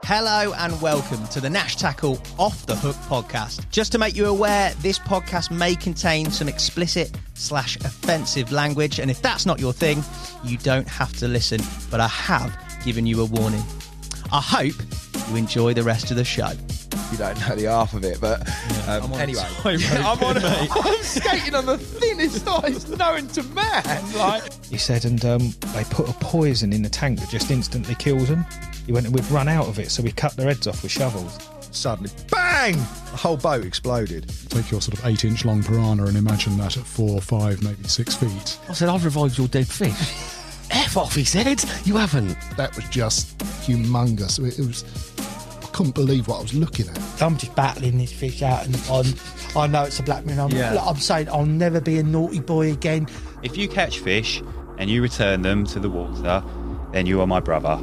Hello and welcome to the Nash Tackle Off the Hook podcast. Just to make you aware, this podcast may contain some explicit/offensive language, and if that's not your thing, you don't have to listen, but I have given you a warning. I hope you enjoy the rest of the show. You don't know the half of it, but anyway. I'm skating on the thinnest ice known to man. He said, and they put a poison in the tank that just instantly kills them. He went and we'd run out of it, so we cut their heads off with shovels. Suddenly, bang! The whole boat exploded. Take your sort of 8-inch long piranha and imagine that at 4, 5, maybe 6 feet. I said, I've revived your dead fish. F off, he said. You haven't. That was just humongous. It was... I couldn't believe what I was looking at. I'm just battling this fish out, and I know it's a black man. I'm saying I'll never be a naughty boy again. If you catch fish and you return them to the water, then you are my brother.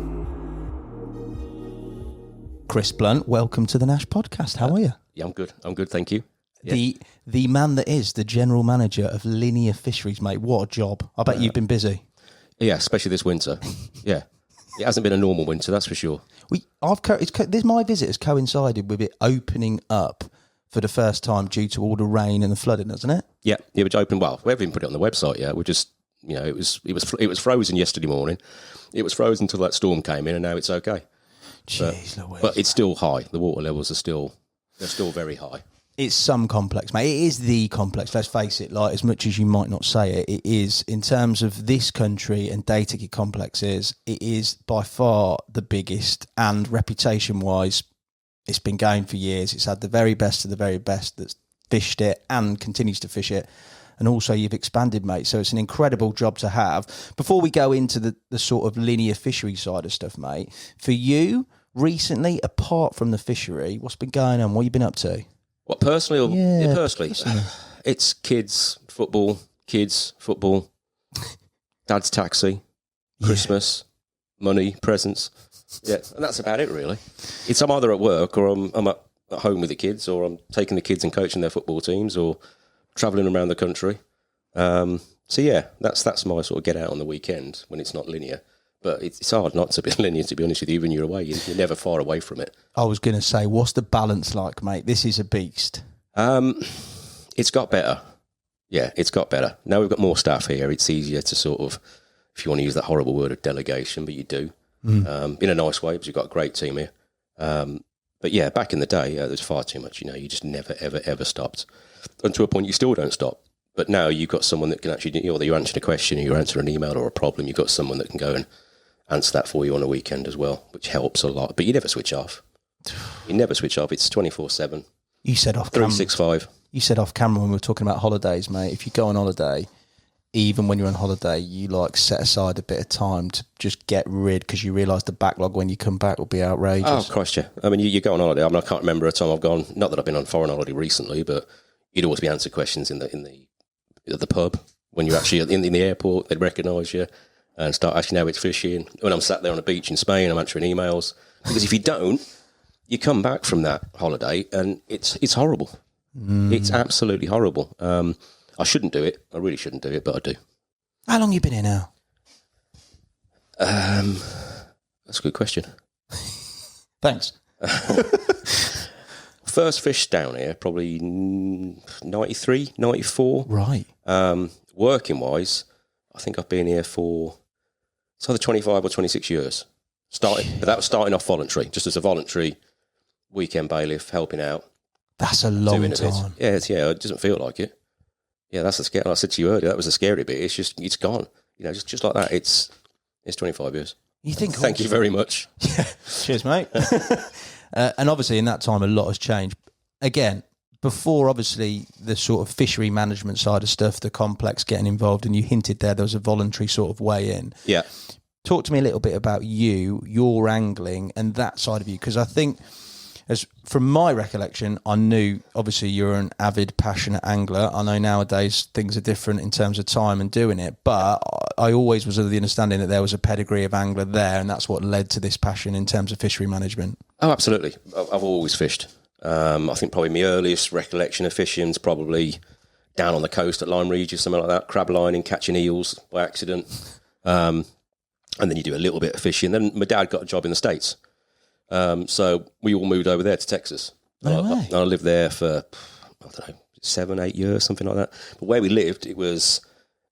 Chris Blunt, welcome to the Nash podcast. How are you? Yeah, I'm good, thank you. Yeah. The man that is the general manager of Linear Fisheries, mate. What a job. I bet you've been busy. Yeah, especially this winter. Yeah. It hasn't been a normal winter, that's for sure. My visit has coincided with it opening up for the first time due to all the rain and the flooding, hasn't it? Yeah, it was open. Well, we haven't even put it on the website yet. We're just, it was frozen yesterday morning. It was frozen until that storm came in, and now it's okay. Jeez Louise. But it's still high. The water levels are still very high. It's some complex, mate. It is the complex, let's face it. Like, as much as you might not say it, it is, in terms of this country and day ticket complexes, it is by far the biggest, and reputation-wise, it's been going for years. It's had the very best of the very best that's fished it and continues to fish it. And also you've expanded, mate. So it's an incredible job to have. Before we go into the sort of linear fishery side of stuff, mate, for you, recently, apart from the fishery, what's been going on? What have you been up to? What, personally or personally? It's kids, football, dad's taxi, Christmas, money, presents. Yeah, and that's about it, really. I'm either at work or I'm at home with the kids, or I'm taking the kids and coaching their football teams, or travelling around the country. So yeah, that's my sort of get out on the weekend when it's not linear. But it's hard not to be linear, to be honest with you. When you're away, you're never far away from it. I was going to say, what's the balance like, mate? This is a beast. It's got better. Yeah, it's got better. Now we've got more staff here. It's easier to sort of, if you want to use that horrible word of delegation, but you do. In a nice way, because you've got a great team here. But yeah, back in the day, there was far too much. You just never, ever, ever stopped. And to a point, you still don't stop. But now you've got someone that can actually, whether you're answering a question or you're answering an email or a problem, you've got someone that can go and answer that for you on a weekend as well, which helps a lot. But you never switch off. You never switch off. It's 24/7. You said off 365. You said off camera when we were talking about holidays, mate. If you go on holiday, even when you're on holiday, you set aside a bit of time to just get rid, because you realise the backlog when you come back will be outrageous. Oh, Christ, yeah. I mean, you go on holiday. I can't remember a time I've gone. Not that I've been on foreign holiday recently, but you'd always be answering questions at the pub when you're actually in the airport. They'd recognise you and start asking how it's fishing. When I'm sat there on a beach in Spain, I'm answering emails, because if you don't, you come back from that holiday and it's horrible. It's absolutely horrible. I shouldn't do it. I really shouldn't do it, but I do. How long have you been here now? That's a good question. Thanks. First fish down here, probably 93, 94. Right. Working wise, I think I've been here for it's either 25 or 26 years. But that was starting off voluntary, just as a voluntary weekend bailiff, helping out. That's a long time. Yeah, it doesn't feel like it. Yeah, that's the scary. Like I said to you earlier, that was the scary bit. It's gone. Just like that. It's 25 years. You think? Thank you very much. Yeah. Cheers, mate. And obviously, in that time, a lot has changed. Again, before obviously the sort of fishery management side of stuff, the complex getting involved, and you hinted there was a voluntary sort of way in. Yeah. Talk to me a little bit about your angling and that side of you, because I think, as from my recollection, I knew obviously you're an avid, passionate angler. I know nowadays things are different in terms of time and doing it, but I always was of the understanding that there was a pedigree of angler there, and that's what led to this passion in terms of fishery management. Oh, absolutely. I've always fished. I think probably my earliest recollection of fishing is probably down on the coast at Lyme Regis, something like that, crab lining, catching eels by accident. And then you do a little bit of fishing. Then my dad got a job in the States. So we all moved over there to Texas. No way. I lived there for, I don't know, 7-8 years, something like that. But where we lived, it was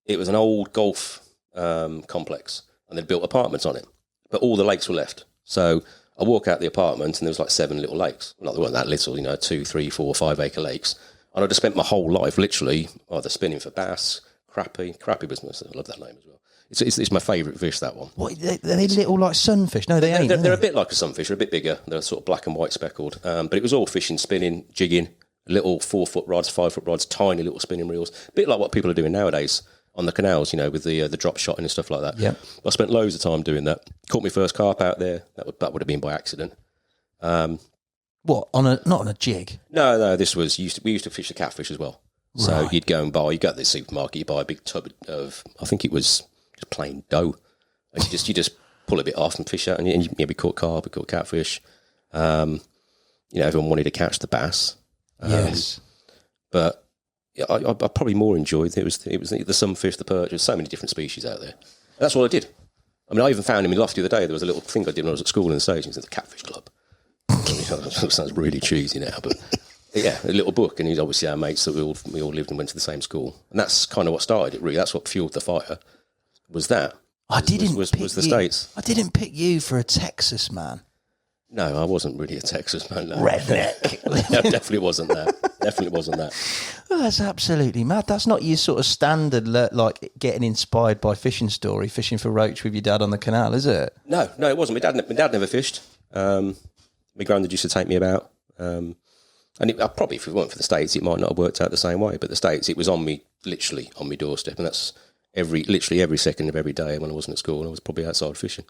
an old golf complex, and they'd built apartments on it. But all the lakes were left. So I walk out the apartment, and there was like 7 little lakes. Well, they weren't that little, 2, 3, 4, 5 acre lakes. And I just spent my whole life literally either spinning for bass, crappie business. I love that name as well. It's my favourite fish, that one. What, are they little like sunfish? No, they ain't. They're a bit like a sunfish. They're a bit bigger. They're sort of black and white speckled. But it was all fishing, spinning, jigging, little 4-foot rods, 5-foot rods, tiny little spinning reels. A bit like what people are doing nowadays on the canals, with the drop shotting and stuff like that. Yeah. I spent loads of time doing that. Caught my first carp out there. That would have been by accident. What, not on a jig? No. This was we used to fish the catfish as well. So you'd go and you go to the supermarket, you buy a big tub of, I think it was just plain dough, and you just pull a bit off and fish out, and we caught carp, we caught catfish. Everyone wanted to catch the bass. Yes, but I probably more enjoyed it was the sunfish, the perch. There's so many different species out there. And that's what I did. I mean, I even found in my loft the other day. There was a little thing I did when I was at school in the States. It was the Catfish Club. That sounds really cheesy now, but yeah, a little book. And he's obviously our mates that we all lived and went to the same school. And that's kind of what started it, really. That's what fueled the fire. Was the States. I didn't pick you for a Texas man. No, I wasn't really a Texas man. No. Redneck. No, definitely wasn't that. Oh, that's absolutely mad. That's not your sort of standard, like getting inspired by fishing story, fishing for roach with your dad on the canal, is it? No, it wasn't. My dad never fished. My granddad used to take me about. And probably if it weren't for the States, it might not have worked out the same way. But the States, it was literally on my doorstep. And that's literally every second of every day when I wasn't at school. I was probably outside fishing.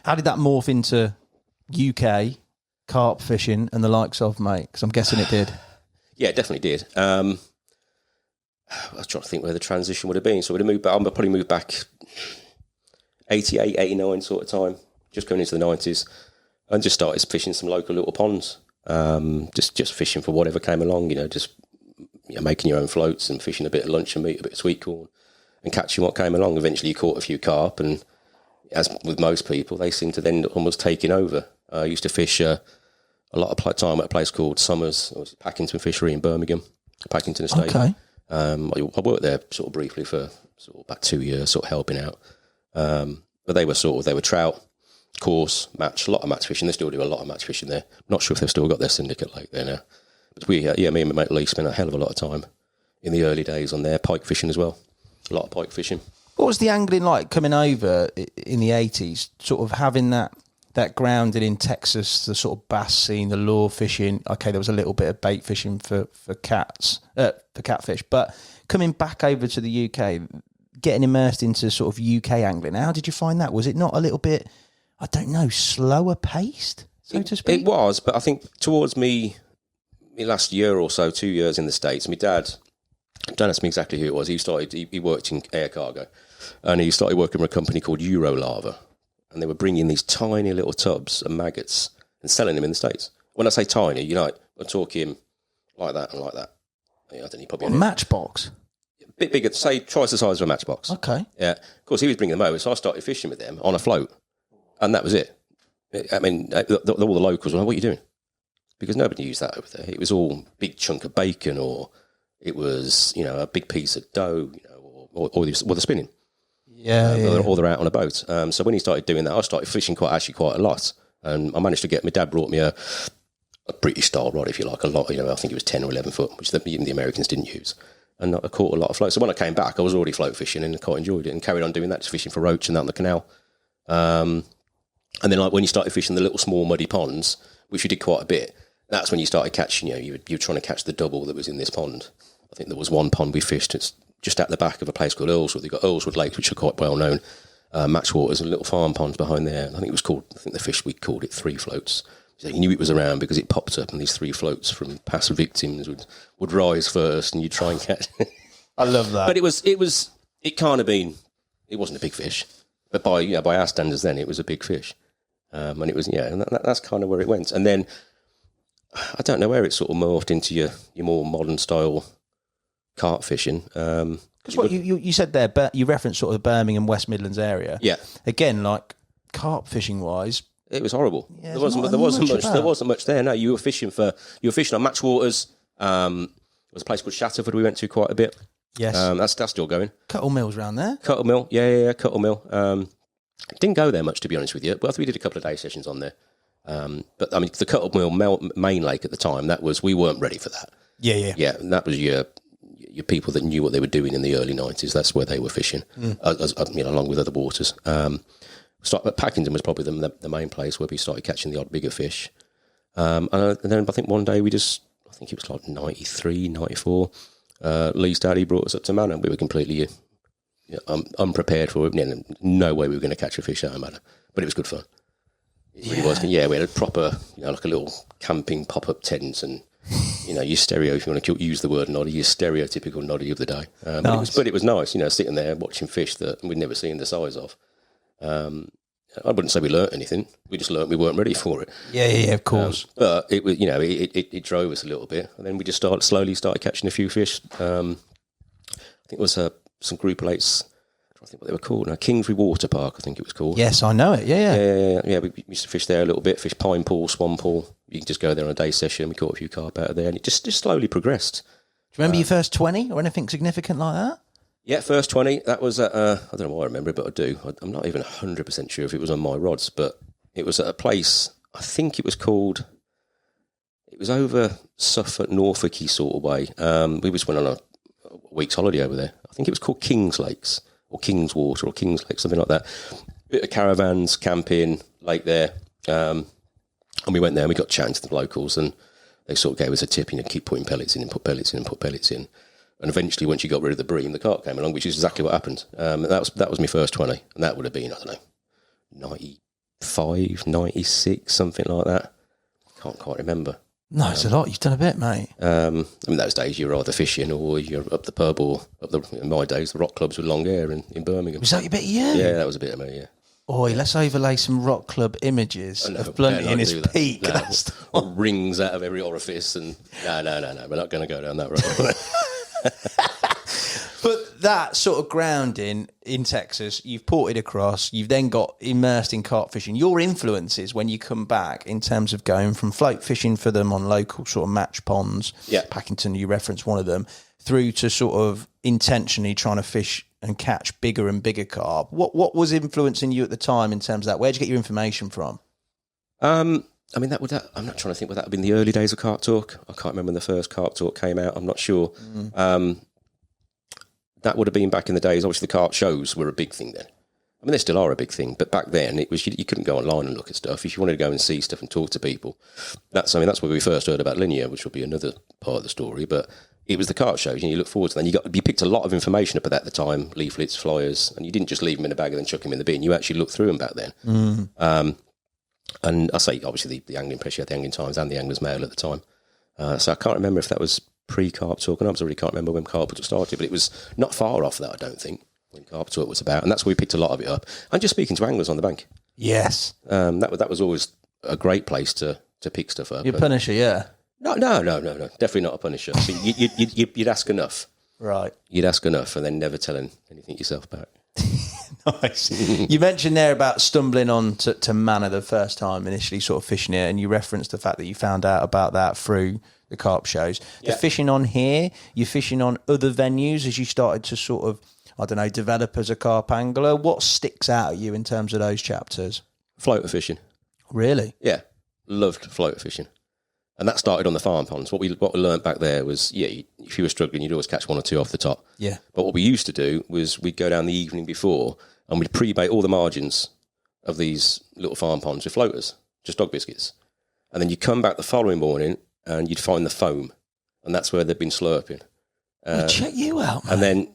How did that morph into UK carp fishing and the likes of, mate? Because I'm guessing it did. Yeah, it definitely did. I was trying to think where the transition would have been. So I'd probably moved back 88, 89 sort of time, just going into the 90s, and just started fishing some local little ponds. Just fishing for whatever came along, making your own floats and fishing a bit of lunch and meat, a bit of sweet corn, and catching what came along. Eventually you caught a few carp, and as with most people, they seem to then almost taking over. I used to fish a lot of time at a place called Simos, or Packington Fishery in Birmingham, Packington Estate. Okay. I worked there sort of briefly for sort of about 2 years, sort of helping out. But they were trout, coarse, match, a lot of match fishing. They still do a lot of match fishing there. Not sure if they've still got their syndicate lake there now. But me and my mate Lee spent a hell of a lot of time in the early days on there, pike fishing as well. A lot of pike fishing. What was the angling like coming over in the 80s, sort of having that grounded in Texas, the sort of bass scene, the lure fishing? Okay, there was a little bit of bait fishing for catfish, but coming back over to the UK, getting immersed into sort of UK angling, how did you find that? Was it not a little bit, I don't know, slower paced, so to speak? It was, but I think towards me last year or so, 2 years in the States, my dad, don't ask me exactly who it was, he worked in air cargo, and he started working with a company called Eurolava, and they were bringing these tiny little tubs of maggots and selling them in the States. When I say tiny, I'm talking like that and like that. I don't know, probably a matchbox? A bit bigger, say twice the size of a matchbox. Okay. Yeah. Of course, he was bringing them over, so I started fishing with them on a float, and that was it. I mean, all the locals were like, what are you doing? Because nobody used that over there. It was all a big chunk of bacon, or it was, a big piece of dough, or the spinning. Or they're out on a boat. So when he started doing that, I started fishing quite a lot. And I managed to get, my dad brought me a British style rod, if you like, a lot. I think it was 10 or 11 foot, which even the Americans didn't use. And I caught a lot of floats. So when I came back, I was already float fishing and quite enjoyed it, and carried on doing that, just fishing for roach and that on the canal. And then when you started fishing the little small muddy ponds, which you did quite a bit, that's when you started catching, you were trying to catch the double that was in this pond. I think there was one pond we fished, it's just at the back of a place called Earlswood. They've got Earlswood Lakes, which are quite well known. Matchwaters and little farm ponds behind there. I think the fish we called it 3 floats. So you knew it was around because it popped up, and these 3 floats from past victims would rise first, and you'd try and catch. I love that. But it wasn't a big fish, but by our standards then, it was a big fish. And it was, and that's kind of where it went. And then I don't know where it sort of morphed into your more modern style carp fishing. Because what you said there, you referenced sort of the Birmingham, West Midlands area. Yeah. Again, like carp fishing wise, It was horrible. Yeah, there wasn't much there. No, you were fishing on match waters. There was a place called Shatterford we went to quite a bit. Yes. That's still going. Cuttle Mill's around there. Cuttle Mill, yeah, Cuttle Mill. Didn't go there much, to be honest with you, but we did a couple of day sessions on there. But I mean, the Cuttle Mill main lake at the time, we weren't ready for that. Yeah, and that was your people that knew what they were doing in the early 90s. That's where they were fishing, along with other waters. Packington was probably the main place where we started catching the odd bigger fish. And then I think one day I think it was like 93, 94, Lee's daddy brought us up to Manor. We were completely unprepared for it. No way we were going to catch a fish out of Manor, but it was good fun. It really was. Yeah, we had a proper, like a little camping pop-up tent and, your stereo, if you want to use the word noddy, your stereotypical noddy of the day. Nice. But it was nice, sitting there watching fish that we'd never seen the size of. I wouldn't say we learnt anything. We just learnt we weren't ready for it. Yeah, of course. But it was, it drove us a little bit, and then we just slowly started catching a few fish. I think it was some group of lakes. I think what they were called. Kingsbury Water Park, I think it was called. Yes, I know it. Yeah. We used to fish there a little bit. Fish Pine Pool, Swan Pool. You can just go there on a day session. We caught a few carp out of there, and it just slowly progressed. Do you remember your first 20 or anything significant like that? Yeah, first 20, that was at, I don't know why I remember it, but I do. I'm not even 100% sure if it was on my rods, but it was at a place, I think it was over Suffolk, Norfolk-y sort of way. We just went on a week's holiday over there. I think it was called King's Lakes, or King's Water, or King's Lake, something like that. Bit of caravans, camping, lake there. And we went there and we got chatting to the locals, and they sort of gave us a tip, keep putting pellets in and put pellets in and put pellets in. And eventually, once you got rid of the bream, the carp came along, which is exactly what happened. That was my first 20, and that would have been, I don't know, 95, 96, something like that. Can't quite remember. No, it's a lot. You've done a bit, mate. Those days you're either fishing or you're up the pub, or in my days, the rock clubs with long hair in Birmingham. Was that your bit of you? Yeah, that was a bit of me, yeah. Oi, let's overlay some rock club images of Blunty in his peak. Rings out of every orifice, and no, we're not going to go down that road. But that sort of grounding in Texas, you've ported across, you've then got immersed in carp fishing. Your influences when you come back in terms of going from float fishing for them on local sort of match ponds, Packington, you referenced one of them, through to sort of intentionally trying to fish and catch bigger and bigger carp. What was influencing you at the time in terms of that? Where'd you get your information from? I'm not trying to think, would that have been the early days of Carp Talk? I can't remember when the first Carp Talk came out. I'm not sure. That would have been back in the days. Obviously, the carp shows were a big thing then. I mean, they still are a big thing, but back then it was you couldn't go online and look at stuff. If you wanted to go and see stuff and talk to people, that's where we first heard about Linear, which will be another part of the story. But it was the carp shows, you look forward to them. You picked a lot of information up at the time, leaflets, flyers, and you didn't just leave them in a bag and then chuck them in the bin. You actually looked through them back then. And I say, obviously, the Angling Press, you had the Angling Times and the Angler's Mail at the time. So I can't remember if that was pre-Carp Talk, and I really can't remember when Carp Talk started, but it was not far off that, I don't think, when Carp Talk was about, and that's where we picked a lot of it up. And just speaking to anglers on the bank. Yes. That was always a great place to pick stuff up. You're a punisher, yeah? No, definitely not a punisher. So you'd ask enough. Right. You'd ask enough and then never telling anything yourself back. Nice. You mentioned there about stumbling on to Manor the first time, initially sort of fishing it, and you referenced the fact that you found out about that through the carp shows. The fishing on here, you're fishing on other venues as you started to sort of, I don't know, develop as a carp angler. What sticks out at you in terms of those chapters? Floater fishing. Really? Yeah. Loved floater fishing. And that started on the farm ponds. What we learnt back there was, if you were struggling, you'd always catch one or two off the top. Yeah. But what we used to do was we'd go down the evening before and we'd pre-bait all the margins of these little farm ponds with floaters, just dog biscuits. And then you'd come back the following morning and you'd find the foam. And that's where they'd been slurping. Check you out, man. And then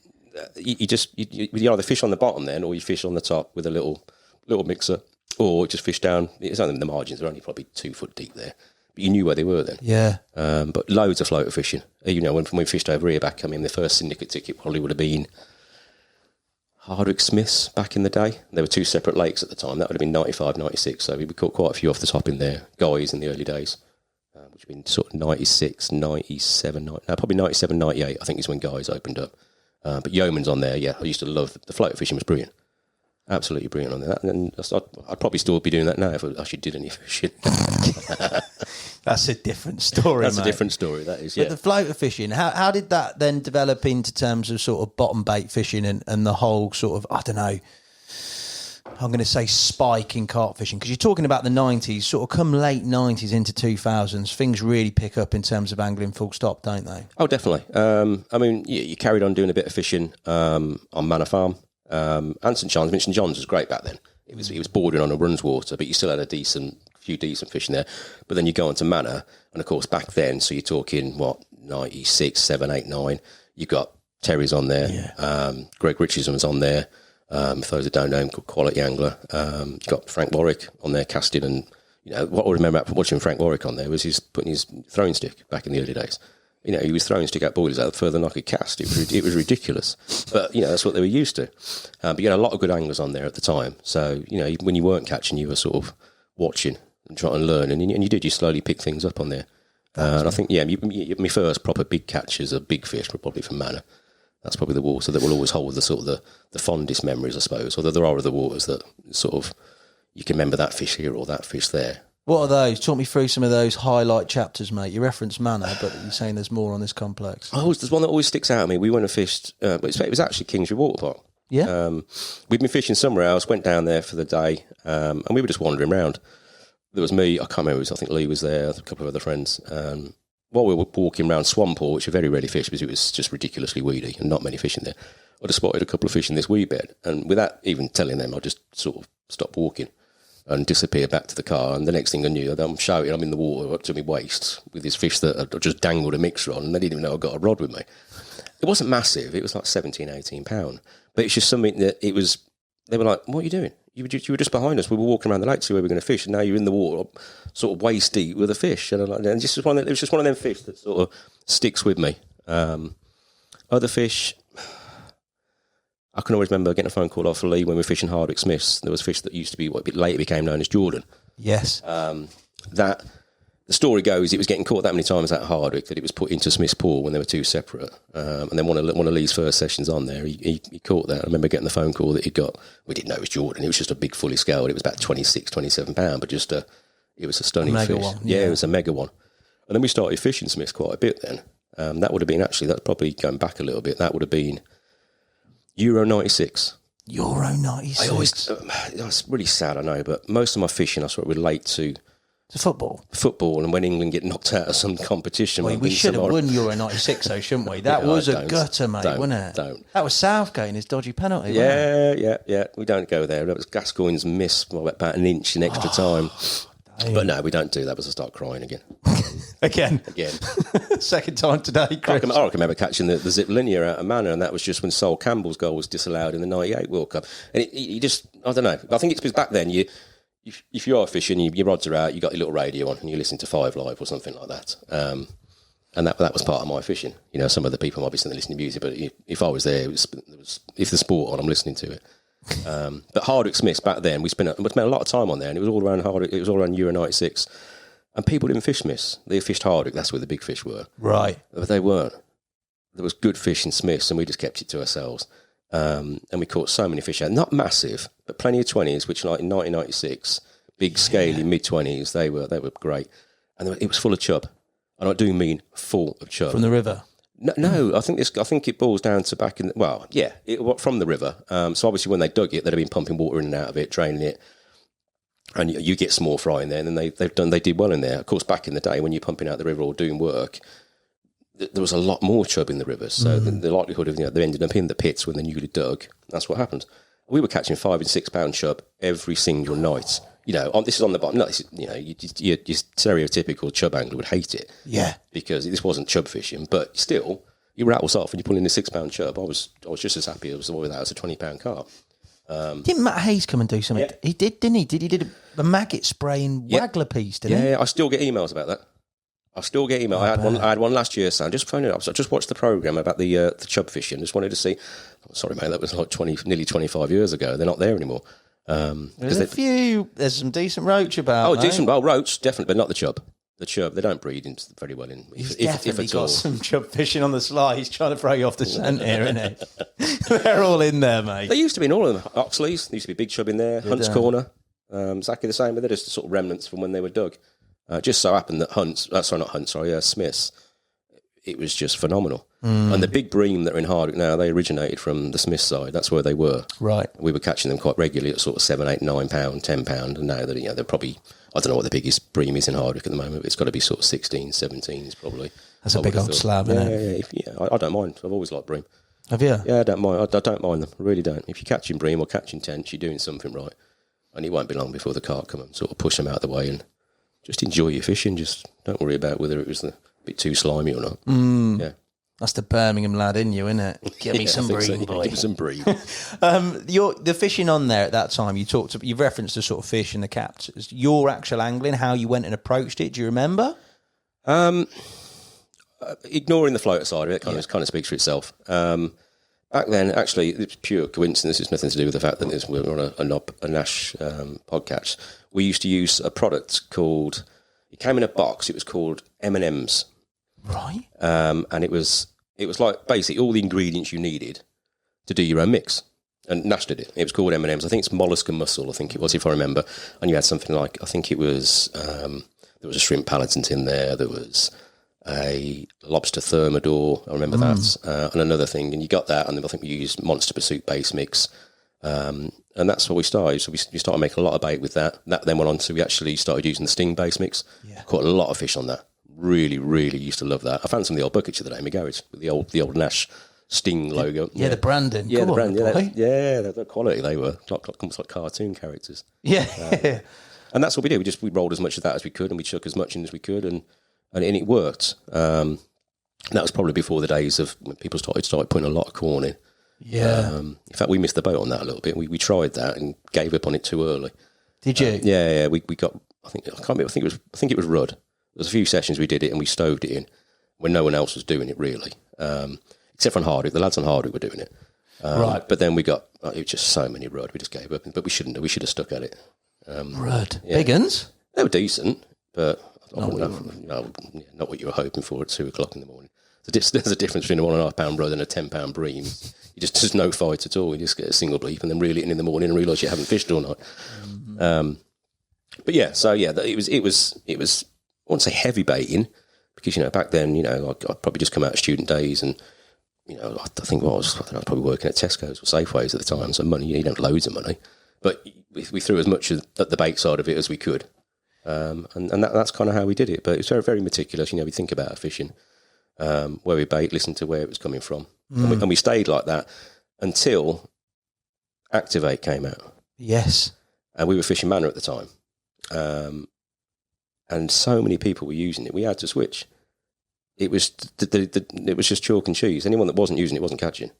you either fish on the bottom then, or you fish on the top with a little mixer, or just fish down. It's only the margins are only probably 2 foot deep there. You knew where they were then. Yeah. But loads of floater fishing. When we fished over here back, the first syndicate ticket probably would have been Hardwick Smiths back in the day. There were two separate lakes at the time. That would have been 95, 96. So we caught quite a few off the top in there. Guys in the early days, which would have been sort of 96, 97, probably 97, 98, I think is when Guys opened up. But Yeoman's on there, yeah. I used to love the floater fishing, was brilliant. Absolutely brilliant on that. And I'd probably still be doing that now if I actually did any fishing. That's a different story, That's mate. a different story, that is, yeah. But the floater fishing, how did that then develop into terms of sort of bottom bait fishing and the whole sort of, I don't know, I'm going to say spike in carp fishing? Because you're talking about the 90s, sort of come late 90s into 2000s, things really pick up in terms of angling full stop, don't they? Oh, definitely. I mean, you carried on doing a bit of fishing on Manor Farm. And St John's. St John's was great back then. It was bordering on a runs water, but you still had a few decent fish in there. But then you go on to Manor, and of course back then, so you're talking 96, 7, 8, 9. You got Terry's on there. Yeah. Greg Richardson was on there. For those that don't know him, quality angler. You got Frank Warwick on there casting, and what I remember from watching Frank Warwick on there was he's putting his throwing stick back in the early days. He was throwing stick out boilers out further than I could cast. It was ridiculous. But, that's what they were used to. But you had a lot of good anglers on there at the time. So, when you weren't catching, you were sort of watching and trying to learn. And you slowly pick things up on there. And I think, my first proper big catches of big fish were probably from Manor. That's probably the water that will always hold the sort of the fondest memories, I suppose. Although there are other waters that sort of, you can remember that fish here or that fish there. What are those? Talk me through some of those highlight chapters, mate. You referenced Manor, but you're saying there's more on this complex. There's one that always sticks out at me. We went and fished, it was actually Kingsbury Water Park. Yeah. We'd been fishing somewhere else, went down there for the day, and we were just wandering around. There was me, I can't remember, I think Lee was there, a couple of other friends. While we were walking around Swamppool, which are very rarely fished because it was just ridiculously weedy and not many fish in there, I just spotted a couple of fish in this wee bed. And without even telling them, I just sort of stopped walking and disappear back to the car, and the next thing I knew, I'm shouting, I'm in the water up to my waist with this fish that I just dangled a mixer on, and they didn't even know I got a rod with me. It wasn't massive, it was like 17, 18 pound, but it's just something that they were like, what are you doing? You were just behind us, we were walking around the lake to see where we were going to fish, and now you're in the water, sort of waist deep with a fish, and it was just one of them fish that sort of sticks with me. Other fish, I can always remember getting a phone call off Lee when we were fishing Hardwick Smiths. There was fish that used to be what a bit later became known as Jordan. Yes. That the story goes, it was getting caught that many times at Hardwick that it was put into Smith's pool when they were two separate. And then one of Lee's first sessions on there, he caught that. I remember getting the phone call that he'd got. We didn't know it was Jordan. It was just a big fully scaled. It was about 26, 27 pound, but just it was a stunning fish. One, yeah, it was a mega one. And then we started fishing Smiths quite a bit then. That would have been that's probably going back a little bit. That would have been Euro 96. Euro 96. I always, it's really sad, I know, but most of my fishing I sort of relate to football, and when England get knocked out of some competition. Well, we should have won Euro 96 though, shouldn't we? That was a gutter, mate, wasn't it? That was Southgate and his dodgy penalty, wasn't it? Yeah. We don't go there. That was Gascoigne's miss about an inch in extra time. Damn. But no, we don't do that because I start crying again. Again. Second time today, Chris. I remember catching the zip linear out of Manor, and that was just when Sol Campbell's goal was disallowed in the 98 World Cup. And you just, I don't know. I think it's because back then, if you are fishing, your rods are out, you got your little radio on, and you listen to 5 Live or something like that. And that was part of my fishing. Some of the people might be listening to music, but if I was there, if the sport on, I'm listening to it. But Hardwick Smiths back then, we spent a lot of time on there, and it was all around Hardwick. It was all around Euro 96, and people didn't fish Smiths. They fished Hardwick. That's where the big fish were. Right, but they weren't. There was good fish in Smiths, and we just kept it to ourselves. And we caught so many fish out, not massive, but plenty of 20s, which like in 1996, big scaly mid-20s. They were great, and it was full of chub. And I do mean full of chub from the river. No, I think it boils down to back in. From the river. So obviously, when they dug it, they'd have been pumping water in and out of it, draining it, and you get small fry in there. And then they did well in there. Of course, back in the day when you're pumping out the river or doing work, there was a lot more chub in the rivers. So the likelihood of they ended up in the pits when they newly dug. That's what happened. We were catching 5 and 6 pound chub every single night. This is on the bottom. No, your stereotypical chub angler would hate it. Yeah, because this wasn't chub fishing, but still, you rattles off and you pull in a 6 pound chub. I was just as happy as with that as a 20 pound carp. Didn't Matt Hayes come and do something? Yeah. He did, didn't he? He did a maggot spraying waggler piece, didn't he? Yeah, I still get emails about that. I had one last year, so just phoning it up. So I just watched the programme about the chub fishing. Just wanted to see. Sorry, mate, that was like nearly 25 years ago. They're not there anymore. There's some decent roach about. Decent roach, definitely, but not the chub. The chub, they don't breed very well in. He's if definitely at got all. some chub fishing on the sly. He's trying to throw you off the scent here, isn't he? They're all in there, mate. They used to be in all of them. Oxley's, there used to be big chub in there. Hunt's Corner, exactly the same, but they're just sort of remnants from when they were dug. Just so happened that Smith's, it was just phenomenal. And the big bream that are in Hardwick now, they originated from the Smith side. That's where they were. Right. We were catching them quite regularly at sort of £7, £8, £9, £10, and now that they're probably, I don't know what the biggest bream is in Hardwick at the moment, but it's got to be sort of 16, 17s probably. That's a big old slab, isn't it? Yeah, I don't mind. I've always liked bream. Have you? Yeah, I don't mind. I don't mind them. I really don't. If you're catching bream or catching tench, you're doing something right. And it won't be long before the carp come and sort of push them out of the way and just enjoy your fishing. Just don't worry about whether it was a bit too slimy or not. Yeah. That's the Birmingham lad in you, isn't it? Give me some bream, boy. Give me some bream. The fishing on there at that time, you referenced the sort of fish and the caps. Your actual angling, how you went and approached it, do you remember? Ignoring the floater side of it, kind of speaks for itself. Back then, actually, it's pure coincidence. It's nothing to do with the fact that we were on a Nash Pod Catch. We used to use a product called, it came in a box, it was called M&M's. Right. And it was like basically all the ingredients you needed to do your own mix. And Nash did it. It was called M&M's. I think it's mollusk and mussel, I think it was, if I remember. And you had something like, I think it was, there was a shrimp palatine in there, there was a lobster thermidor, I remember that, and another thing. And you got that, and then I think we used Monster Pursuit base mix. And that's where we started. So we started making a lot of bait with that. That then went on to, we actually started using the Sting base mix. Yeah. Caught a lot of fish on that. Really, really used to love that. I found some of the old buckets of the day in my garage with the old Nash Sting logo. Yeah, the branding. Yeah, the brand. Yeah, the quality they were. Almost like cartoon characters. Yeah. And that's what we did. We rolled as much of that as we could, and we chuck as much in as we could, and it worked. And that was probably before the days of when people started putting a lot of corn in. Yeah. In fact, we missed the boat on that a little bit. We tried that and gave up on it too early. Did you? Yeah. We got. I think it was Rudd. There was a few sessions we did it and we stoved it in when no one else was doing it really, except for on Hardwick. The lads on Hardwick were doing it. Right. But then we got it was just so many Rudd. We just gave up. But we shouldn't have. We should have stuck at it. Rudd. Yeah. Big uns? They were decent, but not what you were hoping for at 2 o'clock in the morning. There's a difference between a £1.5 Rudd and a £10 bream. There's no fight at all. You just get a single bleep and then reel it in the morning and realise you haven't fished all night. But yeah, so yeah, it was. I wouldn't say heavy baiting because, back then, I'd probably just come out of student days and, I think I was probably working at Tesco's or Safeways at the time. So money, you didn't have loads of money, but we threw as much at the bait side of it as we could. And that's kind of how we did it. But it was very, very meticulous. We think about our fishing, where we bait, listen to where it was coming from. And we stayed like that until Activate came out. Yes. And we were fishing Manor at the time. And so many people were using it, we had to switch. It was it was just chalk and cheese. Anyone that wasn't using it wasn't catching.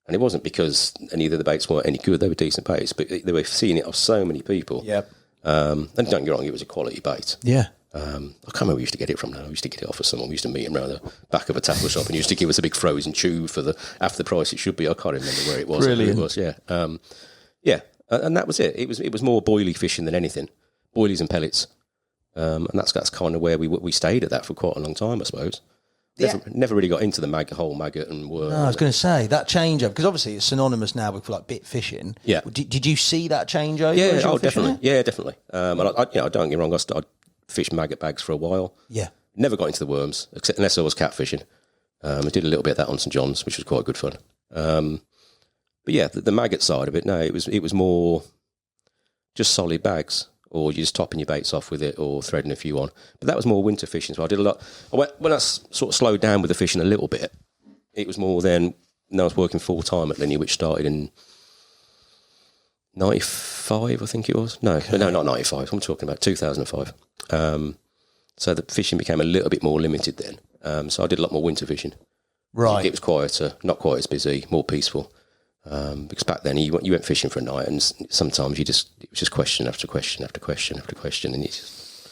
And it wasn't because any of the baits weren't any good, they were decent baits, but they were seeing it off so many people. Yep. And don't get me wrong, it was a quality bait. Yeah. I can't remember where we used to get it from now. We used to get it off of someone. We used to meet him around the back of a tackle shop and he used to give us a big frozen tube for after the price it should be. I can't remember where it was. Brilliant. It was, yeah. And that was it. It was more boilie fishing than anything. Boilies and pellets. And that's kind of where we stayed at that for quite a long time, I suppose. Never really got into the whole maggot and worm. No, I was going to say that changeover because obviously it's synonymous now with like bit fishing. Yeah. Did you see that changeover? Yeah. Definitely. Yeah, definitely. And I don't get me wrong. I fished maggot bags for a while. Yeah. Never got into the worms unless I was catfishing. I did a little bit of that on St John's, which was quite good fun. But yeah, the maggot side of it. No, it was more just solid bags. Or you're just topping your baits off with it or threading a few on. But that was more winter fishing. So I did a lot. When I sort of slowed down with the fishing a little bit, it was more then I was working full-time at Linear, which started in 95, I think it was. No, not 95. I'm talking about 2005. So the fishing became a little bit more limited then. So I did a lot more winter fishing. Right. It was quieter, not quite as busy, more peaceful. Because back then you went fishing for a night and sometimes it was just question after question after question after question and you just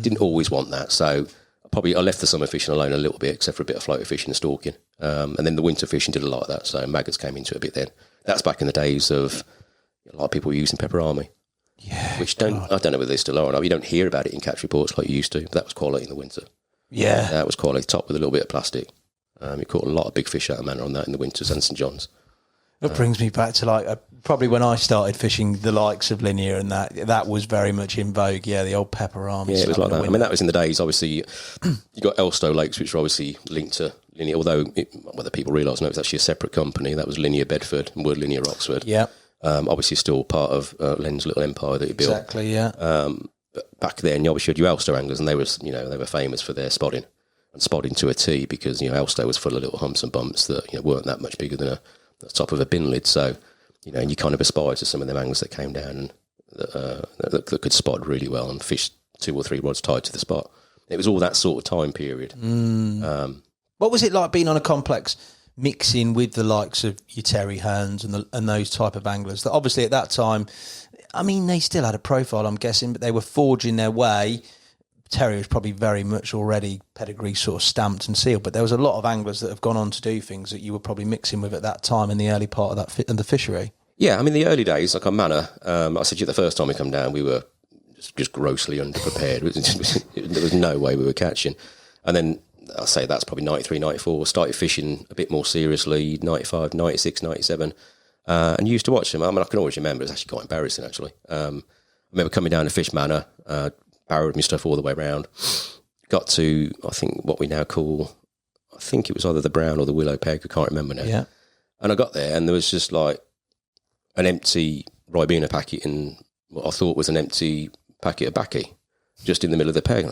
didn't always want that. So I left the summer fishing alone a little bit except for a bit of floater fishing and stalking. And then the winter fishing did a lot of that. So maggots came into it a bit then. That's back in the days of a lot of people were using pepper army. which I don't know whether they still are or not. You don't hear about it in catch reports like you used to, but that was quality in the winter. Yeah. That was quality, top with a little bit of plastic. You caught a lot of big fish out of Manor on that in the winters and St John's. It brings me back to probably when I started fishing the likes of Linear, and that was very much in vogue. Yeah, the old pepperami. Yeah, it was like that. I mean, that was in the days, obviously, you got Elstow Lakes, which were obviously linked to Linear, although whether people realise no, it was actually a separate company. That was Linear Bedford and Word Linear Oxford. Yeah. Obviously still part of Len's little empire that he built. Exactly, yeah. But back then, you obviously had your Elstow anglers, and they were famous for their spotting, and spotting to a T, because, Elstow was full of little humps and bumps that, weren't that much bigger than the top of a bin lid. So, and you kind of aspired to some of them anglers that came down and that could spot really well and fish 2 or 3 rods tied to the spot. It was all that sort of time period. What was it like being on a complex, mixing with the likes of your Terry Hearns and those type of anglers that obviously at that time, I mean, they still had a profile, I'm guessing, but they were forging their way. Terry was probably very much already pedigree sort of stamped and sealed, but there was a lot of anglers that have gone on to do things that you were probably mixing with at that time in the early part of that and the fishery. Yeah, I mean, the early days, like on Manor, I said to you the first time we come down, we were just grossly underprepared. There was no way we were catching. And then I'll say that's probably 93, 94, started fishing a bit more seriously, 95, 96, 97, and used to watch them. I mean, I can always remember, it's actually quite embarrassing, actually. I remember coming down to Fish Manor, barrowed my stuff all the way around, got to, I think, what we now call, I think it was either the Brown or the Willow Peg, I can't remember now. Yeah. And I got there, and there was just like an empty Ribena packet and what I thought was an empty packet of baccy just in the middle of the peg.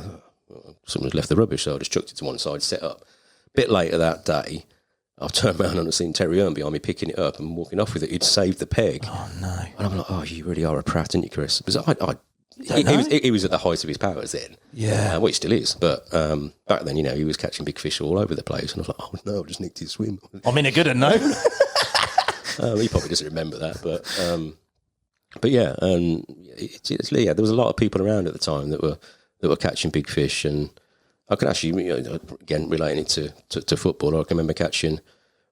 Someone's left the rubbish, so I just chucked it to one side, set up. A bit later that day, I've turned around and I've seen Terry Hearn behind me picking it up and walking off with it. He'd saved the peg. Oh, no. And I'm like, oh, you really are a prat, aren't you, Chris? Because he was at the height of his powers then. Yeah. Well, he still is. But back then, he was catching big fish all over the place. And I was like, oh, no, I just nicked his swim. I'm in a good one, no? He probably doesn't remember that. But yeah, and there was a lot of people around at the time that were catching big fish. And I can actually, again, relating it to football, I can remember catching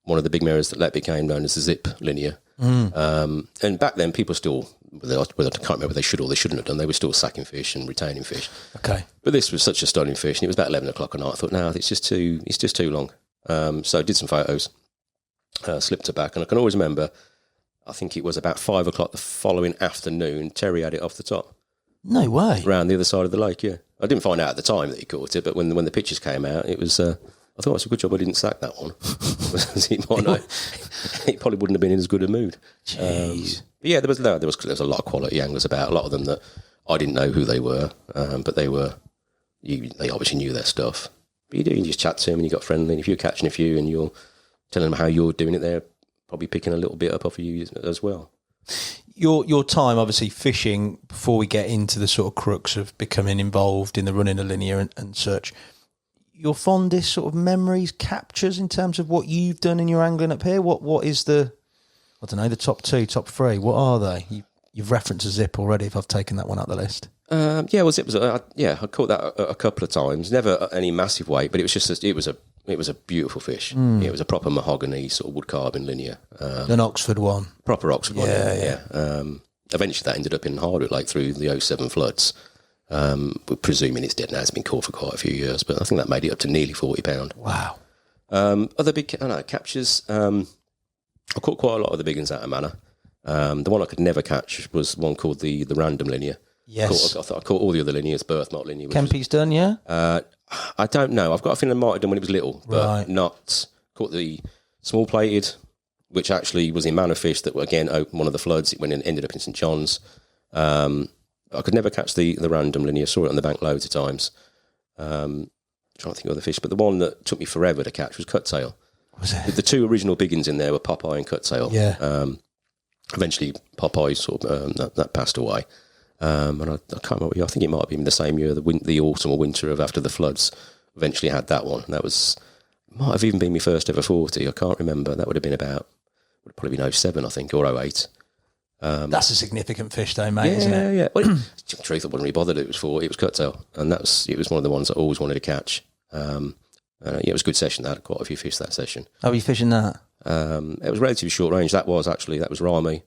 one of the big mirrors that became known as the Zip Linear. And back then, people still, whether I can't remember whether they should or they shouldn't have done, they were still sacking fish and retaining fish. Okay. But this was such a stunning fish, and it was about 11 o'clock at night. I thought, no, it's just too long. So I did some photos, slipped it back, and I can always remember, I think it was about 5 o'clock the following afternoon, Terry had it off the top. No way. Around the other side of the lake, yeah. I didn't find out at the time that he caught it, but when the pictures came out, it was... I thought it was a good job I didn't sack that one. He probably wouldn't have been in as good a mood. Jeez. But yeah, there was a lot of quality anglers about. A lot of them that I didn't know who they were, but they obviously knew their stuff. But you just chat to them and you got friendly. And if you're catching a few and you're telling them how you're doing it, they're probably picking a little bit up off of you as well. Your time, obviously, fishing, before we get into the sort of crux of becoming involved in the running of Linear and such, your fondest sort of memories, captures in terms of what you've done in your angling up here? What is the top 2, top 3? What are they? You've referenced a Zip already, if I've taken that one out the list. Zip was I caught that a couple of times. Never any massive weight, but it was just it was a beautiful fish. It was a proper mahogany sort of wood carving Linear. An Oxford one. Proper Oxford one. Yeah. Eventually that ended up in Hardwick Lake through the 07 floods. We're presuming it's dead now. It's been caught for quite a few years, but I think that made it up to nearly £40. Wow. Other big captures. I caught quite a lot of the big ones out of Manor. The one I could never catch was one called the random Linear. Yes. I caught all the other Linears, birthmark Linear. Kempy's done, yeah? I don't know. I've got a feeling I might have done when it was little, but right. Not. Caught the small plated, which actually was in Manor fish that, again, one of the floods. It went and ended up in St John's. I could never catch the random Linear. Saw it on the bank loads of times. Trying to think of other fish, but the one that took me forever to catch was cuttail. Was it? The 2 original big ones in there were Popeye and cuttail. Yeah. Eventually, Popeye sort of that passed away. And I can't remember. I think it might have been the same year, the autumn or winter of after the floods. Eventually, had that one. That might have even been my first ever 40. I can't remember. That would have probably been 07, I think, or 08. That's a significant fish, though, mate, isn't it? Yeah. Well, truth, I wasn't really bothered. It was cuttail, and it was one of the ones I always wanted to catch. It was a good session. I had quite a few fish that session. Are you fishing that? It was relatively short range. That was Ramey.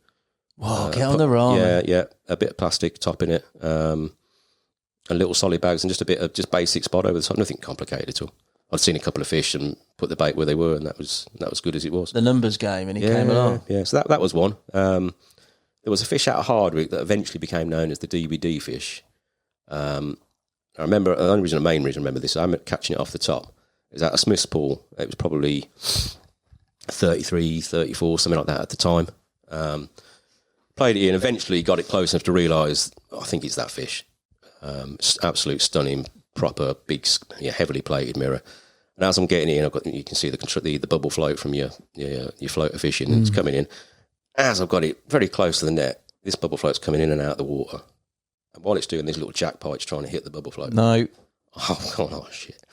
Wow, get on the ramen. Yeah, a bit of plastic topping it, and little solid bags, and just a bit of just basic spot over the top. Nothing complicated at all. I'd seen a couple of fish and put the bait where they were, and that was good as it was. The numbers game, and he came along. Yeah, so that was one. There was a fish out of Hardwick that eventually became known as the DVD fish. I remember, the main reason I remember this, I remember catching it off the top. It was out of Smith's pool. It was probably 33, 34, something like that at the time. Played it in, eventually got it close enough to realise, I think it's that fish. Absolute stunning, proper, big, heavily plated mirror. And as I'm getting in, you can see the bubble float from your floater fishing, and it's coming in. As I've got it very close to the net, this bubble float's coming in and out of the water. And while it's doing this little jackpot's trying to hit the bubble float. No. Oh shit.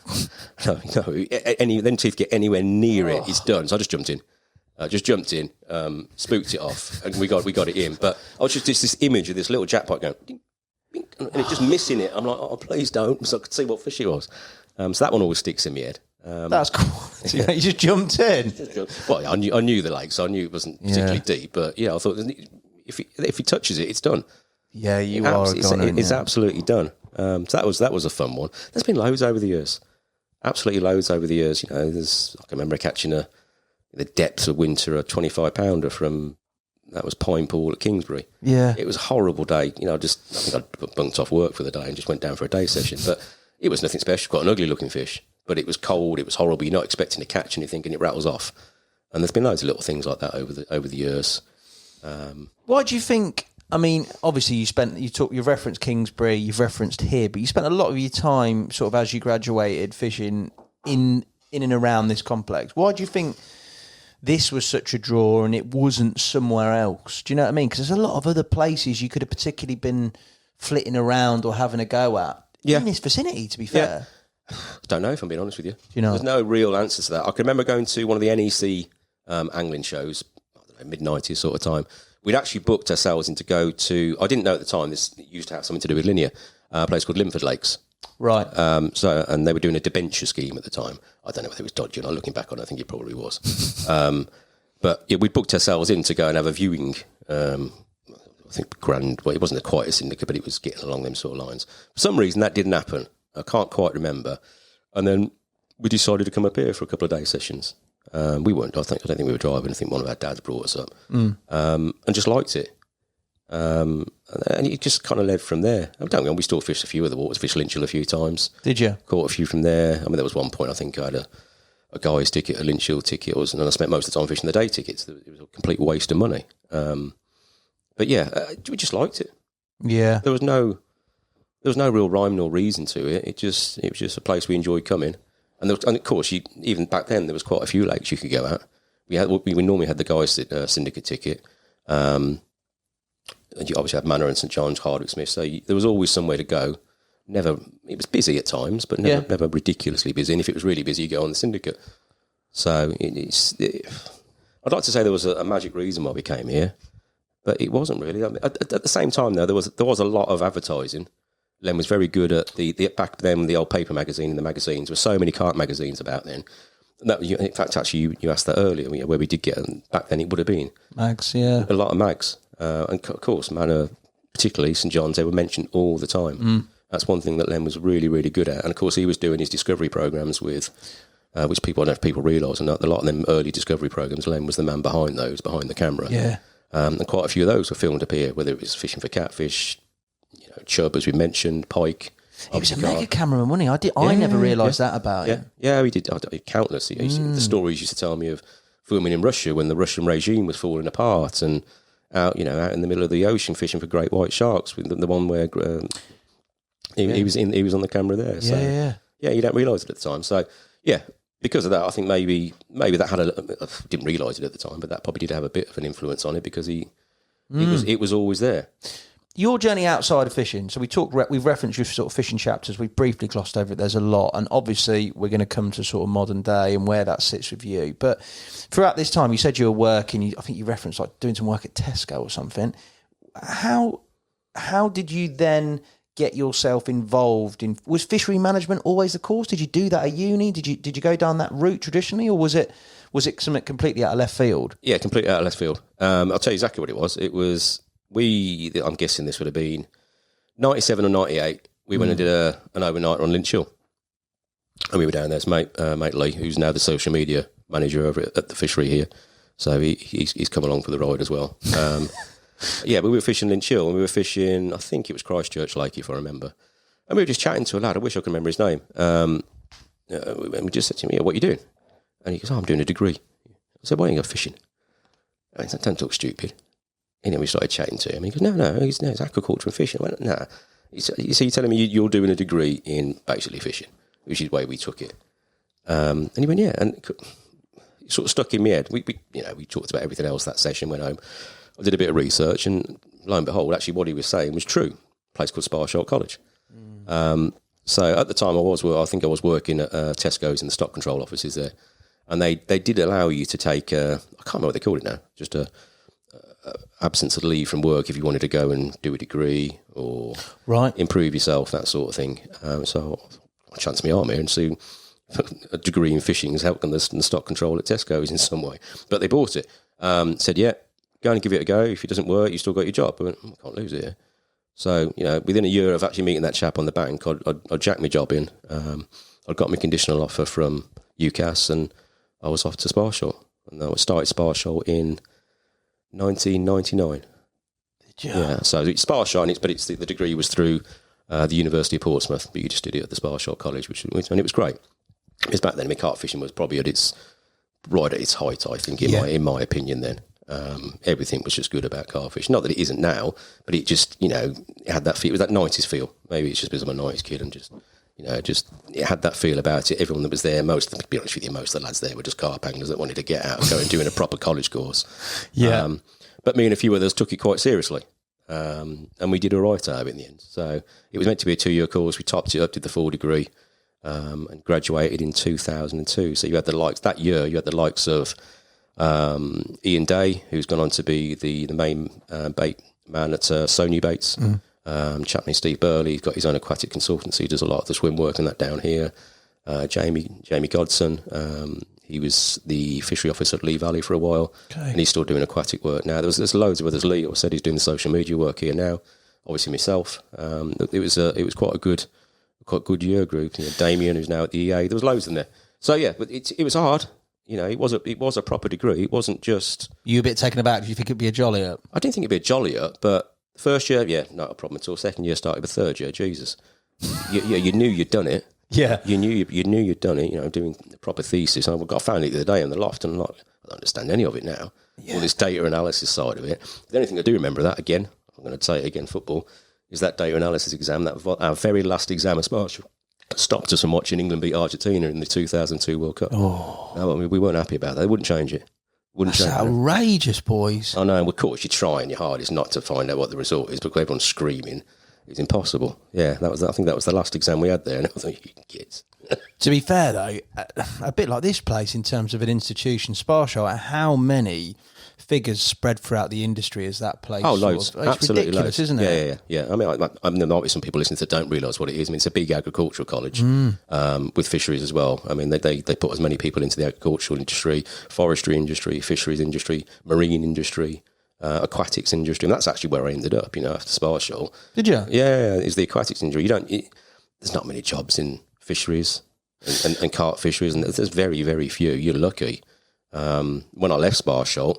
No. Then to get anywhere near it, it's done. So I just jumped in. Spooked it off, and we got it in. But I was just this image of this little jackpot going, ding, ding, and it just missing it. I'm like, oh, please don't, so I could see what fish it was. So that one always sticks in my head. That's cool. Yeah. You just jumped in. Well, I knew the lake, so I knew it wasn't particularly deep. But yeah, I thought if he touches it, it's done. Yeah, it's absolutely done. So that was a fun one. There's been loads over the years. Absolutely loads over the years. I can remember catching the depths of winter a 25-pounder from, that was Pine Pool at Kingsbury. Yeah, it was a horrible day. I think I bunked off work for the day and just went down for a day session. But it was nothing special. Quite an ugly looking fish. But it was cold, it was horrible. You're not expecting to catch anything, and it rattles off. And there's been loads of little things like that over the years. Why do you think? I mean, obviously you've referenced Kingsbury, you've referenced here, but you spent a lot of your time sort of as you graduated fishing in and around this complex. Why do you think this was such a draw and it wasn't somewhere else? Do you know what I mean? Because there's a lot of other places you could have particularly been flitting around or having a go at in this vicinity, to be fair. I don't know, if I'm being honest with you. There's no real answer to that. I can remember going to one of the NEC angling shows, mid-90s sort of time. We'd actually booked ourselves in to go to, I didn't know at the time, this used to have something to do with Linear, a place called Linford Lakes. Right. And they were doing a debenture scheme at the time. I don't know whether it was dodgy or not. Looking back on it, I think it probably was. But yeah, we booked ourselves in to go and have a viewing. I think it wasn't quite a syndicate, but it was getting along them sort of lines. For some reason, that didn't happen. I can't quite remember. And then we decided to come up here for a couple of day sessions. We weren't. I don't think we were driving. I think one of our dads brought us up, and just liked it. And it just kind of led from there. We still fished a few of the waters. Fished Lynchhill a few times. Did you? Caught a few from there. I mean, there was one point I think I had a guy's ticket, a Lynchhill ticket, and I spent most of the time fishing the day tickets. It was a complete waste of money. But yeah, we just liked it. Yeah, there was no real rhyme nor reason to it. It was just a place we enjoyed coming. And of course, even back then, there was quite a few lakes you could go at. We normally had the guys' syndicate ticket. And you obviously had Manor and St John's, Hardwick Smith. So there was always somewhere to go. It was busy at times, but never ridiculously busy. And if it was really busy, you go on the syndicate. So I'd like to say there was a magic reason why we came here, but it wasn't really. I mean, at the same time, though, there was a lot of advertising. Len was very good at back then, the old paper magazine and the magazines. There were so many carp magazines about then. In fact, actually, you asked that earlier, where we did get them. Back then, it would have been mags, yeah, a lot of mags, and of course, Manor, particularly St John's, they were mentioned all the time. That's one thing that Len was really, really good at. And of course, he was doing his discovery programs with, which I don't know if people realise, and a lot of them early discovery programs, Len was the man behind the camera. Yeah, and quite a few of those were filmed up here, whether it was fishing for catfish, chub, as we mentioned, pike. He was a mega cameraman, wasn't he? I never realised that about him. Yeah, he did countless. The stories he used to tell me of filming in Russia when the Russian regime was falling apart, and out in the middle of the ocean fishing for great white sharks. With the one where he was on the camera there. So you don't realise it at the time. So yeah, because of that, I think maybe that had I didn't realise it at the time, but that probably did have a bit of an influence on it because it was always there. Your journey outside of fishing, so we've referenced your sort of fishing chapters, we've briefly glossed over it, there's a lot, and obviously we're going to come to sort of modern day and where that sits with you. But throughout this time, you said you were working, I think you referenced like doing some work at Tesco or something. How did you then get yourself involved in, was fishery management always the course? Did you do that at uni? Did you go down that route traditionally, or was it Was it something completely out of left field? Yeah, completely out of left field. I'll tell you exactly what it was. It was, I'm guessing this would have been 97 or 98. We went and did an overnight on Lynch Hill. And we were down there. It's mate Lee, who's now the social media manager over at the fishery here. So he's come along for the ride as well. Yeah, but we were fishing Lynch Hill, and we were fishing, I think it was Christchurch Lake, if I remember. And we were just chatting to a lad. I wish I could remember his name. And we just said to him, "Yeah, what are you doing?" And he goes, "Oh, I'm doing a degree." I said, "Why don't you go fishing?" I said, "Don't talk stupid." And then we started chatting to him. He goes, No, it's aquaculture and fishing. I went, "Nah." So you're telling me you're doing a degree in basically fishing, which is the way we took it. And he went, "Yeah." And it sort of stuck in my head. We talked about everything else that session, went home. I did a bit of research, and lo and behold, actually what he was saying was true. A place called Spar College. So at the time I think I was working at Tesco's in the stock control offices there. And they did allow you to take, I can't remember what they called it now, just a absence of leave from work if you wanted to go and do a degree or improve yourself, that sort of thing. So I chanced my arm here and see a degree in fishing is helping the stock control at Tesco's in some way. But they bought it. Said, "Yeah, go and give it a go. If it doesn't work, you still got your job." I went, "I can't lose it here." So, within a year of actually meeting that chap on the bank, I jacked my job in. I got my conditional offer from UCAS, and I was off to Sparshot. And I started Sparshot in 1999. Did you? Yeah, so it's Sparshot, but the degree was through the University of Portsmouth, but you just did it at the Sparshot College, and it was great. Because back then, carp fishing was probably right at its height, I think, in my opinion then. Everything was just good about carp fishing. Not that it isn't now, but it just, it had that feel. It was that 90s feel. Maybe it's just because I'm a 90s kid and just, it had that feel about it. Everyone that was there, to be honest with you, most of the lads there were just carp anglers that wanted to get out and go and doing a proper college course. Yeah. But me and a few others took it quite seriously. And we did all right out of it in the end. So it was meant to be a 2-year course. We topped it up, did the full degree, and graduated in 2002. So you had the likes of Ian Day, who's gone on to be the main bait man at Sony Baits. Chap named Steve Burley, he's got his own aquatic consultancy, does a lot of the swim work and that down here. Jamie Godson, he was the fishery officer at Lee Valley for a while, and he's still doing aquatic work now. There's loads of others. Lee said he's doing the social media work here now. Obviously myself. It was quite a good year group. Damien, who's now at the EA. There was loads in there. So yeah, but it was hard. It was a proper degree. It wasn't just... You a bit taken aback? Did you think it'd be a jolly up? I didn't think it'd be a jolly up, but first year, yeah, not a problem at all. Second year started, but third year, Jesus. You knew you'd done it. Yeah. You knew you'd done it, doing the proper thesis. I found it the other day in the loft, and I don't understand any of it now. Yeah. All this data analysis side of it. The only thing I do remember that, again, I'm going to say it again, football, is that data analysis exam, our very last exam at Spar stopped us from watching England beat Argentina in the 2002 World Cup. Oh. No, we weren't happy about that. They wouldn't change it. That's outrageous, boys. I know, and of course you're trying your hardest not to find out what the result is, but everyone's screaming. It's impossible. Yeah, I think that was the last exam we had there, and I thought, you kids. To be fair, though, a bit like this place in terms of an institution, Sparshot, how many figures spread throughout the industry as that place? Oh, loads. It's absolutely ridiculous, loads. Isn't it? Yeah. I mean, there might be some people listening that don't realise what it is. I mean, it's a big agricultural college with fisheries as well. I mean, they put as many people into the agricultural industry, forestry industry, fisheries industry, marine industry, aquatics industry. And that's actually where I ended up, after Sparshot. Did you? Yeah, it's the aquatics industry. There's not many jobs in fisheries and carp fisheries, and there's very, very few. You're lucky. When I left Sparshot,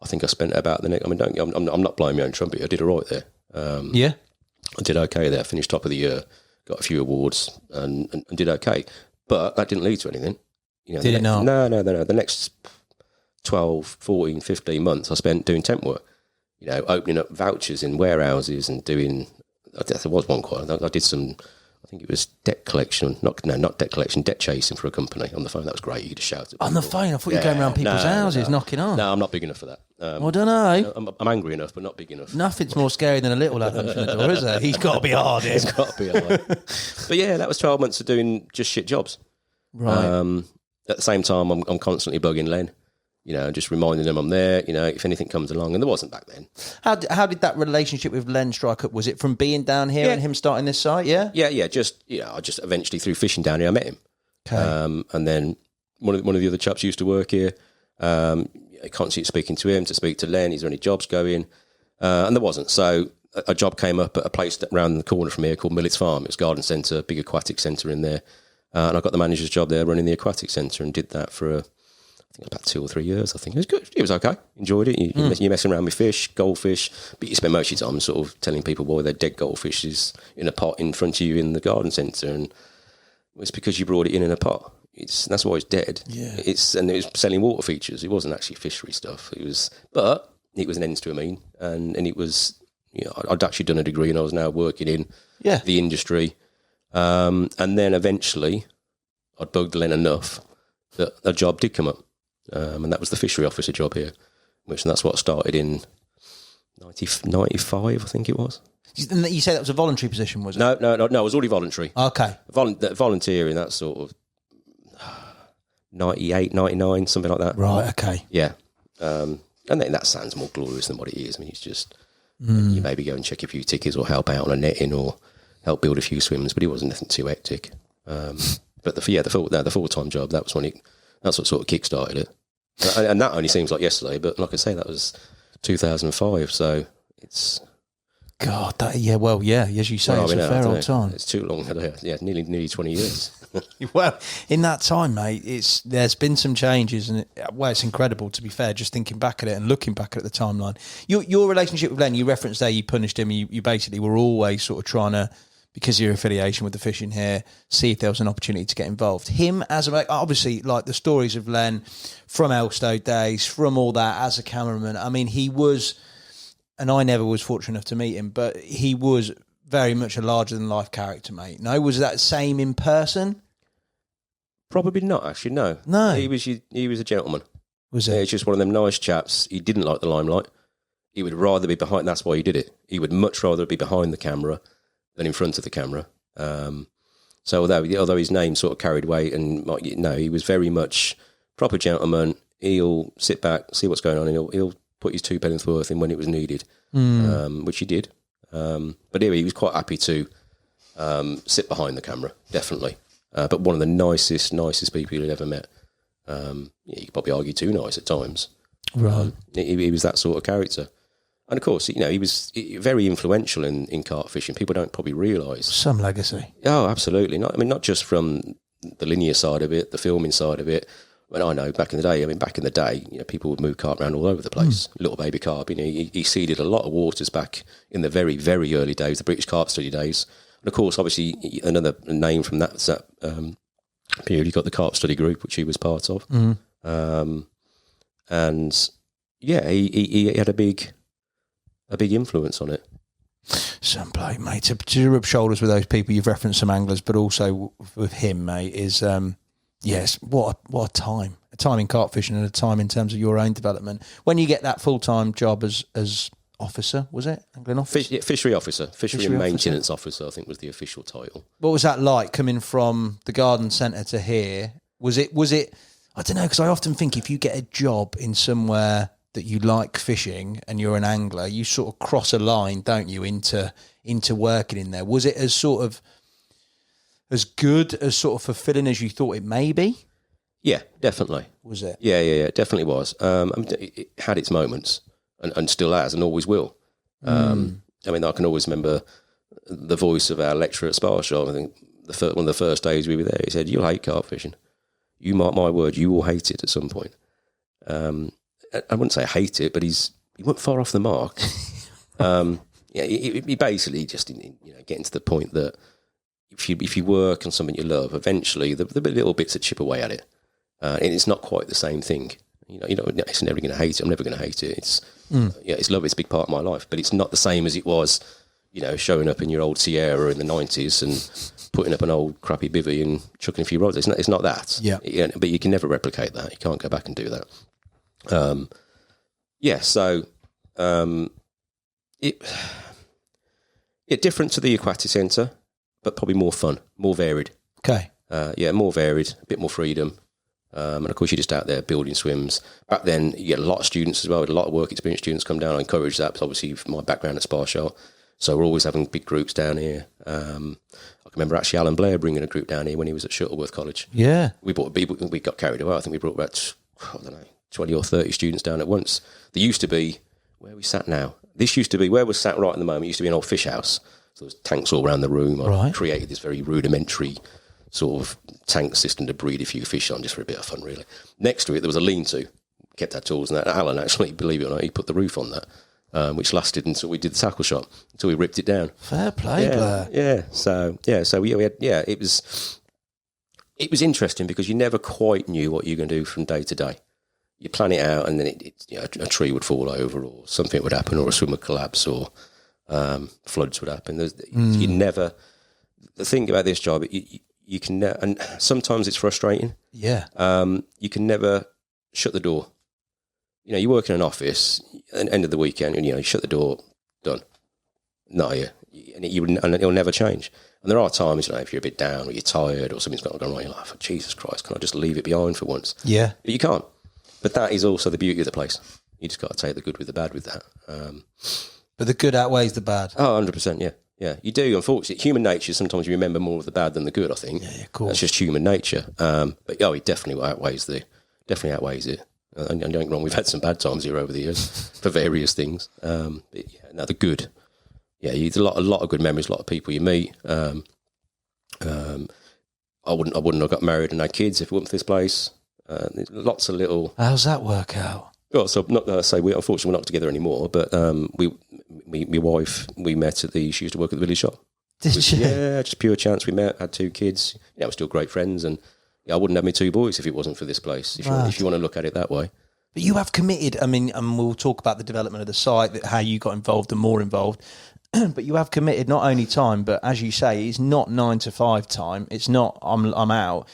I think I spent about the next... I mean, I'm not blowing my own trumpet. I did all right there. Yeah? I did okay there. Finished top of the year, got a few awards and did okay. But that didn't lead to anything. Did it not? No. The next 12, 14, 15 months I spent doing temp work. Opening up vouchers in warehouses and doing... There was one quite... I did some... I think it was debt collection, not debt collection, debt chasing for a company on the phone. That was great. You could just shout at on the phone. I thought you were going around people's houses knocking on. No, I'm not big enough for that. I don't know. I'm angry enough, but not big enough. Nothing's more scary than a little lad answering the door, is there? He's got to be hard. He's got to be hard. But yeah, that was 12 months of doing just shit jobs. Right. At the same time, I'm constantly bugging Len. Just reminding them I'm there, if anything comes along, and there wasn't back then. How did that relationship with Len strike up? Was it from being down here and him starting this site, yeah? Yeah, I just eventually through fishing down here, I met him. Okay. And then one of the other chaps used to work here, Constantly speaking to him, to speak to Len, is there any jobs going? And there wasn't. So a job came up at a place around the corner from here called Millets Farm. It's a garden centre, big aquatic centre in there. And I got the manager's job there running the aquatic centre and did that for, I think, about 2 or 3 years, I think. It was good. It was okay. Enjoyed it. You're messing around with fish, goldfish, but you spend most of your time sort of telling people why their dead goldfish is in a pot in front of you in the garden centre. And it's because you brought it in a pot. That's why it's dead. Yeah. And it was selling water features. It wasn't actually fishery stuff. But it was an ends to a mean. And it was, I'd actually done a degree and I was now working in the industry. And then eventually I'd bugged Len enough that a job did come up. And that was the fishery officer job here, that's what started in 95, I think it was. You said that was a voluntary position, was it? No, it was already voluntary. Okay. Volunteering, that sort of 98, 99, something like that. Right, okay. Yeah. And then that sounds more glorious than what it is. I mean, it's just, you maybe go and check a few tickets or help out on a netting or help build a few swims, but it wasn't nothing too hectic. But the full-time job, that's what sort of kick-started it. And that only seems like yesterday, but like I say, that was 2005, so it's... God, as you say, it's a fair old time. It's too long. Yeah, nearly 20 years. Well, in that time, mate, there's been some changes, and it's incredible, to be fair, just thinking back at it and looking back at the timeline. Your relationship with Len, you referenced there, you punished him, you basically were always sort of trying to, because of your affiliation with the fishing here, see if there was an opportunity to get involved. Him obviously, like the stories of Len from Elstow days, from all that, as a cameraman, I mean, he was... And I never was fortunate enough to meet him, but he was very much a larger-than-life character, mate. No, was that same in person? Probably not, actually, no. No. He was a gentleman. Was he? Yeah, he's just one of them nice chaps. He didn't like the limelight. He would rather be behind, that's why he did it. He would much rather be behind the camera than in front of the camera. So although his name sort of carried weight, and he was very much proper gentleman. He'll sit back, see what's going on, and he'll put his 2 pence worth in when it was needed, which he did. But he was quite happy to sit behind the camera, definitely. But one of the nicest people you'd ever met. You could probably argue too nice at times. Right. He was that sort of character. And of course, he was very influential in carp fishing. People don't probably realise. Some legacy. Oh, absolutely. Not just from the linear side of it, the filming side of it. But I know back in the day, people would move carp around all over the place. Little baby carp, he seeded a lot of waters back in the very, very early days, the British Carp Study days. And of course, obviously, another name from that period, you got the Carp Study Group, which he was part of. And yeah, he had a big influence on it. Some bloke, mate, to rub shoulders with those people. You've referenced some anglers, but also with him, mate, is... Yes, what a time. A time in carp fishing and a time in terms of your own development. When you get that full-time job as officer, was it? Angling officer? Fishery officer. Fishery and maintenance officer, I think, was the official title. What was that like, coming from the garden centre to here? Was it? I don't know, because I often think if you get a job in somewhere that you like fishing and you're an angler, you sort of cross a line, don't you, into working in there. Was it as sort of... as good, as sort of fulfilling as you thought it may be? Yeah, definitely. Was it? Yeah, it definitely was. It had its moments, and still has, and always will. I can always remember the voice of our lecturer at Spar shop. I think one of the first days we were there, he said, "You'll hate carp fishing. You mark my word, you will hate it at some point." I wouldn't say hate it, but he went far off the mark. He basically just getting to the point that if you work on something you love, eventually the little bits that chip away at it, and it's not quite the same thing. It's never going to hate it. I'm never going to hate it. It's love. It's a big part of my life, but it's not the same as it was. Showing up in your old Sierra in the 90s and putting up an old crappy bivvy and chucking a few rods. It's not that. Yeah. But you can never replicate that. You can't go back and do that. It's different to the aquatic centre, but probably more fun, more varied. Okay. More varied, a bit more freedom. And of course, you're just out there building swims. Back then, you get a lot of students as well. A lot of work experience students come down. I encourage that, because obviously, from my background at Spar Shot, so we're always having big groups down here. I can remember actually Alan Blair bringing a group down here when he was at Shuttleworth College. Yeah. We got carried away. I think we brought about, 20 or 30 students down at once. There used to be, where we sat now, this used to be, where we're sat right at the moment, it used to be an old fish house. So there's tanks all around the room. I created this very rudimentary sort of tank system to breed a few fish on, just for a bit of fun, really. Next to it, there was a lean-to. Kept our tools, and that Alan, actually, believe it or not, he put the roof on that, which lasted until we did the tackle shop, until we ripped it down. Fair play, Blair. Yeah. So we had, it was interesting because you never quite knew what you were going to do from day to day. You plan it out, and then a tree would fall over, or something would happen, or a swim would collapse, or floods would happen. You never. The thing about this job, you can, and sometimes it's frustrating. Yeah. You can never shut the door. You work in an office, at the end of the weekend, and you shut the door, done. No, and it'll never change. And there are times, if you're a bit down, or you're tired, or something's gone wrong, you're like, oh, Jesus Christ, can I just leave it behind for once? Yeah. But you can't. But that is also the beauty of the place. You just got to take the good with the bad with that. But the good outweighs the bad. Oh, 100%, yeah. Yeah, you do. Unfortunately, human nature, sometimes you remember more of the bad than the good, I think. Yeah, of course. That's just human nature. But, it definitely outweighs it. And don't get me wrong, we've had some bad times here over the years for various things. The good. Yeah, you a lot of good memories, a lot of people you meet. I wouldn't have got married and had kids if it wasn't for this place. Lots of little... How's that work out? Well, so I'm not going to say unfortunately we're not together anymore, but my wife, we met she used to work at the village shop. Did she? Yeah, just pure chance. We met, had 2 kids. Yeah, we're still great friends, and I wouldn't have my 2 boys if it wasn't for this place, if you want to look at it that way. But you have committed, and we'll talk about the development of the site, how you got involved and more involved, but you have committed not only time, but as you say, it's not 9 to 5 time. It's not, I'm out.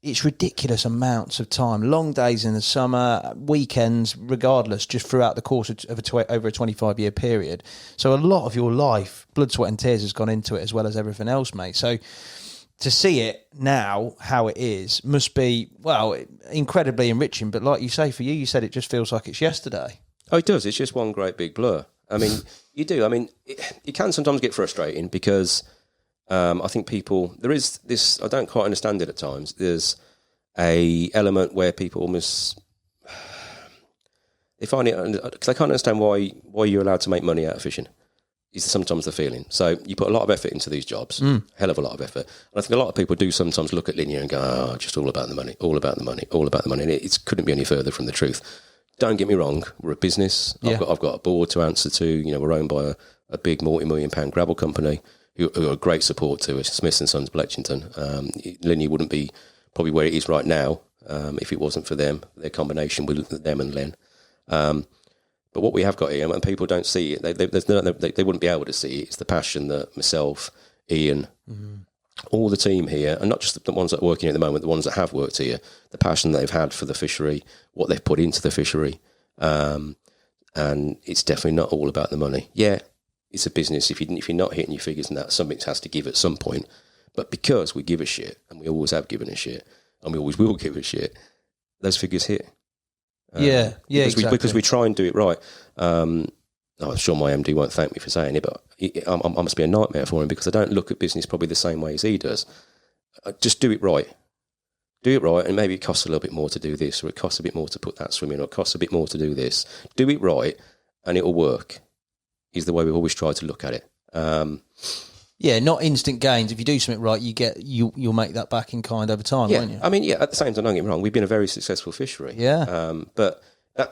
It's ridiculous amounts of time, long days in the summer, weekends, regardless, just throughout the course of over a 25-year period. So a lot of your life, blood, sweat and tears has gone into it, as well as everything else, mate. So to see it now, how it is, must be, incredibly enriching. But like you say, for you said it just feels like it's yesterday. Oh, it does. It's just one great big blur. I mean, you do. I mean, it can sometimes get frustrating because I think there is this, I don't quite understand it at times. There's a element where people almost, they find it, because they can't understand why you're allowed to make money out of fishing. Is sometimes the feeling. So you put a lot of effort into these jobs, hell of a lot of effort. And I think a lot of people do sometimes look at Linear and go, just all about the money, all about the money, all about the money. And it couldn't be any further from the truth. Don't get me wrong, we're a business. Yeah. I've got a board to answer to. We're owned by a big multi-million-pound gravel company who are a great support to us, Smith & Sons, Bletchington. Linear wouldn't be probably where it is right now if it wasn't for them, their combination with them and Len. But what we have got here, and people don't see it, they wouldn't be able to see it, it's the passion that myself, Ian, all the team here, and not just the ones that are working at the moment, the ones that have worked here, the passion they've had for the fishery, what they've put into the fishery, and it's definitely not all about the money. Yeah, it's a business. If you're not hitting your figures and that, something has to give at some point. But because we give a shit, and we always have given a shit, and we always will give a shit, those figures hit. Exactly. Because we try and do it right. I'm sure my MD won't thank me for saying it, but I must be a nightmare for him because I don't look at business probably the same way as he does. Just do it right. Do it right, and maybe it costs a little bit more to do this, or it costs a bit more to put that swim in, or it costs a bit more to do this. Do it right, and it'll work, is the way we've always tried to look at it. Not instant gains. If you do something right, you'll make that back in kind over time, won't you? I mean, at the same time, don't get me wrong, we've been a very successful fishery. Yeah. But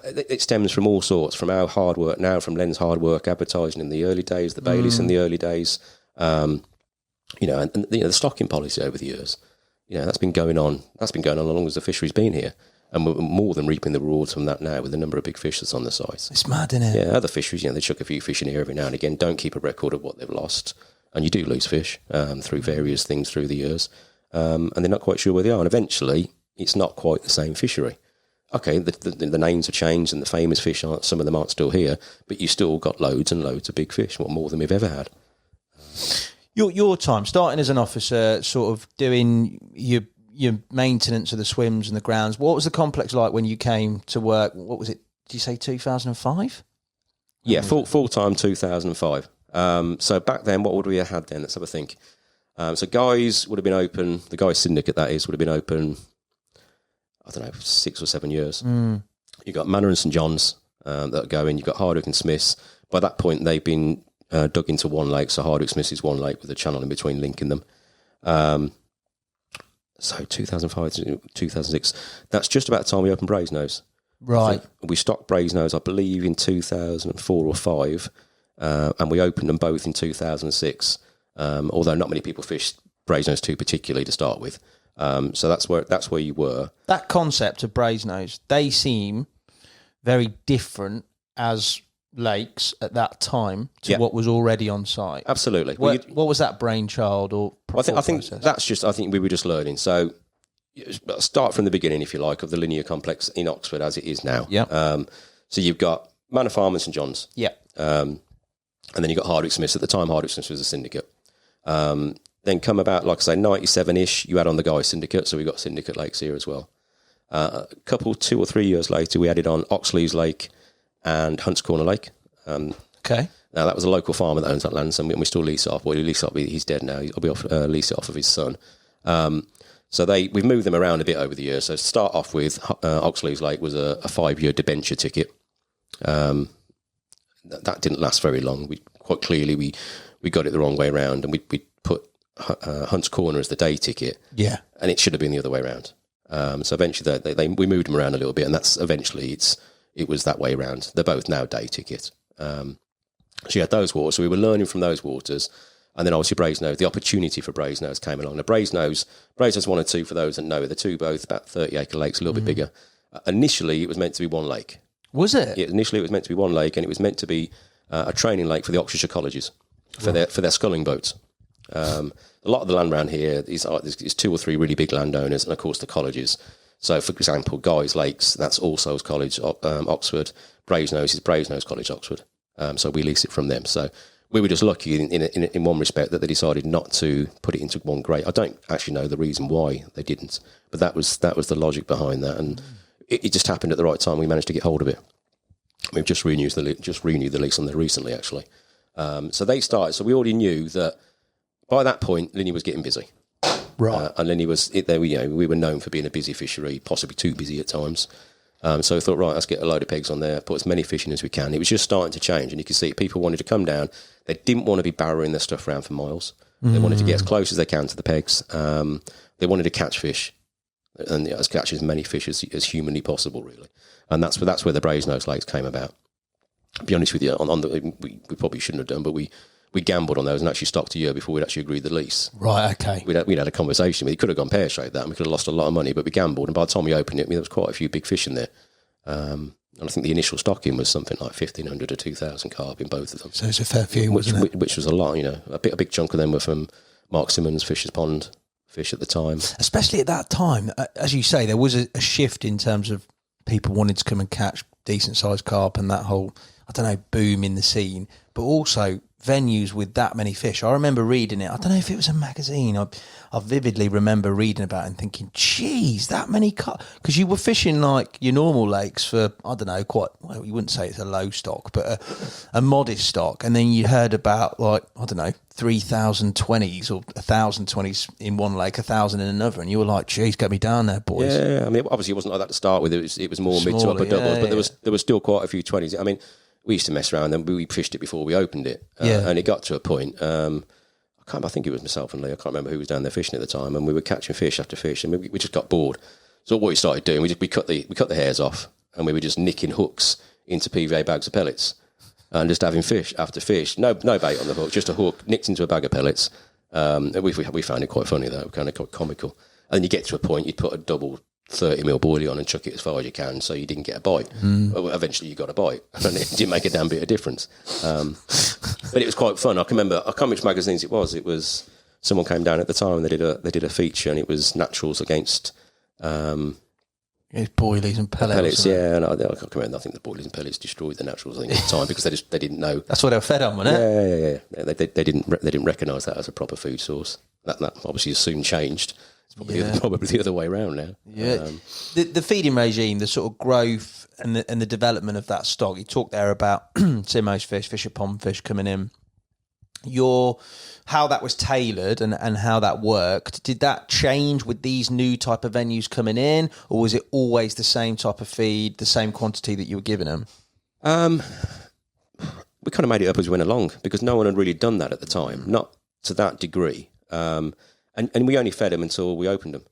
it stems from all sorts, from our hard work now, from Len's hard work, advertising in the early days, the Baileys in the early days, and the stocking policy over the years. That's been going on. That's been going on as long as the fishery's been here. And we're more than reaping the rewards from that now with the number of big fish that's on the site. It's mad, isn't it? Yeah, other fisheries, they chuck a few fish in here every now and again, don't keep a record of what they've lost. And you do lose fish through various things through the years. And they're not quite sure where they are. And eventually, it's not quite the same fishery. Okay, the names have changed and the famous fish, some of them aren't still here, but you still got loads and loads of big fish, more than we've ever had. Your time, starting as an officer, sort of doing your maintenance of the swims and the grounds, what was the complex like when you came to work? What was it? Did you say 2005? Yeah, full-time 2005. So back then, what would we have had then? Let's have a think. So guys would have been open, the guys syndicate that is, would have been open, I don't know, 6 or 7 years. You've got Manor and St John's that go in. You've got Hardwick and Smiths. By that point, they've been dug into one lake. So Hardwick Smiths is one lake with a channel in between linking them. So 2005 to 2006, that's just about the time we opened Brasenose. Right. So we stocked Brasenose, I believe, in 2004 or 5, and we opened them both in 2006, although not many people fished Brasenose 2 particularly to start with. So that's where you were. That concept of Brasenose, they seem very different as lakes at that time to what was already on site. Absolutely. What was that brainchild or I think that's just, I think we were just learning. So start from the beginning, if you like, of the Linear complex in Oxford as it is now. Yeah. So you've got Manor Farm and St John's. Yeah. And then you've got Hardwick Smiths. At the time, Hardwick Smiths was a syndicate. Then come about, like I say, 97-ish, you add on the Guy Syndicate, so we've got Syndicate Lakes here as well. A couple, 2 or 3 years later, we added on Oxley's Lake and Hunt's Corner Lake. Okay. Now, that was a local farmer that owns that land, so we still lease it off. Well, he's dead now. I'll be off, lease it off of his son. So we've moved them around a bit over the years. So to start off with, Oxley's Lake was a 5-year debenture ticket. That didn't last very long. Quite clearly, we got it the wrong way around, and we put Hunt's Corner as the day ticket. Yeah. And it should have been the other way around. So eventually, we moved them around a little bit, and that's eventually it was that way around. They're both now day ticket. So you had those waters. So we were learning from those waters. And then obviously Brasenose, the opportunity for Brasenose came along. Now Brasenose 1 and 2, for those that know, the two both about 30-acre lakes, a little bit bigger. Initially, it was meant to be one lake. Was it? Initially, it was meant to be one lake, and it was meant to be a training lake for the Oxfordshire colleges, for their sculling boats. A lot of the land around here is 2 or 3 really big landowners, and of course the colleges. So, for example, Guy's Lakes, that's All Souls College, Oxford. Brasenose is Brasenose College, Oxford. So we lease it from them. So we were just lucky in one respect that they decided not to put it into one grade. I don't actually know the reason why they didn't, but that was the logic behind that, and it just happened at the right time. We managed to get hold of it. We've just renewed the lease on there recently, actually. So they started. So we already knew that by that point, Linear was getting busy. Right. And Linear was we were known for being a busy fishery, possibly too busy at times. So we thought, right, let's get a load of pegs on there, put as many fish in as we can. It was just starting to change, and you could see people wanted to come down. They didn't want to be barrowing their stuff around for miles. They wanted to get as close as they can to the pegs. They wanted to catch fish, and catch as many fish as humanly possible, really. And that's where the Brasenose Lakes came about. To be honest with you, we probably shouldn't have done, but we gambled on those and actually stocked a year before we'd actually agreed the lease. Right, okay. We'd had a conversation. It could have gone pear-shaped that, and we could have lost a lot of money, but we gambled, and by the time we opened it, there was quite a few big fish in there. And I think the initial stocking was something like 1,500 to 2,000 carp in both of them. So it's a fair few, wasn't it? Which was a lot, A big chunk of them were from Mark Simmons' Fisher's Pond fish at the time. Especially at that time, as you say, there was a shift in terms of people wanting to come and catch decent-sized carp and that whole, boom in the scene, but also venues with that many fish. I remember reading it. I don't know if it was a magazine. I vividly remember reading about it and thinking, geez, that many carp. Because you were fishing like your normal lakes for, you wouldn't say it's a low stock, but a modest stock. And then you heard about 3,000 20s or 1,000 20s in one lake, 1,000 in another. And you were like, geez, get me down there, boys. Yeah, I mean, obviously it wasn't like that to start with. It was more mid to upper doubles, but there was still quite a few 20s. I mean, we used to mess around, and we fished it before we opened it. And it got to a point. I think it was myself and Lee. I can't remember who was down there fishing at the time, and we were catching fish after fish, and we just got bored. So what we started doing, we cut the hairs off, and we were just nicking hooks into PVA bags of pellets, and just having fish after fish. No bait on the hook, just a hook nicked into a bag of pellets. We found it quite funny though, kind of quite comical. And then you get to a point, you'd put a double 30mm boilie on and chuck it as far as you can, so you didn't get a bite. Well, eventually you got a bite, and it didn't make a damn bit of difference. But it was quite fun. I can remember, I can't remember which magazines it was. It was someone came down at the time, and they did a feature, and it was naturals against boilies and pellets. Yeah, and I can't remember. I think the boilies and pellets destroyed the naturals, I think, at the time, because they didn't know. That's what they were fed on, wasn't it? Yeah. They didn't recognise that as a proper food source. That obviously has soon changed. It's probably the other way around now. Yeah, the feeding regime, the sort of growth and the development of that stock. You talked there about Simos fish, Fisher Pond fish coming in. how that was tailored and how that worked, did that change with these new type of venues coming in, or was it always the same type of feed, the same quantity that you were giving them? We kind of made it up as we went along because no one had really done that at the time, not to that degree. And we only fed them until we opened them.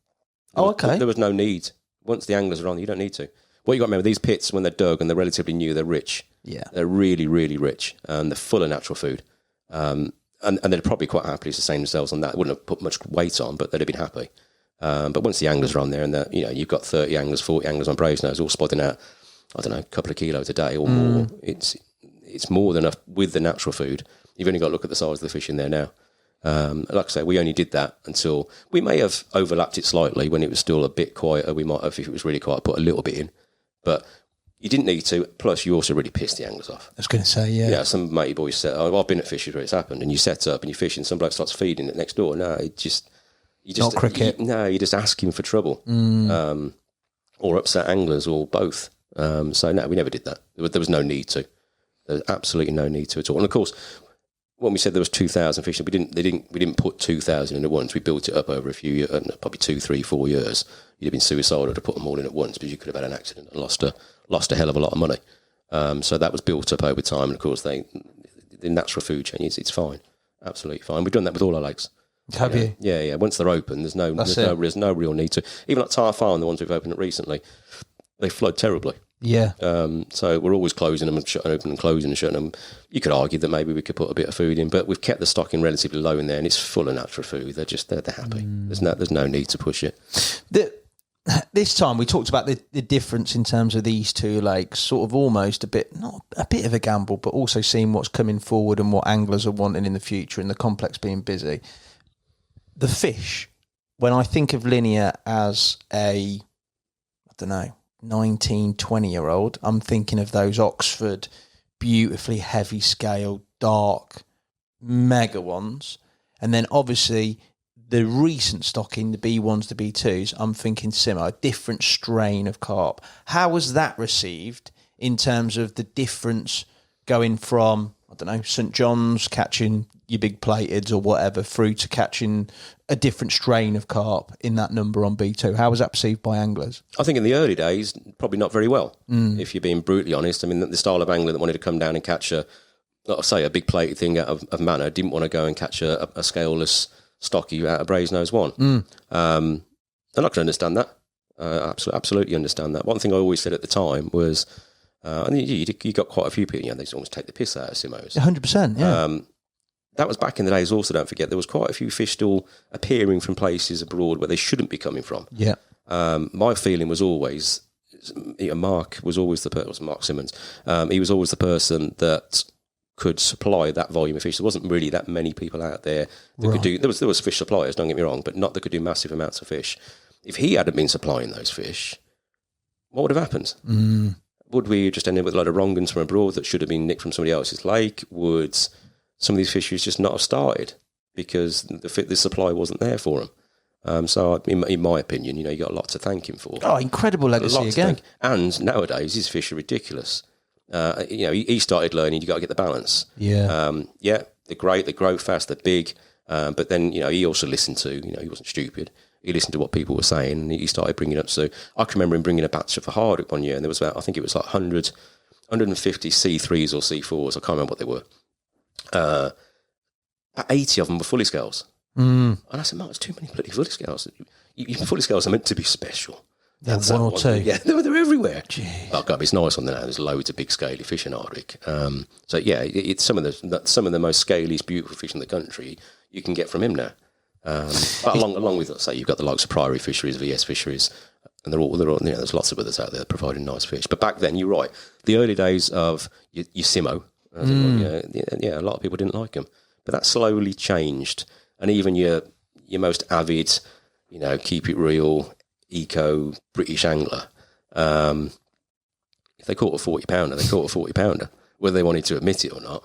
There was no need. Once the anglers are on, you don't need to. What you got to remember, these pits, when they're dug and they're relatively new, they're rich. Yeah. They're really, really rich. And they're full of natural food. And they'd probably quite happily sustain themselves on that. They wouldn't have put much weight on, but they'd have been happy. But once the anglers are on there and you've got 30 anglers, 40 anglers on brasenose, all spotting out, I don't know, a couple of kilos a day or more. It's more than enough with the natural food. You've only got to look at the size of the fish in there now. Like I say, we only did that until we may have overlapped it slightly when it was still a bit quieter. We might have, if it was really quiet, put a little bit in, but you didn't need to. Plus, you also really pissed the anglers off. I was going to say, yeah. Yeah, some matey boys said, "Oh, I've been at fisheries where it's happened," and you set up and you fish, and some bloke starts feeding it next door. No, you just not cricket. You're just asking for trouble, or upset anglers, or both. So no, we never did that. There was no need to. There's absolutely no need to at all. And of course, when we said there was 2,000 fish, we didn't put 2,000 in at once. We built it up over a few years, probably 2, 3, 4 years. You'd have been suicidal to put them all in at once because you could have had an accident and lost a hell of a lot of money. So that was built up over time. And of course, the natural food chain, it's fine, absolutely fine. We've done that with all our lakes. Have you? Yeah. Once they're open, there's no real need to. Even like Tar Farm, the ones we've opened up recently, they flood terribly. Yeah. So we're always closing them and shutting open and closing and shutting them. You could argue that maybe we could put a bit of food in, but we've kept the stocking relatively low in there, and it's full of natural food. They're happy. There's no need to push it. This time we talked about the difference in terms of these two lakes, sort of almost not a bit of a gamble, but also seeing what's coming forward and what anglers are wanting in the future, and the complex being busy. The fish, when I think of Linear as a, 19, 20-year-old, I'm thinking of those Oxford, beautifully heavy scale, dark, mega ones. And then obviously the recent stocking, the B1s, the B2s, I'm thinking Simos, a different strain of carp. How was that received in terms of the difference going from, St John's catching your big plateds or whatever through to catching a different strain of carp in that number on B2? How was that perceived by anglers? I think in the early days, probably not very well, if you're being brutally honest. I mean, the style of angler that wanted to come down and catch a big plated thing out of manor didn't want to go and catch a scaleless stocky out of brasenose one. And I can understand that. Absolutely understand that. One thing I always said at the time was, you got quite a few people, they almost take the piss out of Simos. 100%, yeah. That was back in the days also, don't forget, there was quite a few fish still appearing from places abroad where they shouldn't be coming from. Yeah. My feeling was always, Mark was always the person, Mark Simmons, he was always the person that could supply that volume of fish. There wasn't really that many people out there that could do, there was fish suppliers, don't get me wrong, but not that could do massive amounts of fish. If he hadn't been supplying those fish, what would have happened? Would we just end up with a lot of wrong'uns from abroad that should have been nicked from somebody else's lake? Would some of these fisheries just not have started because the supply wasn't there for them? So in my opinion, you got a lot to thank him for. Oh, incredible legacy again. And nowadays his fish are ridiculous. He started learning, you got to get the balance. Yeah. They're great, they grow fast, they're big. But then, he also listened to, he wasn't stupid. He listened to what people were saying, and he started bringing up. So I can remember him bringing a batch for hardwood one year, and there was about, I think it was like 150 C3s or C4s. I can't remember what they were. About 80 of them were fully scales. And I said, Mark, it's too many bloody fully scales. Fully scales are meant to be special. That's one or two. Yeah, they're everywhere. Jeez. Oh God, it's nice on there now. There's loads of big scaly fish in Arctic. So yeah, it's some of the most scaly, beautiful fish in the country you can get from him now. But along with, let's say, you've got the likes of Priory Fisheries, VS Fisheries, and they're all there's lots of others out there providing nice fish. But back then, you're right. The early days of your Simo, a lot of people didn't like them, but that slowly changed. And even your most avid, keep it real, eco British angler, if they caught a 40-pounder, they caught a 40-pounder, whether they wanted to admit it or not.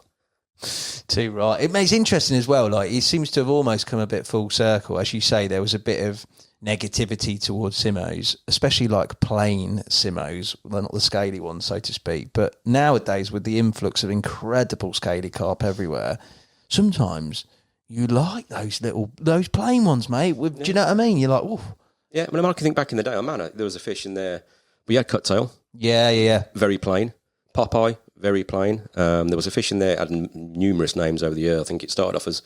Too right. It makes interesting as well. Like, it seems to have almost come a bit full circle. As you say, there was a bit of negativity towards Simos, especially like plain Simos, well, not the scaly ones, so to speak. But nowadays, with the influx of incredible scaly carp everywhere, sometimes you like those plain ones, mate. Do you know what I mean? You're like, oh. Yeah, I mean, I can think back in the day on Manor, there was a fish in there. We had cuttail. Yeah. Very plain. Popeye, very plain. There was a fish in there, had numerous names over the year. I think it started off as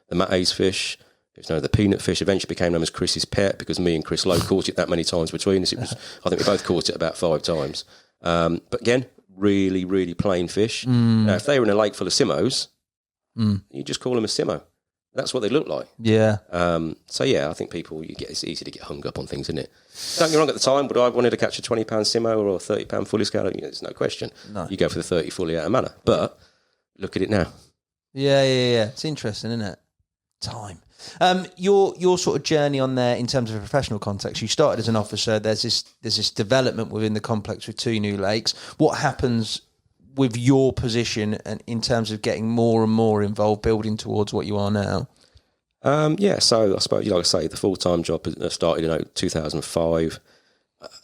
the Matt's fish. It was known as the peanut fish. Eventually became known as Chris's pet because me and Chris Lowe caught it that many times between us. I think we both caught it about 5 times. But again, really, really plain fish. Now, if they were in a lake full of Simos, you just call them a Simo. That's what they look like. Yeah. So yeah, I think it's easy to get hung up on things, isn't it? Don't get me wrong, at the time, would I wanted to catch a £20 Simo or a £30 fully scale? There's no question. No. You go for the 30 fully out of Manor. But look at it now. Yeah. It's interesting, isn't it? Time. Your sort of journey on there in terms of a professional context. You started as an officer. There's this development within the complex with 2 new lakes. What happens with your position and in terms of getting more and more involved, building towards what you are now? So I suppose, like I say, the full-time job started in 2005.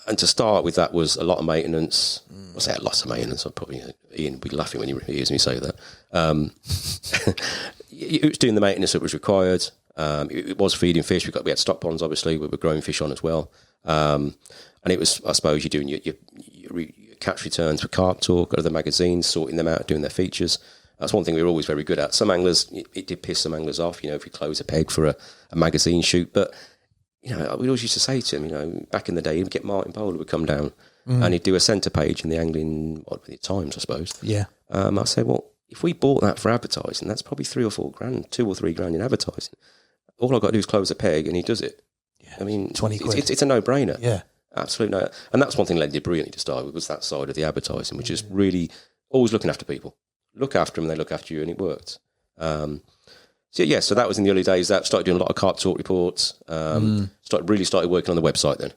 And to start with, that was a lot of maintenance. I say lots of maintenance. Ian will be laughing when he hears me say that. It was doing the maintenance that was required. It was feeding fish. We had stock ponds, obviously, we were growing fish on as well. And it was, I suppose, you're doing your catch returns for Carp Talk, other magazines, sorting them out, doing their features. That's one thing we were always very good at. Some anglers, it did piss some anglers off, if you close a peg for a magazine shoot. But, we always used to say to him, back in the day, he'd get Martin Bowler would come down and he'd do a centre page in the Angling Times, I suppose. Yeah. I said, well, if we bought that for advertising, that's probably 3 or 4 grand, 2 or 3 grand in advertising. All I've got to do is close a peg and he does it. Yeah. I mean, 20 quid. It's a no-brainer. Yeah. Absolutely no. And that's one thing Len did brilliantly to start with, was that side of the advertising, which is really always looking after people. Look after them, they look after you, and it worked. So that was in the early days. That started doing a lot of Carp Talk reports. Started working on the website then.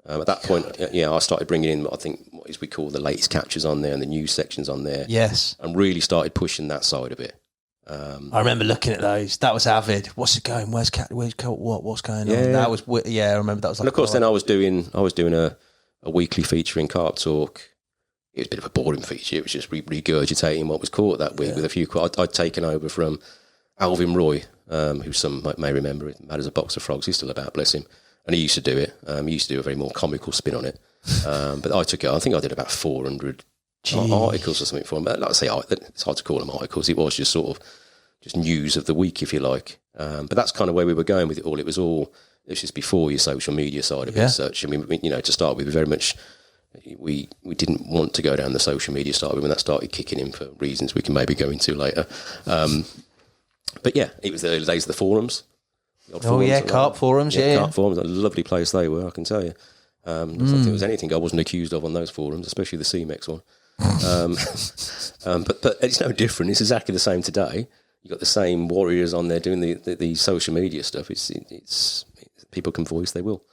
At that point, I started bringing in, I think, what we call the latest catches on there and the news sections on there. Yes. And really started pushing that side of it. I remember looking at those. That was avid. What's it going? Where's what's going on? Yeah. That was I remember that was. And of course, then I was doing a weekly feature in Carp Talk. It was a bit of a boring feature. It was just regurgitating what was caught that week with a few. I'd taken over from Alvin Roy, who some may remember. Mad as a box of frogs. He's still about, bless him. And he used to do it. He used to do a very more comical spin on it. But I took it. I think I did about 400 articles or something for him. But like I say, it's hard to call them articles. It was just sort of just news of the week, if you like. But that's kind of where we were going with it all. It was just before your social media side of it as such. I mean, to start with, very much, we didn't want to go down the social media side when that started kicking in for reasons we can maybe go into later. But yeah, it was the early days of the forums. Carp forums, Carp forums, a lovely place they were, I can tell you. I don't think there was anything I wasn't accused of on those forums, especially the CMEX one. But it's no different. It's exactly the same today. You've got the same warriors on there doing the social media stuff. It's people can voice, they will.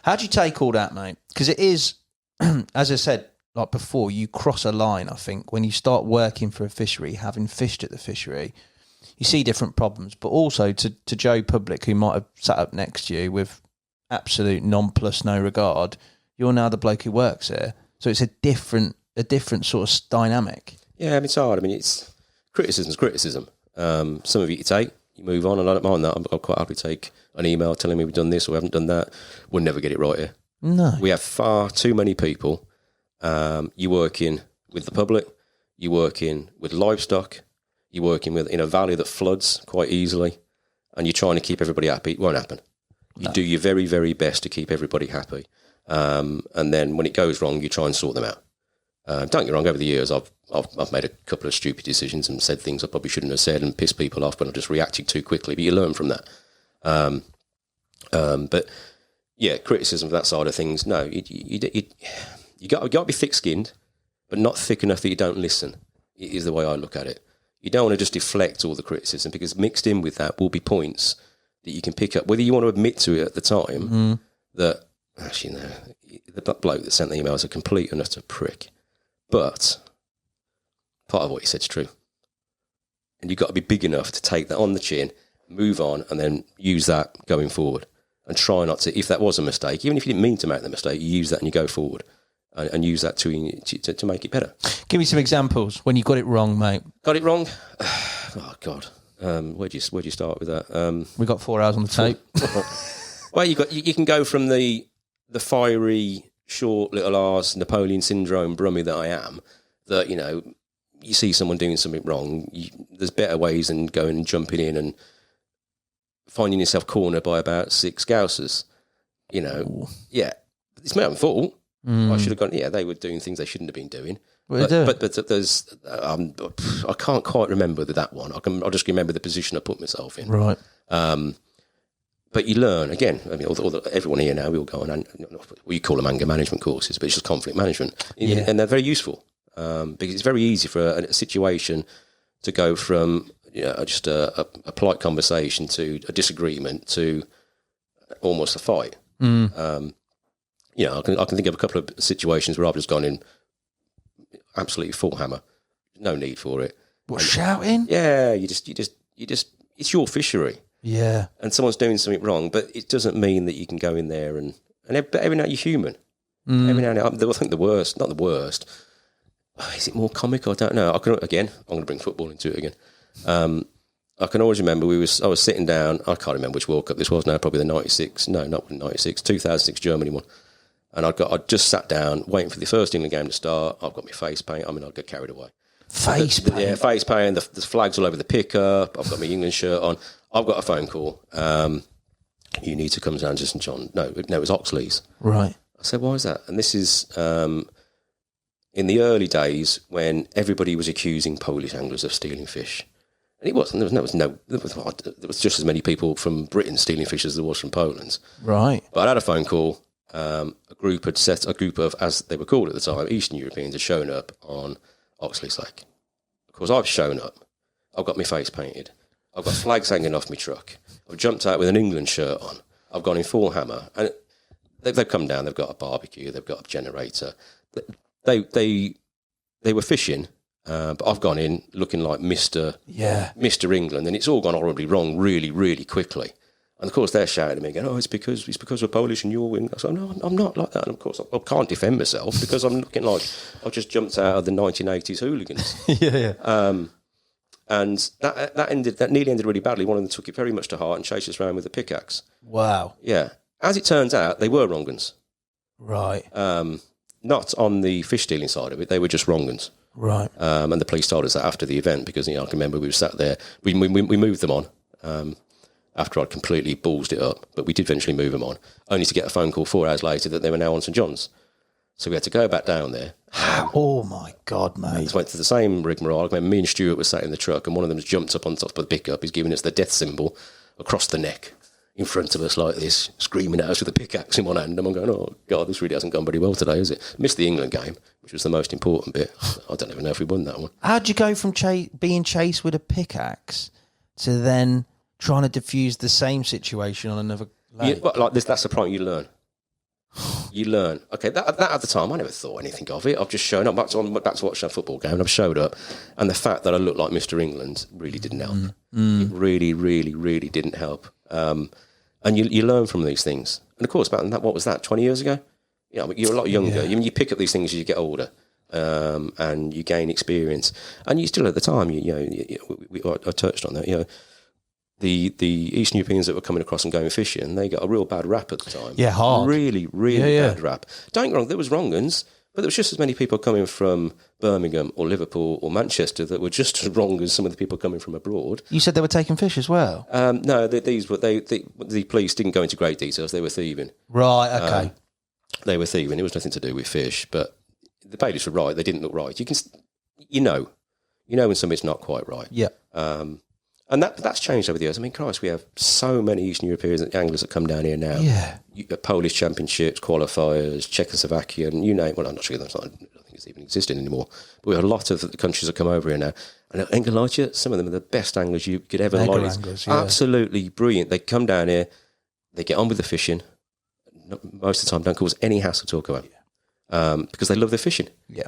How do you take all that, mate? Because it is, as I said, like before, you cross a line, I think, when you start working for a fishery, having fished at the fishery, you see different problems. But also to Joe Public, who might have sat up next to you with absolute nonplus no regard, you're now the bloke who works here. So it's a different sort of dynamic. Yeah, I mean, it's hard. I mean, it's criticism's criticism. Some of it you take, you move on, and I don't mind that. I'll quite happily take an email telling me we've done this or we haven't done that. We'll never get it right here. No. We have far too many people. You're working with the public, you're working with livestock, you're working in a valley that floods quite easily, and you're trying to keep everybody happy. It won't happen. You do your very, very best to keep everybody happy. And then when it goes wrong, you try and sort them out. Don't get wrong, over the years, I've made a couple of stupid decisions and said things I probably shouldn't have said and pissed people off, but I've just reacted too quickly. But you learn from that. But yeah, criticism of that side of things, no, you got to be thick-skinned, but not thick enough that you don't listen, is the way I look at it. You don't want to just deflect all the criticism, because mixed in with that will be points that you can pick up, whether you want to admit to it at the time that, actually, no, the bloke that sent the email is a complete and utter prick. But part of what he said is true. And you've got to be big enough to take that on the chin, move on, and then use that going forward. And try not to, if that was a mistake, even if you didn't mean to make the mistake, you use that and you go forward. And use that to make it better. Give me some examples when you got it wrong, mate. Got it wrong? Oh, God. Where'd you start with that? We got 4 hours on the tape. Well, you can go from the fiery, short little arse Napoleon syndrome brummie that I am. That you see someone doing something wrong. There's better ways than going and jumping in and finding yourself cornered by about 6 Scousers. Yeah, it's my own fault. I should have gone. Yeah, they were doing things they shouldn't have been doing. But there's, I can't quite remember that one. I'll just remember the position I put myself in. Right. But you learn again. I mean, everyone here now, we all go on. We call them anger management courses, but it's just conflict management, and they're very useful because it's very easy for a situation to go from just a polite conversation to a disagreement to almost a fight. I can think of a couple of situations where I've just gone in absolutely full hammer, no need for it. What, shouting? Yeah, you just. It's your fishery. Yeah. And someone's doing something wrong, but it doesn't mean that you can go in there and every now and then you're human. Every now and then, I think the worst, not the worst. Is it more comic? I don't know. I'm going to bring football into it again. I can always remember I was sitting down. I can't remember which World Cup this was now. Probably the 96. No, not 96. 2006 Germany one. And I just sat down waiting for the first England game to start. I've got my face paint. I mean, I'd get carried away. Face paint? Yeah, face paint. The flags all over the pickup. I've got my England shirt on. I've got a phone call. You need to come down to St John. No, it was Oxley's. Right. I said, why is that? And this is in the early days when everybody was accusing Polish anglers of stealing fish. And it wasn't. There was just as many people from Britain stealing fish as there was from Poland. Right. But I had a phone call. A group of, as they were called at the time, Eastern Europeans had shown up on Oxley's Lake. Of course, I've shown up. I've got my face painted. I've got flags hanging off my truck. I've jumped out with an England shirt on. I've gone in full hammer. And they've come down. They've got a barbecue. They've got a generator. They were fishing, but I've gone in looking like Mr. England, and it's all gone horribly wrong really, really quickly. And of course they're shouting at me, going, "Oh, it's because we're Polish and you're winning." I said, "No, I'm not like that." And of course I can't defend myself because I'm looking like I've just jumped out of the 1980s hooligans. And that nearly ended really badly. One of them took it very much to heart and chased us around with a pickaxe. Wow. Yeah. As it turns out, they were wrong uns. Right. Not on the fish stealing side of it. They were just wrong uns. Right. And the police told us that after the event because I can remember we were sat there. We moved them on. After I'd completely ballsed it up, but we did eventually move them on, only to get a phone call 4 hours later that they were now on St John's. So we had to go back down there. Oh my God, mate. Just went to the same rigmarole. I remember me and Stuart were sat in the truck and one of them has jumped up on top of the pickup. He's giving us the death symbol across the neck in front of us like this, screaming at us with a pickaxe in one hand. And I'm going, oh God, this really hasn't gone very well today, has it? Missed the England game, which was the most important bit. I don't even know if we won that one. How'd you go from being chased with a pickaxe to then trying to diffuse the same situation on another lake? Yeah, like this, that's the point you learn. You learn. Okay, that at the time, I never thought anything of it. I've just shown up. Back to watch a football game, and I've showed up. And the fact that I looked like Mr. England really didn't help. It really, really, really didn't help. And you learn from these things. And of course, about that, what was that, 20 years ago? You're a lot younger. Yeah. You pick up these things as you get older. And you gain experience. And you still, at the time, I touched on that, The Eastern Europeans that were coming across and going fishing, they got a real bad rap at the time. Yeah, hard. Really, really bad rap. Don't get me wrong, there was wrong uns, but there was just as many people coming from Birmingham or Liverpool or Manchester that were just as wrong as some of the people coming from abroad. You said they were taking fish as well? No, the police didn't go into great details. They were thieving. Right, okay. They were thieving. It was nothing to do with fish, but the bailiffs were right. They didn't look right. You know when something's not quite right. Yeah. And that's changed over the years. I mean, Christ, we have so many Eastern Europeans anglers that come down here now. Yeah. Polish championships, qualifiers, Czechoslovakian, you name it. Well, I'm not sure I don't think it's even existing anymore. But we have a lot of the countries that come over here now. And I ain't gonna lie to you, some of them are the best anglers you could ever like. Anglers, yeah. Absolutely brilliant. They come down here, they get on with the fishing. Most of the time, don't cause any hassle to talk about. Because they love their fishing. Yeah.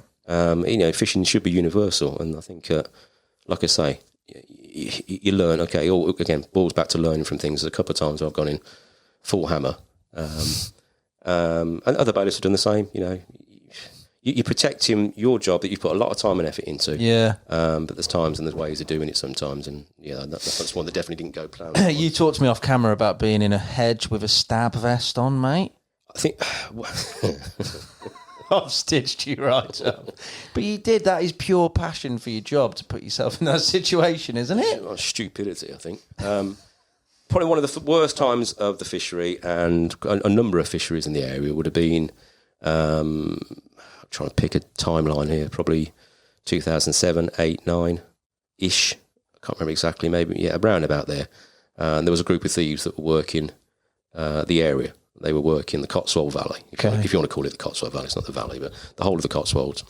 Fishing should be universal. And I think, like I say, you learn, okay, again, balls back to learning from things. There's a couple of times I've gone in full hammer. And other bailiffs have done the same, you're protecting your job that you've put a lot of time and effort into. Yeah. But there's times and there's ways of doing it sometimes, and that's one that definitely didn't go planned. You talked to me off camera about being in a hedge with a stab vest on, mate. I think I've stitched you right up. But you did. That is pure passion for your job to put yourself in that situation, isn't it? Stupidity, I think. Probably one of the worst times of the fishery, and a number of fisheries in the area would have been, I'm trying to pick a timeline here, probably 2007, 8, 9-ish. I can't remember exactly, maybe, around about there. And there was a group of thieves that were working the area. They were working the Cotswold Valley, if you want to call it the Cotswold Valley. It's not the valley, but the whole of the Cotswolds,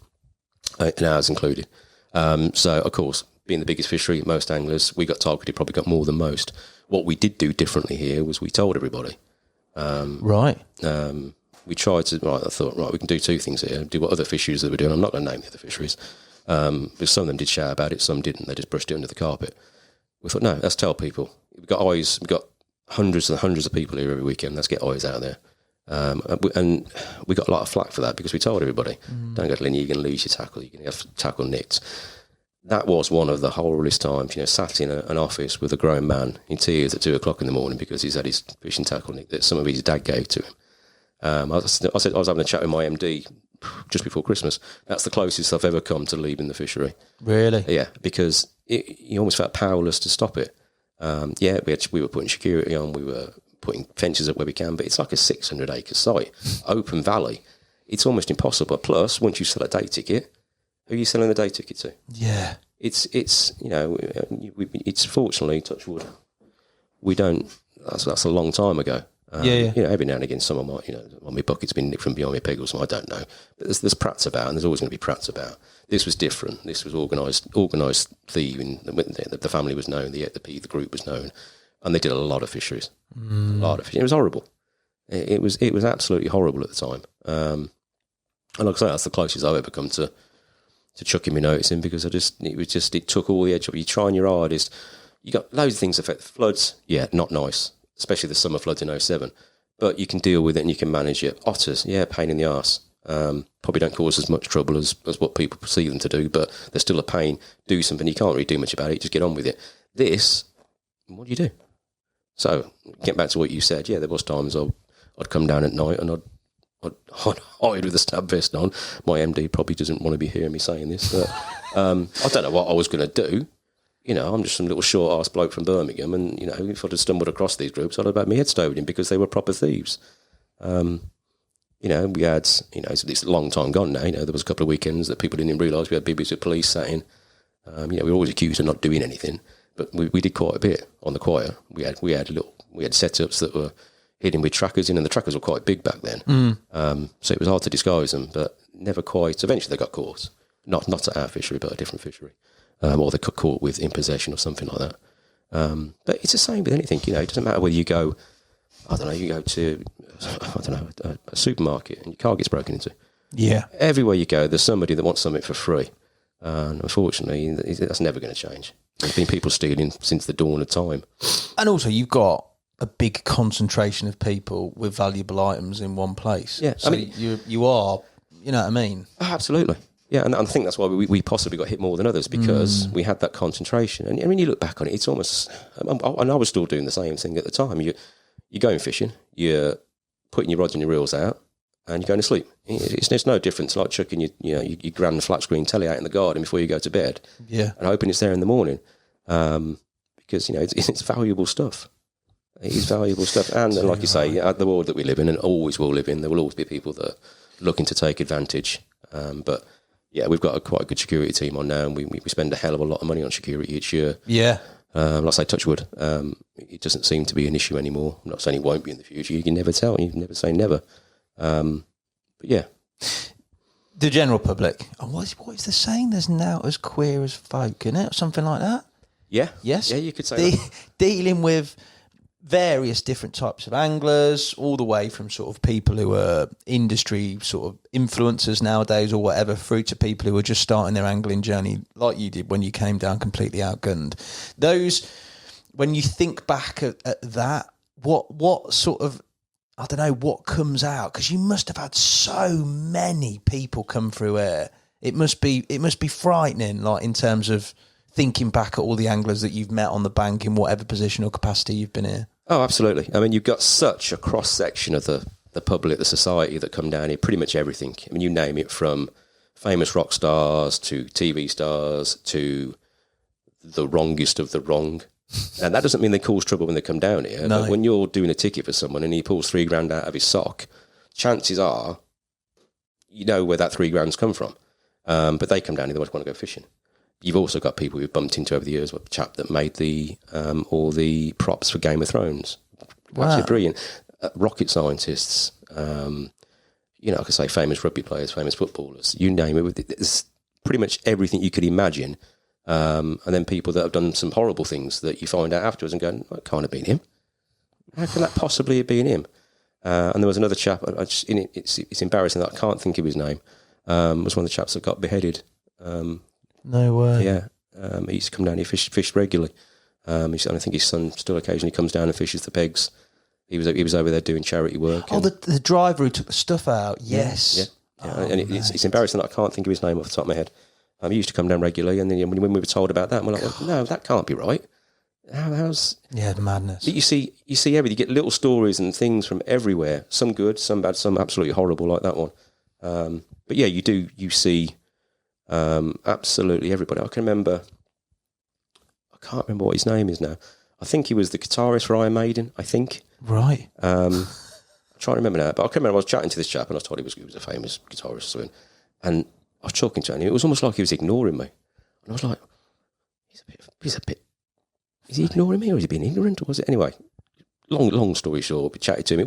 and ours included. So, of course, being the biggest fishery, most anglers, we got targeted, probably got more than most. What we did do differently here was we told everybody. Right. We tried to, I thought, we can do two things here. Do what other fisheries that were doing. I'm not going to name the other fisheries. Because some of them did shout about it, some didn't. They just brushed it under the carpet. We thought, no, let's tell people. We've got eyes, we've got hundreds and hundreds of people here every weekend. Let's get eyes out there. And we got a lot of flack for that because we told everybody, don't go to Linear, you're going to lose your tackle, you're going to have tackle nicked. That was one of the horriblest times, sat in an office with a grown man in tears at 2 o'clock in the morning because he's had his fishing tackle nicked that some of his dad gave to him. I said I was having a chat with my MD just before Christmas. That's the closest I've ever come to leaving the fishery. Really? Yeah, because you almost felt powerless to stop it. We were putting security on, we were putting fences up where we can, but it's like a 600-acre site, open valley. It's almost impossible. Plus, once you sell a day ticket, who are you selling the day ticket to? Yeah, it's fortunately, touch wood, we don't. That's a long time ago. Every now and again, someone might, my bucket's been nicked from behind my peg or something. I don't know. But there's prats about, and there's always going to be prats about. This was different. This was organised thieving. The family was known. The group was known, and they did a lot of fisheries. A lot of fisheries. It was horrible. It was absolutely horrible at the time. And like I say, that's the closest I've ever come to chucking me noticing, because it took all the edge off. You're trying your hardest. You got loads of things affect floods. Yeah, not nice. Especially the summer floods in 2007, but you can deal with it and you can manage it. Otters, pain in the arse. Probably don't cause as much trouble as what people perceive them to do, but they're still a pain. Do something, you can't really do much about it, just get on with it. This, what do you do? So, get back to what you said, there was times I'd come down at night and I'd hide with a stab vest on. My MD probably doesn't want to be hearing me saying this, but I don't know what I was going to do. I'm just some little short-ass bloke from Birmingham, and, if I'd have stumbled across these groups, I'd have had my head stoved in because they were proper thieves. We had, it's a long time gone now, there was a couple of weekends that people didn't even realise we had bibbies with police sat in. We were always accused of not doing anything, but we did quite a bit on the quiet. We had setups that were hidden with trackers in, and the trackers were quite big back then. So it was hard to disguise them, but never quite. Eventually they got caught. Not at our fishery, but a different fishery. Or they got caught with in possession or something like that. But it's the same with anything, it doesn't matter whether you go, you go to, a supermarket and your car gets broken into. Yeah. Everywhere you go, there's somebody that wants something for free. And unfortunately, that's never going to change. There's been people stealing since the dawn of time. And also, you've got a big concentration of people with valuable items in one place. Yeah. So you are, you know what I mean? Absolutely. Yeah, and I think that's why we possibly got hit more than others, because we had that concentration. And when you look back on it, it's almost... And I was still doing the same thing at the time. You're going fishing, you're putting your rods and your reels out, and you're going to sleep. It's no different. It's like chucking your grand flat screen telly out in the garden before you go to bed. Yeah. And hoping it's there in the morning. Because, it's valuable stuff. It is valuable stuff. And like you say, the world that we live in, and always will live in, there will always be people that are looking to take advantage. But... yeah, we've got quite a good security team on now, and we spend a hell of a lot of money on security each year. Yeah. Like I say, touch wood, it doesn't seem to be an issue anymore. I'm not saying it won't be in the future. You can never tell. You can never say never. But yeah. The general public. What is the saying? There's now as queer as folk, isn't it? Or something like that? Yeah. Yes? Yeah, you could say that. Dealing with various different types of anglers, all the way from sort of people who are industry sort of influencers nowadays or whatever, through to people who are just starting their angling journey like you did when you came down completely outgunned. Those, when you think back at that, what sort of I don't know what comes out, because you must have had so many people come through here. It must be frightening, like in terms of thinking back at all the anglers that you've met on the bank in whatever position or capacity you've been here. Oh, absolutely. I mean, you've got such a cross section of the public, the society that come down here. Pretty much everything. I mean, you name it, from famous rock stars to TV stars to the wrongest of the wrong. And that doesn't mean they cause trouble when they come down here. No. But when you're doing a ticket for someone and he pulls $3,000 out of his sock, chances are you know where that $3,000's come from. But they come down here, they want to go fishing. You've also got people who've bumped into over the years. What chap that made the all the props for Game of Thrones? Wow. Absolutely brilliant. Rocket scientists. Like I say, famous rugby players, famous footballers. You name it. It's pretty much everything you could imagine. And then people that have done some horrible things that you find out afterwards and go, well, it can't have been him. How can that possibly have been him? And there was another chap. It's embarrassing that I can't think of his name. Was one of the chaps that got beheaded. No way. Yeah, he used to come down here, fish regularly. I think his son still occasionally comes down and fishes the pegs. He was over there doing charity work. Oh, the driver who took the stuff out. Yes. Yeah. And it's embarrassing that I can't think of his name off the top of my head. He used to come down regularly, and then when we were told about that, we're like, well, no, that can't be right. How's the madness? But you see everything. You get little stories and things from everywhere. Some good, some bad, some absolutely horrible, like that one. But yeah, you see absolutely everybody. I can't remember what his name is now. I think he was the guitarist for Iron Maiden, I think. Right. I'm trying to remember now, but I can remember I was chatting to this chap and I was told he was a famous guitarist. And I was talking to him and it was almost like he was ignoring me. And I was like, he's a bit, is he ignoring me or is he being ignorant? Or was it? Anyway, long story short, we chatted to him.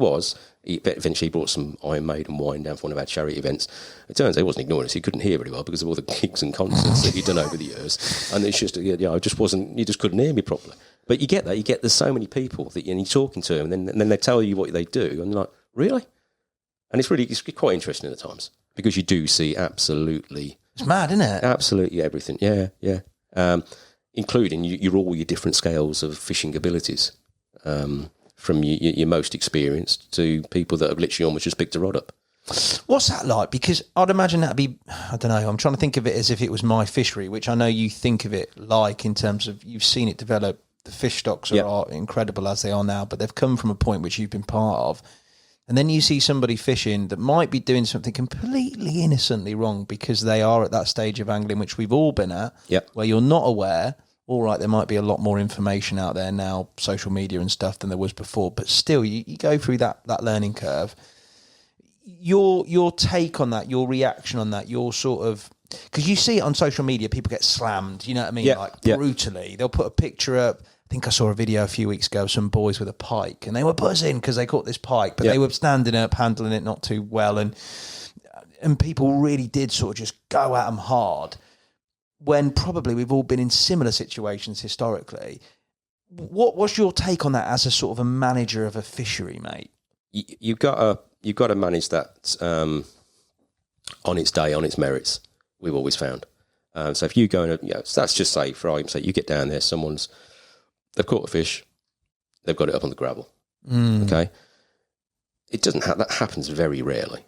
He eventually brought some Iron Maiden wine down for one of our charity events. It turns out he wasn't ignoring us. He couldn't hear very well because of all the gigs and concerts that he'd done over the years. And it's just, I just wasn't, you just couldn't hear me properly. But you get that. There's so many people that you're talking to them and then they tell you what they do. And you're like, really? And it's quite interesting at times because you do see absolutely... It's mad, isn't it? Absolutely everything. Yeah. Including all your different scales of fishing abilities. From your most experienced to people that have literally almost just picked a rod up. What's that like? Because I'd imagine that'd be, I don't know, I'm trying to think of it as if it was my fishery, which I know you think of it like in terms of you've seen it develop. The fish stocks are incredible as they are now, but they've come from a point which you've been part of. And then you see somebody fishing that might be doing something completely innocently wrong because they are at that stage of angling, which we've all been at, where you're not aware. All right, there might be a lot more information out there now, social media and stuff, than there was before. But still, you go through that learning curve. Your take on that, your reaction on that, your sort of... Because you see it on social media, people get slammed, you know what I mean? Brutally. They'll put a picture up. I think I saw a video a few weeks ago of some boys with a pike, and they were buzzing because they caught this pike, but they were standing up, handling it not too well, and people really did sort of just go at them hard. When probably we've all been in similar situations historically. What's your take on that as a sort of a manager of a fishery, mate? You've got to manage that on its day, on its merits. We've always found. So if you go and so let's just say, for argument's sake, you get down there, they've caught a fish, they've got it up on the gravel. Okay, it doesn't that happens very rarely.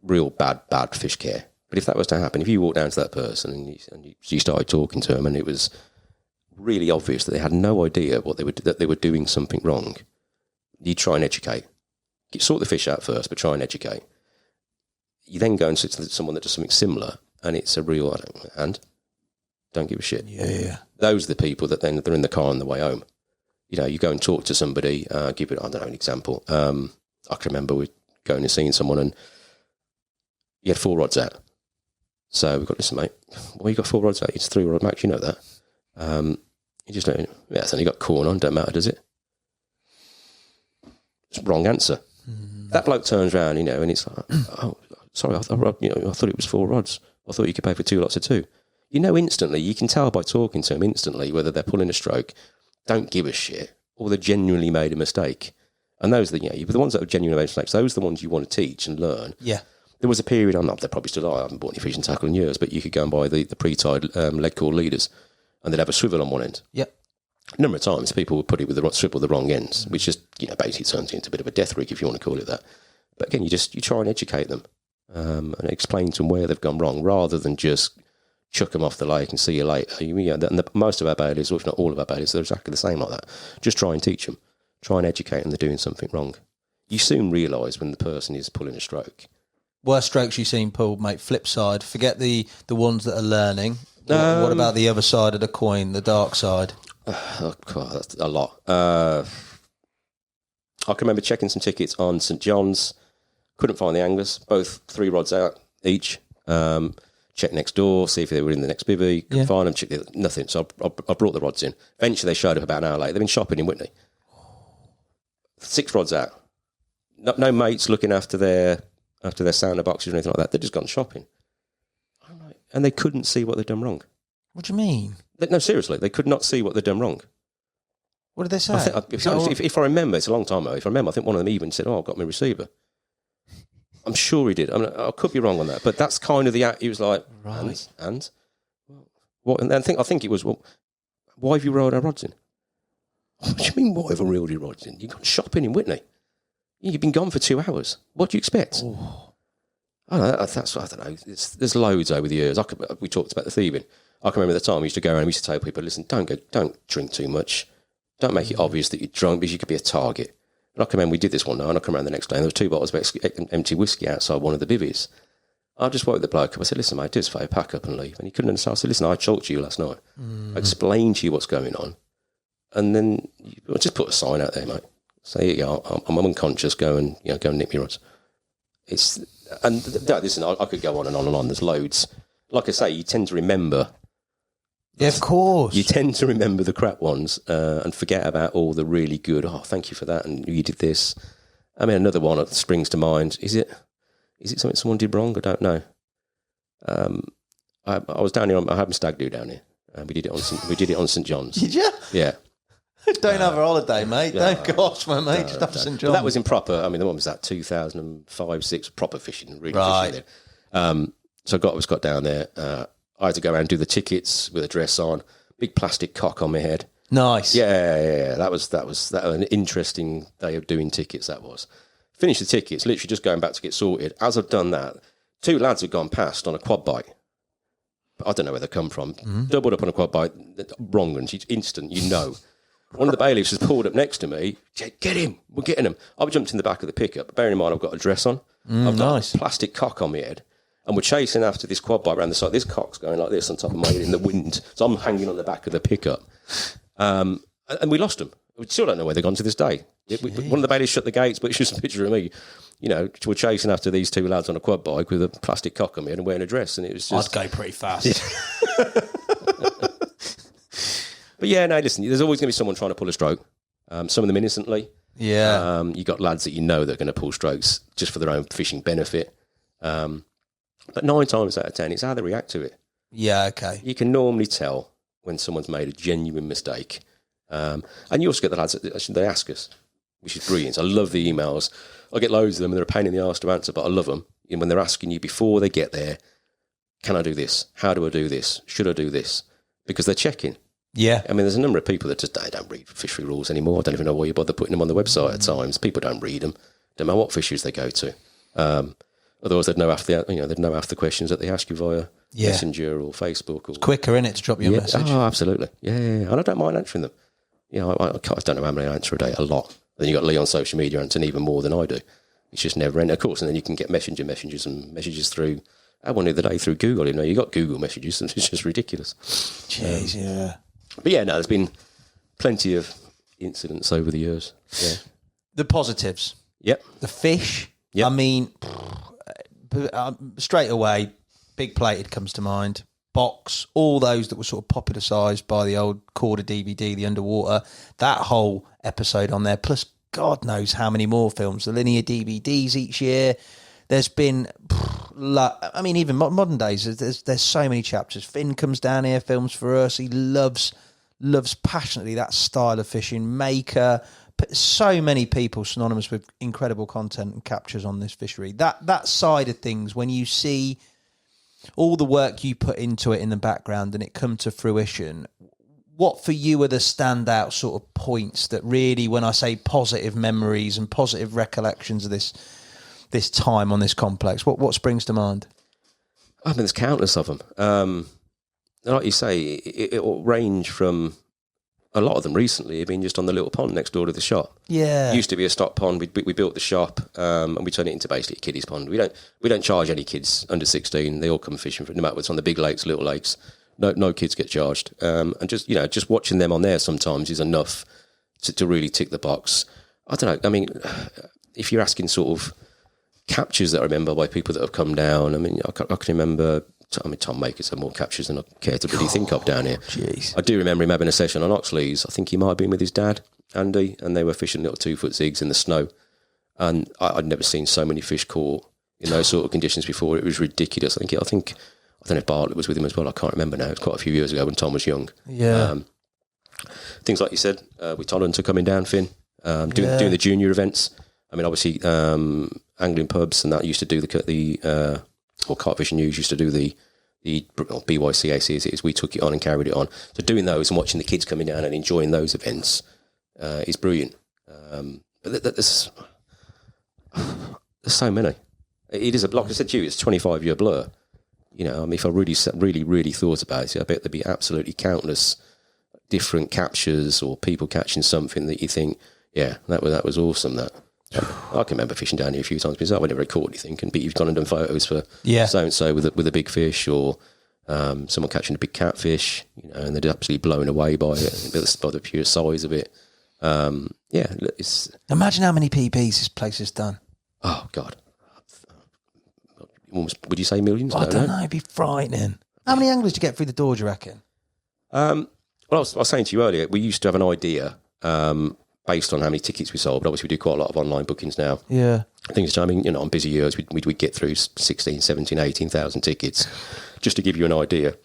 Real bad fish care. But if that was to happen, if you walked down to that person and you started talking to them, and it was really obvious that they had no idea that they were doing something wrong, you try and educate. You sort the fish out first, but try and educate. You then go and sit to someone that does something similar, and it's a real don't give a shit. Yeah. Those are the people that then they're in the car on the way home. You go and talk to somebody. Give it, I don't know, an example. I can remember we going and seeing someone, and he had 4 rods out. So we've got, listen, mate, well, you got 4 rods out, it's 3 rod max, you know that. You just don't, it's only got corn on, don't matter, does it? It's wrong answer. That bloke turns around, and it's like, oh, sorry, I thought it was 4 rods. I thought you could pay for 2 lots of 2. Instantly, you can tell by talking to them instantly whether they're pulling a stroke, don't give a shit, or they genuinely made a mistake. And those are the ones that have genuinely made mistakes, those are the ones you want to teach and learn. Yeah. There was a period, they probably still are, I haven't bought any fishing tackle in years, but you could go and buy the pre-tied leg cord leaders, and they'd have a swivel on one end. Yep. A number of times people would put it with the strip with the wrong ends, which just, basically turns into a bit of a death rig, if you want to call it that. But again, you try and educate them and explain to them where they've gone wrong, rather than just chuck them off the lake and see you later. And most of our bailies, or if not all of our bailies, they're exactly the same like that. Just try and teach them. Try and educate them they're doing something wrong. You soon realise when the person is pulling a stroke. Worst strokes you've seen pulled, mate. Flip side. Forget the ones that are learning. What about the other side of the coin, the dark side? Oh, God, that's a lot. I can remember checking some tickets on St John's. Couldn't find the anglers. Both 3 rods out each. Checked next door, see if they were in the next bivvy. Couldn't find them. Checked nothing. So I brought the rods in. Eventually, they showed up about an hour later. They've been shopping in Whitney. 6 rods out. No mates looking after their sounder boxes or anything like that. They'd just gone shopping. And they couldn't see what they'd done wrong. What do you mean? No, seriously, they could not see what they'd done wrong. What did they say? If I remember, it's a long time ago. If I remember, I think one of them even said, I've got my receiver. I'm sure he did. I could be wrong on that, but that's kind of the. He was like, right. And what? And I think it was. Well, why have you rolled our rods in? What do you mean? Why have I rolled your rods in? You've gone shopping in Whitney. You've been gone for 2 hours. What do you expect? Oh. I don't know. There's loads over the years. We talked about the thieving. I can remember the time we used to go around. We used to tell people, listen, don't drink too much. Don't make it obvious that you're drunk, because you could be a target. And I can remember we did this one night, and I come around the next day, and there was 2 bottles of empty whiskey outside one of the bivvies. I just woke the bloke up. I said, listen, mate, do us a favour, pack up and leave. And he couldn't understand. I said, listen, I talked to you last night. I explained to you what's going on. And then just put a sign out there, mate. Say, I'm unconscious, go and nip your rods. Listen, I could go on and on and on. There's loads. Like I say, you tend to remember. Yeah, of course. You tend to remember the crap ones and forget about all the really good. Oh, thank you for that, and you did this. I mean, another one that springs to mind. Is it something someone did wrong? I don't know. I was down here. I had my stag do down here. We did it on St John's. Did you? Yeah. Don't have a holiday, mate. Gosh, my mate, just have St John's. But that was in proper. I mean, the one was that 2005-6 proper fishing, really fishing there. So I got down there. I had to go around and do the tickets with a dress on, big plastic cock on my head. Nice. Yeah. That was an interesting day of doing tickets. That was. Finished the tickets, literally just going back to get sorted. As I've done that, 2 lads had gone past on a quad bike. I don't know where they come from. Doubled up on a quad bike, wrong ones. It's instant, One of the bailiffs has pulled up next to me. Get him, we're getting him. I've jumped in the back of the pickup. Bearing in mind, I've got a dress on. I've got a plastic cock on my head. And we're chasing after this quad bike around the side. This cock's going like this on top of my head in the wind. So I'm hanging on the back of the pickup. And we lost them. We still don't know where they've gone to this day. One of the bailiffs shut the gates, but it's just a picture of me. We're chasing after these 2 lads on a quad bike with a plastic cock on me and wearing a dress. And it was just... I'd go pretty fast. But yeah, no, listen, there's always going to be someone trying to pull a stroke. Some of them innocently. Yeah. You got lads that that are going to pull strokes just for their own fishing benefit. But 9 times out of 10, it's how they react to it. Yeah, okay. You can normally tell when someone's made a genuine mistake. And you also get the lads that they ask us, which is brilliant. I love the emails. I get loads of them and they're a pain in the arse to answer, but I love them. And when they're asking you before they get there, can I do this? How do I do this? Should I do this? Because they're checking. Yeah. I mean, there's a number of people that just don't read fishery rules anymore. I don't even know why you bother putting them on the website at times. People don't read them. Don't matter what fisheries they go to. Otherwise, they'd know after the questions that they ask you via Messenger or Facebook. It's quicker, isn't it, to drop you a message? Oh, absolutely. Yeah. And I don't mind answering them. I don't know how many I answer a day. A lot. Then you got Lee on social media answering even more than I do. It's just never end. Of course, and then you can get messages and messages through. I won the other day through Google. You got Google messages, and it's just ridiculous. Jeez, yeah. But yeah, no, there's been plenty of incidents over the years. Yeah. The positives. Yep. The fish. Yep. I mean, straight away, Big Plated comes to mind. Box, all those that were sort of popularised by the old Corda DVD, the underwater, that whole episode on there, plus God knows how many more films, the Linear DVDs each year. There's been, I mean, even modern days, there's so many chapters. Finn comes down here, films for us. He loves passionately that style of fishing. Maker, so many people synonymous with incredible content and captures on this fishery. That side of things, when you see all the work you put into it in the background and it come to fruition, what for you are the standout sort of points that really, when I say positive memories and positive recollections of this time on this complex, what springs to mind? I mean, there's countless of them. Like you say, it will range from a lot of them recently have been just on the little pond next door to the shop. Yeah. It used to be a stock pond. We built the shop and we turned it into basically a kiddies pond. We don't charge any kids under 16. They all come fishing, no matter what's on the big lakes, little lakes. No kids get charged. And just watching them on there sometimes is enough to really tick the box. I don't know. I mean, if you're asking sort of captures that I remember by people that have come down, I mean, I can remember... Tom Makers had more captures than I care to really think of down here. Jeez. I do remember him having a session on Oxley's. I think he might have been with his dad, Andy, and they were fishing little 2-foot zigs in the snow. And I'd never seen so many fish caught in those sort of conditions before. It was ridiculous. I don't know if Bartlett was with him as well. I can't remember now. It was quite a few years ago when Tom was young. Yeah. Things like you said, with Tollund coming down, Finn, doing the junior events. I mean, obviously, angling pubs and that used to do or Carp Fishing News used to do the BYCAC as it is. We took it on and carried it on. So doing those and watching the kids coming down and enjoying those events is brilliant. But there's so many. It is, like I said to you, it's a 25-year blur. You know, I mean, if I really thought about it, I bet there'd be absolutely countless different captures or people catching something that you think, yeah, that was awesome. That I can remember fishing down here a few times myself. I never caught anything, but you've gone and done photos for so and so with a big fish, or someone catching a big catfish, you know, and they're absolutely blown away by it, by the pure size of it. Imagine how many PBs this place has done. Oh God, would you say millions? I don't know. It'd be frightening. How many anglers do you get through the door, do you reckon? Well, I was saying to you earlier, we used to have an idea. Based on how many tickets we sold, but obviously we do quite a lot of online bookings now. Yeah. I think it's, I mean, you know, on busy years, we'd get through 16, 17, 18,000 tickets, just to give you an idea.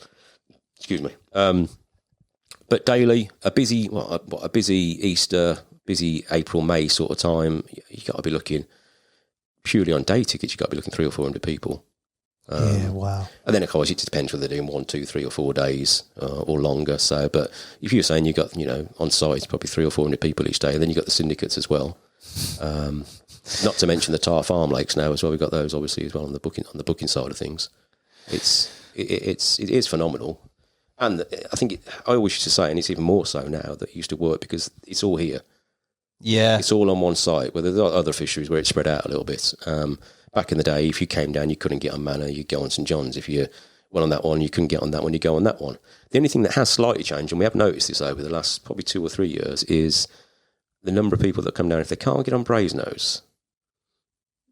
Excuse me. But daily, a busy Easter, busy April, May sort of time, you got to be looking, purely on day tickets, you got to be looking 300 or 400 people. Wow. And then, of course, it depends whether they're doing 1, 2, 3 or 4 days or longer. So, but if you're saying you got, you know, on site, probably 300 or 400 people each day, and then you've got the syndicates as well. Not to mention the Tar Farm Lakes now as well. We've got those obviously as well on the booking side of things. It is phenomenal. And I think I always used to say, and it's even more so now, that it used to work because it's all here. Yeah. It's all on one site, where there are other fisheries where it's spread out a little bit. Back in the day, if you came down, you couldn't get on Manor, you'd go on St John's. If you went on that one, you couldn't get on that one, you go on that one. The only thing that has slightly changed, and we have noticed this over the last probably 2 or 3 years, is the number of people that come down, if they can't get on Brasenose,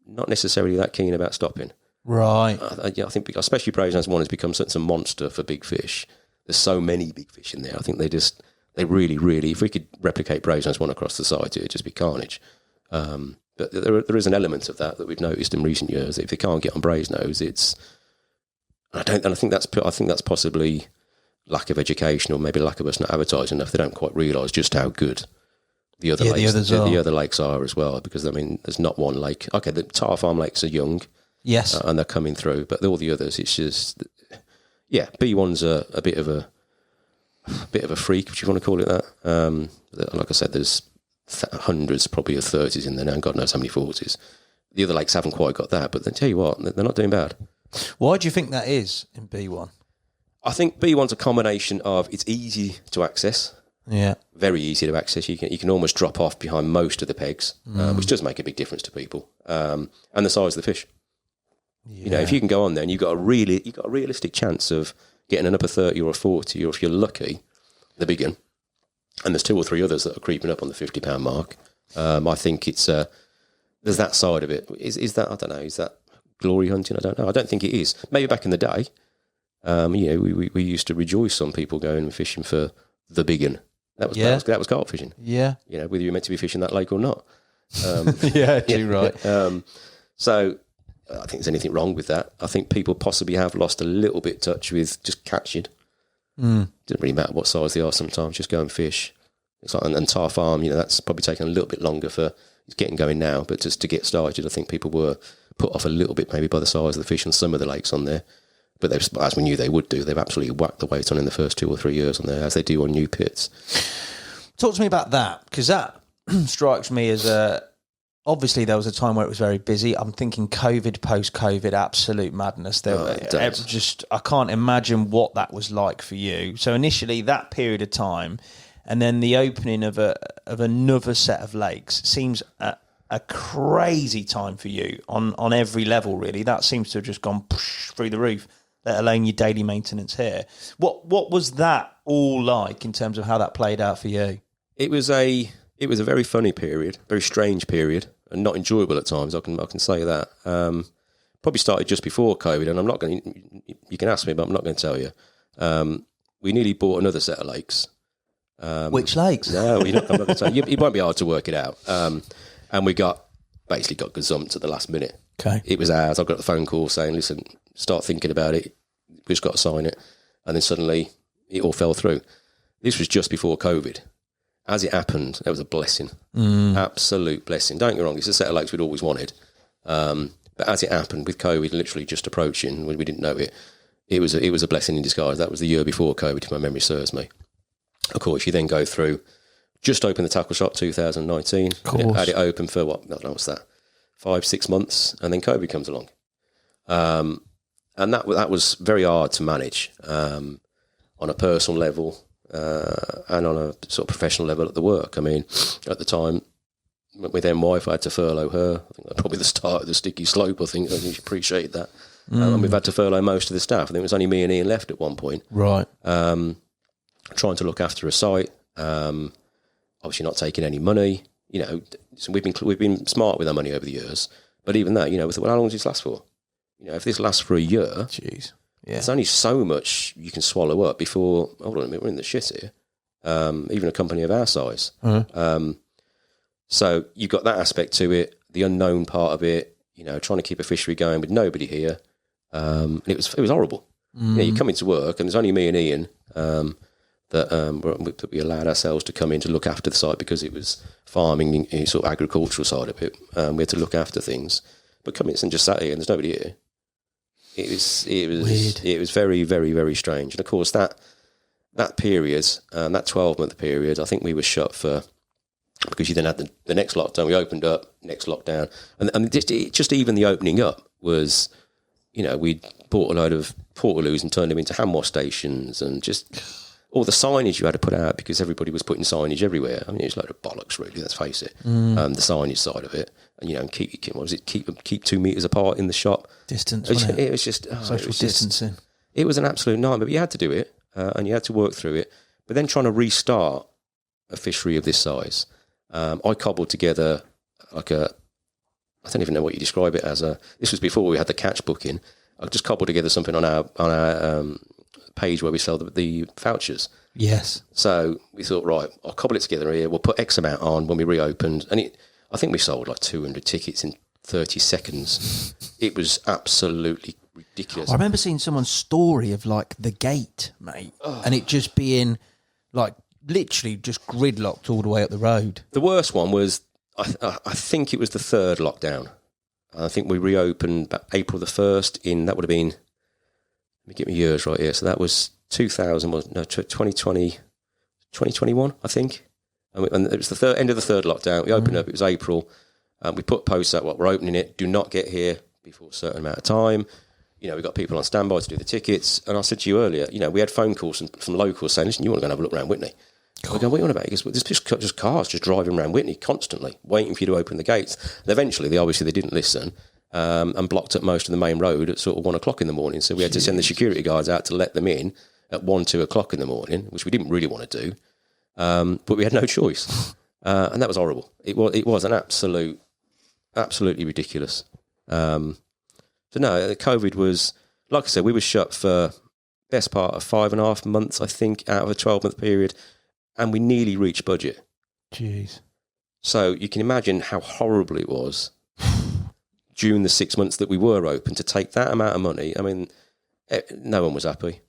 not necessarily that keen about stopping. Right. I think especially Brasenose 1 has become such a monster for big fish. There's so many big fish in there. I think they really, if we could replicate Brasenose 1 across the site, it would just be carnage. But there is an element of that we've noticed in recent years. If they can't get on Brasenose, I think that's possibly lack of education, or maybe lack of us not advertising enough. They don't quite realise just how good the other lakes are as well. Because I mean, there's not one lake. Okay, the Tar Farm Lakes are young, yes, and they're coming through. But all the others, it's just B1's a bit of a freak, if you want to call it that. Like I said, there's hundreds, probably of 30s in there now, and God knows how many 40s. The other lakes haven't quite got that, but then tell you what, they're not doing bad. Why do you think that is in B1? I think B1's a combination of, it's easy to access. Yeah. Very easy to access. You can almost drop off behind most of the pegs, which does make a big difference to people. And the size of the fish. Yeah. You know, if you can go on there and you've got a realistic chance of getting an upper 30 or a 40, or if you're lucky, the big one. And there's 2 or 3 others that are creeping up on the £50 mark. I think it's there's that side of it. Is that, I don't know, is that glory hunting? I don't know. I don't think it is. Maybe back in the day, we used to rejoice on people going and fishing for the big one. That was carp fishing. Yeah. You know, whether you're meant to be fishing that lake or not. Right. So I think there's anything wrong with that. I think people possibly have lost a little bit touch with just catching. Doesn't really matter what size they are sometimes, just go and fish. It's like, and Tar Farm, you know, that's probably taken a little bit longer for it's getting going now, but just to get started, I think people were put off a little bit maybe by the size of the fish on some of the lakes on there. But as we knew they would do, they've absolutely whacked the weight on in the first 2 or 3 years on there, as they do on new pits. Talk to me about that, because that strikes me as obviously there was a time where it was very busy. I'm thinking COVID, post-COVID, absolute madness. I can't imagine what that was like for you. So initially that period of time, and then the opening of another set of lakes seems a crazy time for you on every level, really. That seems to have just gone through the roof, let alone your daily maintenance here. What was that all like in terms of how that played out for you? It was a very funny period, very strange period, and not enjoyable at times. I can say that. Probably started just before COVID, and I'm not going to. You can ask me, but I'm not going to tell you. We nearly bought another set of lakes. Which lakes? No, I'm not going to tell you. It won't be hard to work it out. And we basically got gazumped at the last minute. Okay, it was ours. I got the phone call saying, "Listen, start thinking about it. We just got to sign it," and then suddenly it all fell through. This was just before COVID. As it happened, that was a blessing, absolute blessing. Don't get me wrong; it's a set of lakes we'd always wanted. But as it happened, with COVID literally just approaching, when we didn't know it, it was a blessing in disguise. That was the year before COVID, if my memory serves me. Of course, you then go through, just opened the tackle shop 2019. Had it open for what's that? 5-6 months, and then COVID comes along, and that was very hard to manage on a personal level. And on a sort of professional level at the work. I mean, at the time, with wife, I had to furlough her. I think that's probably the start of the sticky slope. I think you appreciate that. And we've had to furlough most of the staff. I think it was only me and Ian left at one point. Right. Trying to look after a site. Obviously not taking any money. So we've been smart with our money over the years. But even that, we thought, well, how long does this last for? If this lasts for a year... Jeez. Yeah. There's only so much you can swallow up before, hold on a minute, we're in the shit here. Even a company of our size. So you've got that aspect to it, the unknown part of it, trying to keep a fishery going with nobody here. And it was horrible. You come into work and there's only me and Ian that we allowed ourselves to come in to look after the site because it was farming, sort of agricultural side of it. We had to look after things. But come in and just sat here and there's nobody here. It was weird. It was very, very, very strange. And of course, that period, that 12-month period, I think we were shut for, because you then had the next lockdown. We opened up, next lockdown, and just even the opening up was, we bought a load of portaloos and turned them into hand wash stations, and just all the signage you had to put out because everybody was putting signage everywhere. I mean, it's a load of bollocks, really. Let's face it. The signage side of it, and keep 2 meters apart in the shop. Distance. It was just social distancing. It was an absolute nightmare, but you had to do it, and you had to work through it. But then trying to restart a fishery of this size, I cobbled together I don't even know what you describe it as. This was before we had the catch booking. I just cobbled together something on our page where we sell the vouchers. Yes. So we thought, right, I'll cobble it together here. We'll put X amount on when we reopened, and I think we sold like 200 tickets in 30 seconds. It was absolutely ridiculous. I remember seeing someone's story of like the gate, mate, and it just being like literally just gridlocked all the way up the road. The worst one was, I think it was the third lockdown. I think we reopened about April the 1st that would have been, let me get my years right here. So that was 2020, 2021, I think. And it was the end of the third lockdown. We opened up, it was April. We put posts out, we're opening it, do not get here before a certain amount of time. We got people on standby to do the tickets. And I said to you earlier, we had phone calls from locals saying, listen, you want to go and have a look around Whitney? I go, what are you on about? He goes, well, there's just cars just driving around Whitney constantly, waiting for you to open the gates. And eventually, they didn't listen and blocked up most of the main road at sort of 1 o'clock in the morning. So we had to send the security guards out to let them in at 1-2 o'clock in the morning, which we didn't really want to do. But we had no choice. And that was horrible. It was an absolutely ridiculous. So no, COVID was, like I said, we were shut for best part of 5.5 months, I think, out of a 12-month period. And we nearly reached budget. Jeez. So you can imagine how horrible it was during the 6 months that we were open to take that amount of money. I mean, no one was happy.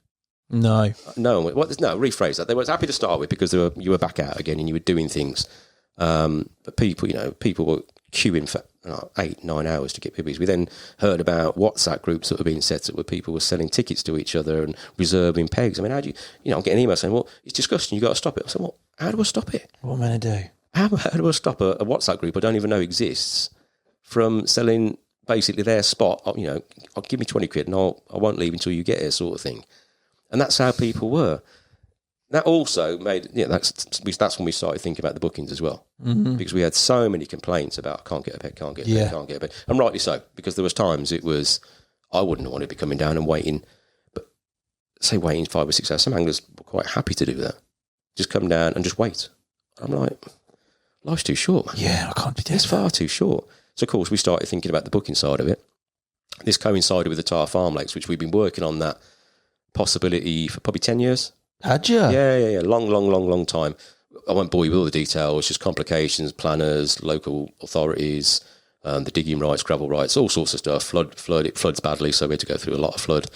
No. No one was. No, rephrase that. They were happy to start with because you were back out again and you were doing things. But people were queuing for 8-9 hours to get bibbies. We then heard about WhatsApp groups that were being set up where people were selling tickets to each other and reserving pegs. I mean, how do you I'm getting emails saying, well, it's disgusting, you've got to stop it. I said, well, how do I stop it? What am I going to do? How do I stop a WhatsApp group I don't even know exists from selling basically their spot? I'll give me 20 quid and I won't leave until you get here, sort of thing. And that's how people were. That also made, that's when we started thinking about the bookings as well. Mm-hmm. Because we had so many complaints about, I can't get a peg, can't get a peg. And rightly so, because there was times I wouldn't want to be coming down and waiting, but say waiting 5 or 6 hours. Some anglers were quite happy to do that. Just come down and just wait. I'm like, life's too short, man. Yeah, I can't be doing It's far too short. So, of course, we started thinking about the booking side of it. This coincided with the Tar Farm Lakes, which we've been working on that possibility for probably 10 years. Had you? Yeah. Long time. I won't bore you with all the details, just complications, planners, local authorities, the digging rights, gravel rights, all sorts of stuff. It floods badly, so we had to go through a lot of flood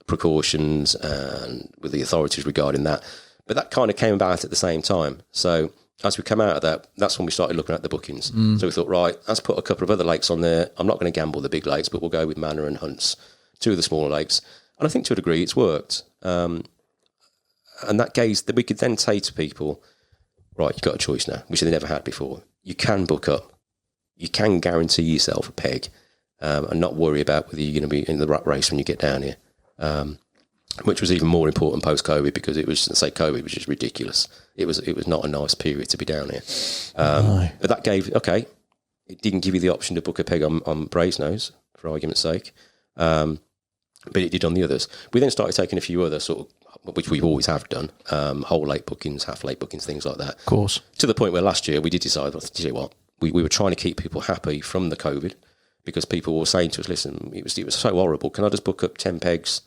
precautions and with the authorities regarding that. But that kind of came about at the same time. So as we come out of that, that's when we started looking at the bookings. So we thought, right, let's put a couple of other lakes on there. I'm not going to gamble the big lakes, but we'll go with Manor and Hunts, 2 of the smaller lakes. And I think to a degree it's worked. And that we could then say to people, right, you've got a choice now, which they never had before. You can book up. You can guarantee yourself a peg and not worry about whether you're going to be in the rat race when you get down here, which was even more important post-COVID because it was, COVID was just ridiculous. It was not a nice period to be down here. But that it didn't give you the option to book a peg on Brasenose, for argument's sake, but it did on the others. We then started taking a few other sort of, which we always have done, whole lake bookings, half lake bookings, things like that. Of course. To the point where last year we did decide, we were trying to keep people happy from the COVID because people were saying to us, listen, it was so horrible. Can I just book up 10 pegs,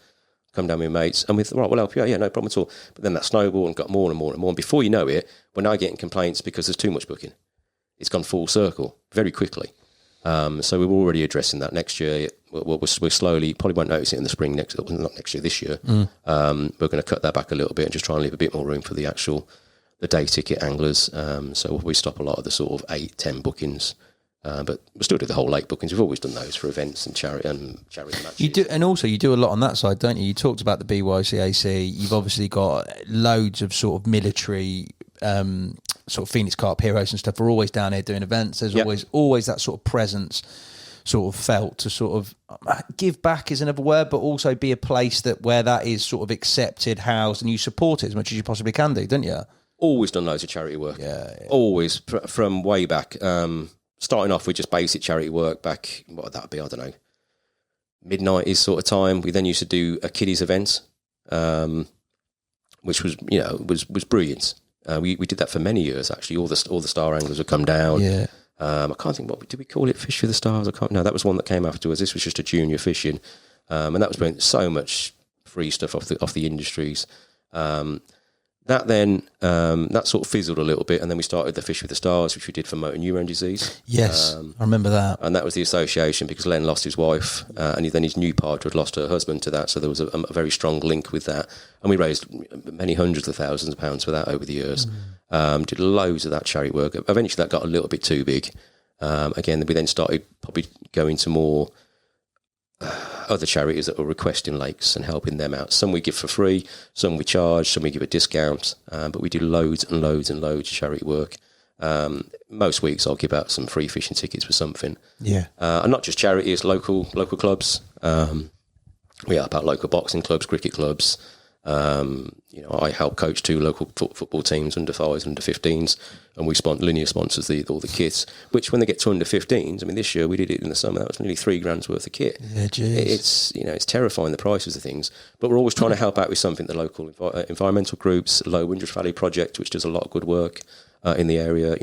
come down with mates? And we thought, right, we'll help you out. Yeah, no problem at all. But then that snowballed and got more and more and more. And before you know it, we're now getting complaints because there's too much booking. It's gone full circle very quickly. So we're already addressing that. Next year, we're slowly, probably won't notice it in the spring this year. We're going to cut that back a little bit and just try and leave a bit more room for the day ticket anglers. So we stop a lot of the sort of 8-10 bookings, but we still do the whole lake bookings. We've always done those for events and charity matches. You do, and also you do a lot on that side, don't you? You talked about the BYCAC. You've obviously got loads of sort of military. Sort of Phoenix Carp heroes and stuff are always down here doing events. There's always that sort of presence sort of felt to sort of give back is another word, but also be a place where that is sort of accepted, housed, and you support it as much as you possibly can do, don't you? Always done loads of charity work. Yeah. Always from way back. Starting off with just basic charity work back, what would that be? I don't know. Mid-90s sort of time. We then used to do a kiddies event, which was brilliant. We did that for many years, actually. All the star anglers would come down. Yeah. I can't think, did we call it Fish for the Stars? No, that was one that came afterwards. This was just a junior fishing. And that was when so much free stuff off the industries. That sort of fizzled a little bit, and then we started the Fish with the Stars, which we did for motor neurone disease. Yes, I remember that. And that was the association because Len lost his wife, and then his new partner had lost her husband to that, so there was a very strong link with that. And we raised many hundreds of thousands of pounds for that over the years. Did loads of that charity work. Eventually that got a little bit too big. Again, we then started probably going to more other charities that were requesting lakes and helping them out. Some we give for free, some we charge, some we give a discount, but we do loads and loads and loads of charity work. Most weeks I'll give out some free fishing tickets for something. Yeah. And not just charities, local clubs. We help out local boxing clubs, cricket clubs. I help coach 2 local football teams, under 5s, under 15s, and we Linear sponsors all the kits, which when they get to under 15s, I mean, this year we did it in the summer, that was nearly $3,000 worth of kit. Yeah, geez. It's terrifying, the prices of things, but we're always trying to help out with something, the local environmental groups, Low Windrush Valley Project, which does a lot of good work in the area,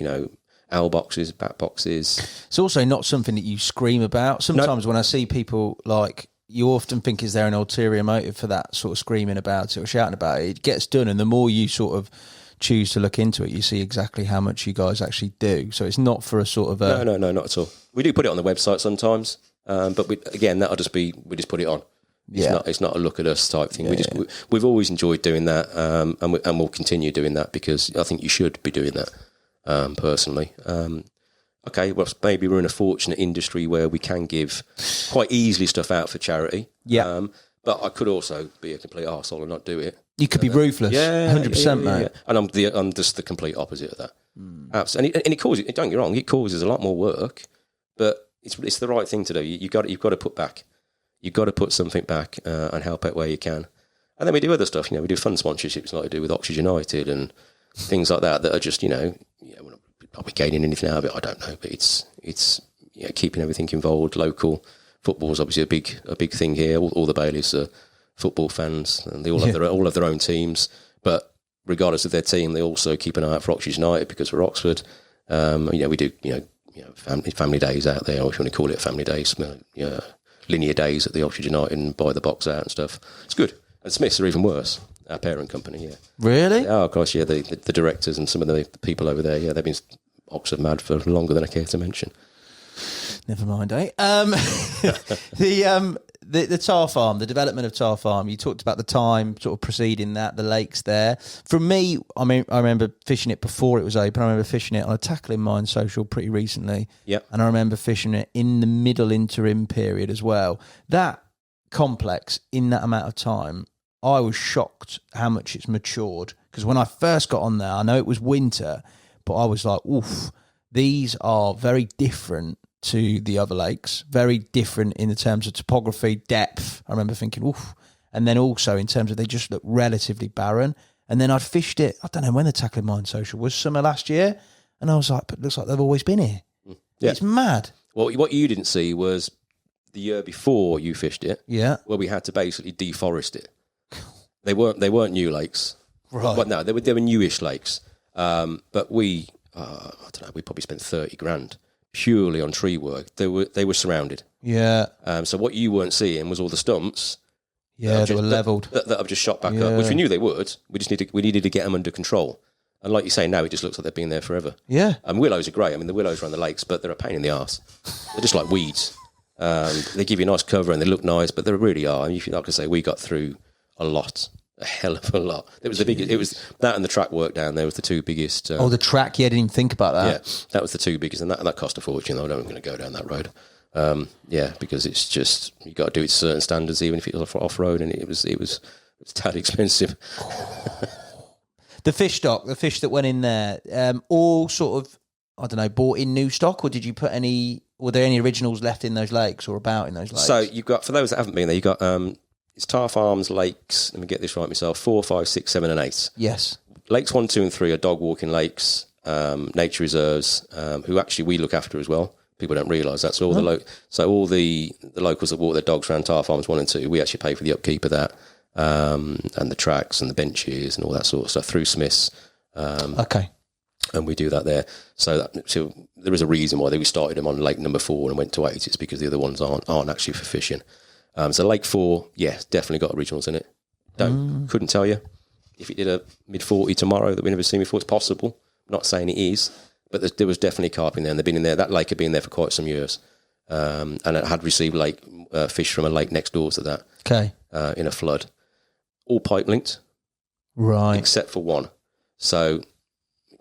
owl boxes, bat boxes. It's also not something that you scream about. Sometimes when I see people you often think, is there an ulterior motive for that sort of screaming about it or shouting about it? It gets done, and the more you sort of choose to look into it, you see exactly how much you guys actually do. So it's not for a sort of No, not at all. We do put it on the website sometimes, but that'll just be, we just put it on. It's not a look at us type thing. We've always enjoyed doing that, and we'll continue doing that because I think you should be doing that. personally. Okay, well, maybe we're in a fortunate industry where we can give quite easily stuff out for charity. Yeah. But I could also be a complete arsehole and not do it. You could be ruthless. Yeah, 100%, mate. Yeah. And I'm just the complete opposite of that. Absolutely. And it causes, don't get me wrong, it causes a lot more work, but it's the right thing to do. You've got to put back. You've got to put something back and help out where you can. And then we do other stuff. We do fun sponsorships like we do with Oxford United and things like that are just, we're not gaining anything out of it. I don't know, but it's keeping everything involved. Local football is obviously a big thing here. All the Baileys are football fans, and they all have their own teams. But regardless of their team, they also keep an eye out for Oxford United because we're Oxford. We do family days out there, or if you want to call it family days, linear days at the Oxford United and buy the box out and stuff. It's good. And Smiths are even worse. Our parent company, yeah. Really? Oh, of course, yeah. The directors and some of the people over there, yeah, they've been Oxford mad for longer than I care to mention. Never mind, eh? The Tar Farm, the development of Tar Farm, you talked about the time sort of preceding that, the lakes there. For me, I remember fishing it before it was open. I remember fishing it on a Tackling Mine social pretty recently. Yep. And I remember fishing it in the middle interim period as well. That complex, in that amount of time, I was shocked how much it's matured. Because when I first got on there, I know it was winter, but I was like, oof, these are very different to the other lakes, very different in the terms of topography, depth. I remember thinking, oof. And then also in terms of they just look relatively barren. And then I'd fished it, I don't know when the Tackling Mine social was, summer last year. And I was like, but it looks like they've always been here. Yeah. It's mad. Well, what you didn't see was the year before you fished it, where we had to basically deforest it. They weren't new lakes. Right. But no, they were newish lakes. But we, I don't know, we probably spent 30 grand purely on tree work. They were surrounded. Yeah. So what you weren't seeing was all the stumps. Yeah, they were levelled. That have just shot back up, which we knew they would. We needed to get them under control. And like you say, now it just looks like they've been there forever. Yeah. And willows are great. I mean, the willows around the lakes, but they're a pain in the arse. They're just like weeds. They give you a nice cover and they look nice, but they really are. I mean, like I say, we got through a hell of a lot. It was the biggest. It was that and the track work down there was the two biggest. The track. Yeah, I didn't even think about that. Yeah, that was the two biggest, and that cost a fortune. Though I don't going to go down that road. Because it's just you got to do it to certain standards, even if it was off road, and it was tad expensive. The fish stock, the fish that went in there, all sort of, I don't know, bought in new stock, or did you put any? Were there any originals left in those lakes or about in those lakes? So you've got, for those that haven't been there, you've got it's Tar Farms lakes. Let me get this right myself: 4, 5, 6, 7, and 8. Yes. Lakes 1, 2, and 3 are dog walking lakes, nature reserves, who actually we look after as well. People don't realise that. So all the locals that walk their dogs around Tar Farms 1 and 2, we actually pay for the upkeep of that, and the tracks and the benches and all that sort of stuff through Smiths. Okay. And we do that there. So there is a reason why we started them on lake number 4 and went to 8. It's because the other ones aren't actually for fishing. So lake 4, yes, definitely got originals in it. Couldn't tell you if it did a mid-40 tomorrow that we never seen before. It's possible. I'm not saying it is, but there was definitely carp in there, and they've been in there. That lake had been there for quite some years, and it had received fish from a lake next door to that. Okay. In a flood, all pipe linked, right, except for one. So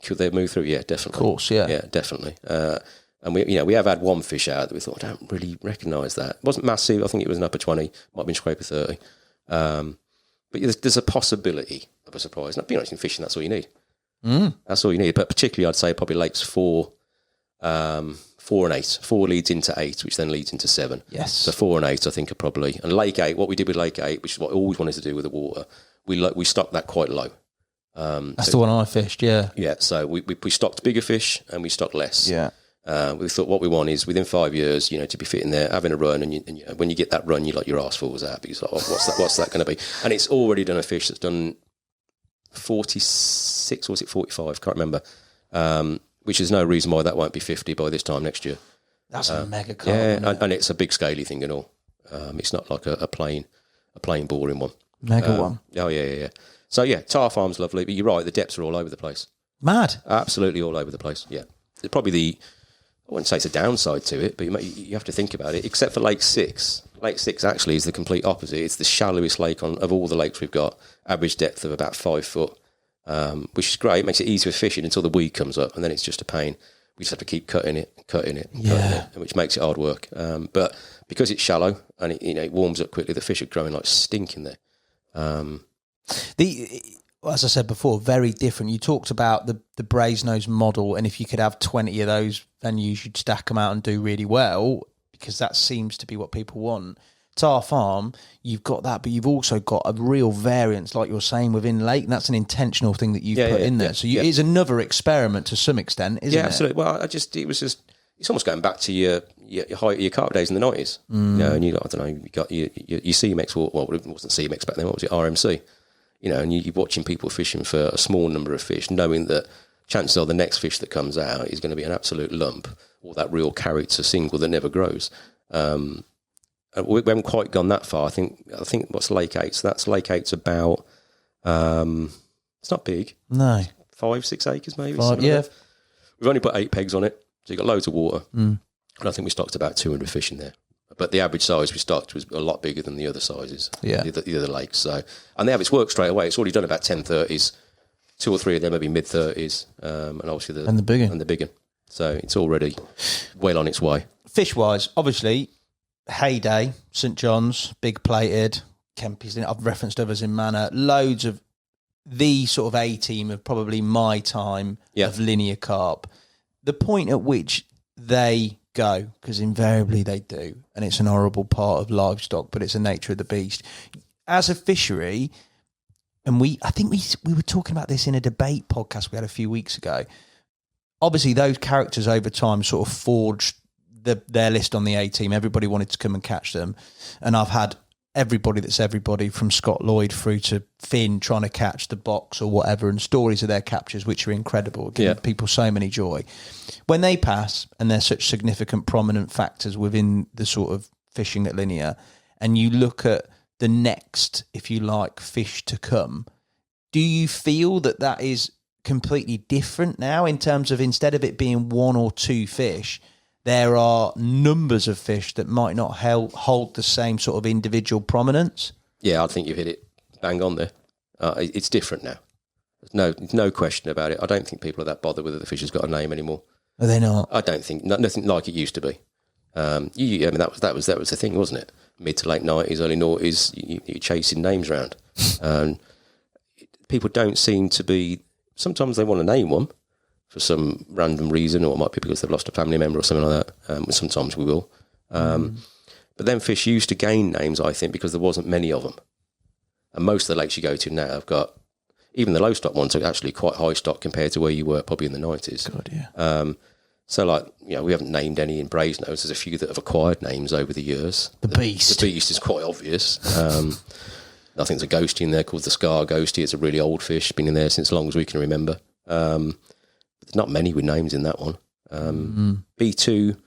could they move through? Yeah, definitely. Of course, yeah, definitely. And we have had one fish out that we thought, I don't really recognise that. It wasn't massive. I think it was an upper 20, might have been scraper 30. But there's a possibility of a surprise. Not being honest, in fishing, that's all you need. That's all you need. But particularly, I'd say probably lakes 4 and 8. 4 leads into 8, which then leads into 7. Yes. So 4 and 8, I think, are probably. And lake 8, what we did with lake 8, which is what I always wanted to do with the water, we stocked that quite low. That's the one I fished, yeah. Yeah, so we stocked bigger fish and we stocked less. Yeah. We thought what we want is within 5 years, to be fitting there, having a run, and when you get that run, you like your arse falls out because what's that going to be? And it's already done a fish that's done 46 or was it 45? Can't remember. Which is no reason why that won't be 50 by this time next year. That's a mega carp. Yeah, and it's a big scaly thing and all. It's not like a plain boring one. Mega one. Oh yeah. So yeah, Tar Farm's lovely, but you're right, the depths are all over the place. Mad. Absolutely all over the place. Yeah, it's probably I wouldn't say it's a downside to it, but you have to think about it. Except for Lake 6. Lake 6 actually is the complete opposite. It's the shallowest lake of all the lakes we've got. Average depth of about 5 foot. which is great. It makes it easier for fishing until the weed comes up, and then it's just a pain. We just have to keep cutting it, which makes it hard work. But because it's shallow and it warms up quickly, the fish are growing like stink in there. As I said before, very different. You talked about the Brasenose model, and if you could have 20 of those venues, you'd stack them out and do really well, because that seems to be what people want. Tar Farm, you've got that, but you've also got a real variance, like you're saying, within Lake, and that's an intentional thing that you've put in there. So it's another experiment to some extent, isn't it? Yeah, absolutely. Well, it's almost going back to your carp days in the 90s. And you got your CMX, well, it wasn't CMX back then, what was it, RMC? And you're watching people fishing for a small number of fish, knowing that chances are the next fish that comes out is going to be an absolute lump, or that real character single that never grows. We haven't quite gone that far. I think what's Lake 8? So that's Lake 8's about, it's not big. No. 5-6 acres maybe. Yeah. We've only put 8 pegs on it, so you've got loads of water. And I think we stocked about 200 fish in there. But the average size we stocked was a lot bigger than the other sizes, the other lakes. So, and they have its work straight away. It's already done about 1030s. 2 or 3 of them maybe mid-30s. And obviously the big one. So it's already well on its way. Fish-wise, obviously, heyday, St John's, big plated, Kempy's, I've referenced others in Manor, loads of the sort of A-team of probably my time of linear carp. The point at which they go, because invariably they do, and it's an horrible part of livestock, but it's the nature of the beast. As a fishery, and I think we were talking about this in a debate podcast we had a few weeks ago. Obviously, those characters over time sort of forged their list on the A-team. Everybody wanted to come and catch them. And I've had everybody from Scott Lloyd through to Finn trying to catch the box or whatever, and stories of their captures, which are incredible, giving people so many joy. When they pass, and they're such significant, prominent factors within the sort of fishing at Linear, and you look at the next, if you like, fish to come, do you feel that is completely different now, in terms of, instead of it being 1 or 2 fish, there are numbers of fish that might not hold the same sort of individual prominence? Yeah, I think you've hit it bang on there. It's different now. There's no question about it. I don't think people are that bothered whether the fish has got a name anymore. Are they not? I don't think. Nothing like it used to be. I mean, that was the thing, wasn't it? Mid to late 90s, early 90s, you're chasing names around. People don't seem to be. Sometimes they want to name one for some random reason, or it might be because they've lost a family member or something like that. Sometimes we will. But then fish used to gain names, I think, because there wasn't many of them. And most of the lakes you go to now have got, even the low stock ones are actually quite high stock compared to where you were probably in the 90s. God, yeah. So, like, we haven't named any in Brasenose. There's a few that have acquired names over the years. The Beast. The Beast is quite obvious. I think there's a ghostie in there called the Scar Ghostie. It's a really old fish, been in there since as long as we can remember. There's not many with names in that one. B2,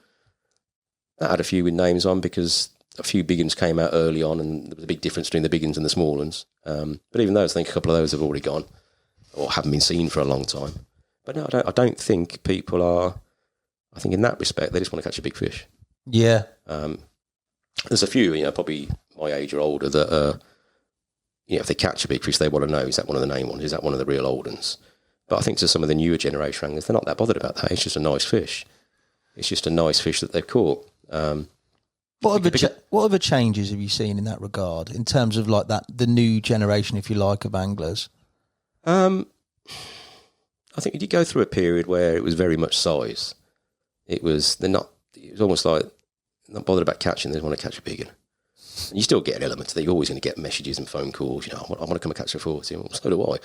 that had a few with names on because a few big ones came out early on, and there was a big difference between the big ones and the small ones. But even those, I think a couple of those have already gone or haven't been seen for a long time. But no, I don't think people are. I think in that respect, they just want to catch a big fish. Yeah. There's a few, probably my age or older that, if they catch a big fish, they want to know, is that one of the name ones? Is that one of the real old ones? But I think to some of the newer generation anglers, they're not that bothered about that. It's just a nice fish. It's just a nice fish that they've caught. What other changes have you seen in that regard, in terms of like that, the new generation, if you like, of anglers? I think you did go through a period where it was very much size. It was almost like not bothered about catching, they want to catch a big one. And you still get an element that you're always going to get messages and phone calls. I want to come and catch a 40. Well, so do I.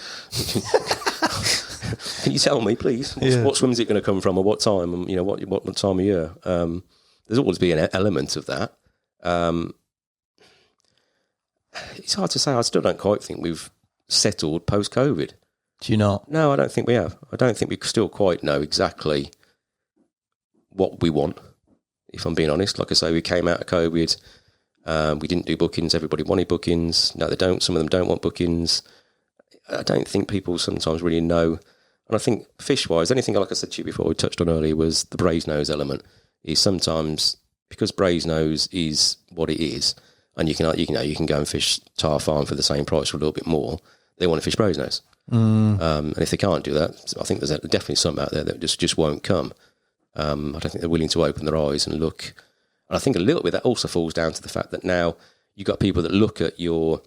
Can you tell me, please, what swim is it going to come from, or what time, and what time of year? There's always be an element of that. It's hard to say. I still don't quite think we've settled post-COVID. Do you not? No, I don't think we have. I don't think we still quite know exactly what we want, if I'm being honest. Like I say, we came out of COVID. We didn't do bookings. Everybody wanted bookings. No, they don't. Some of them don't want bookings. I don't think people sometimes really know. And I think fish-wise, anything like I said to you before, we touched on earlier, was the Brasenose element. Is sometimes, because Brasenose is what it is, and you can go and fish Tar Farm for the same price or a little bit more, they want to fish Brasenose. And if they can't do that, I think there's definitely some out there that just won't come. I don't think they're willing to open their eyes and look. And I think a little bit that also falls down to the fact that now you've got people that look at your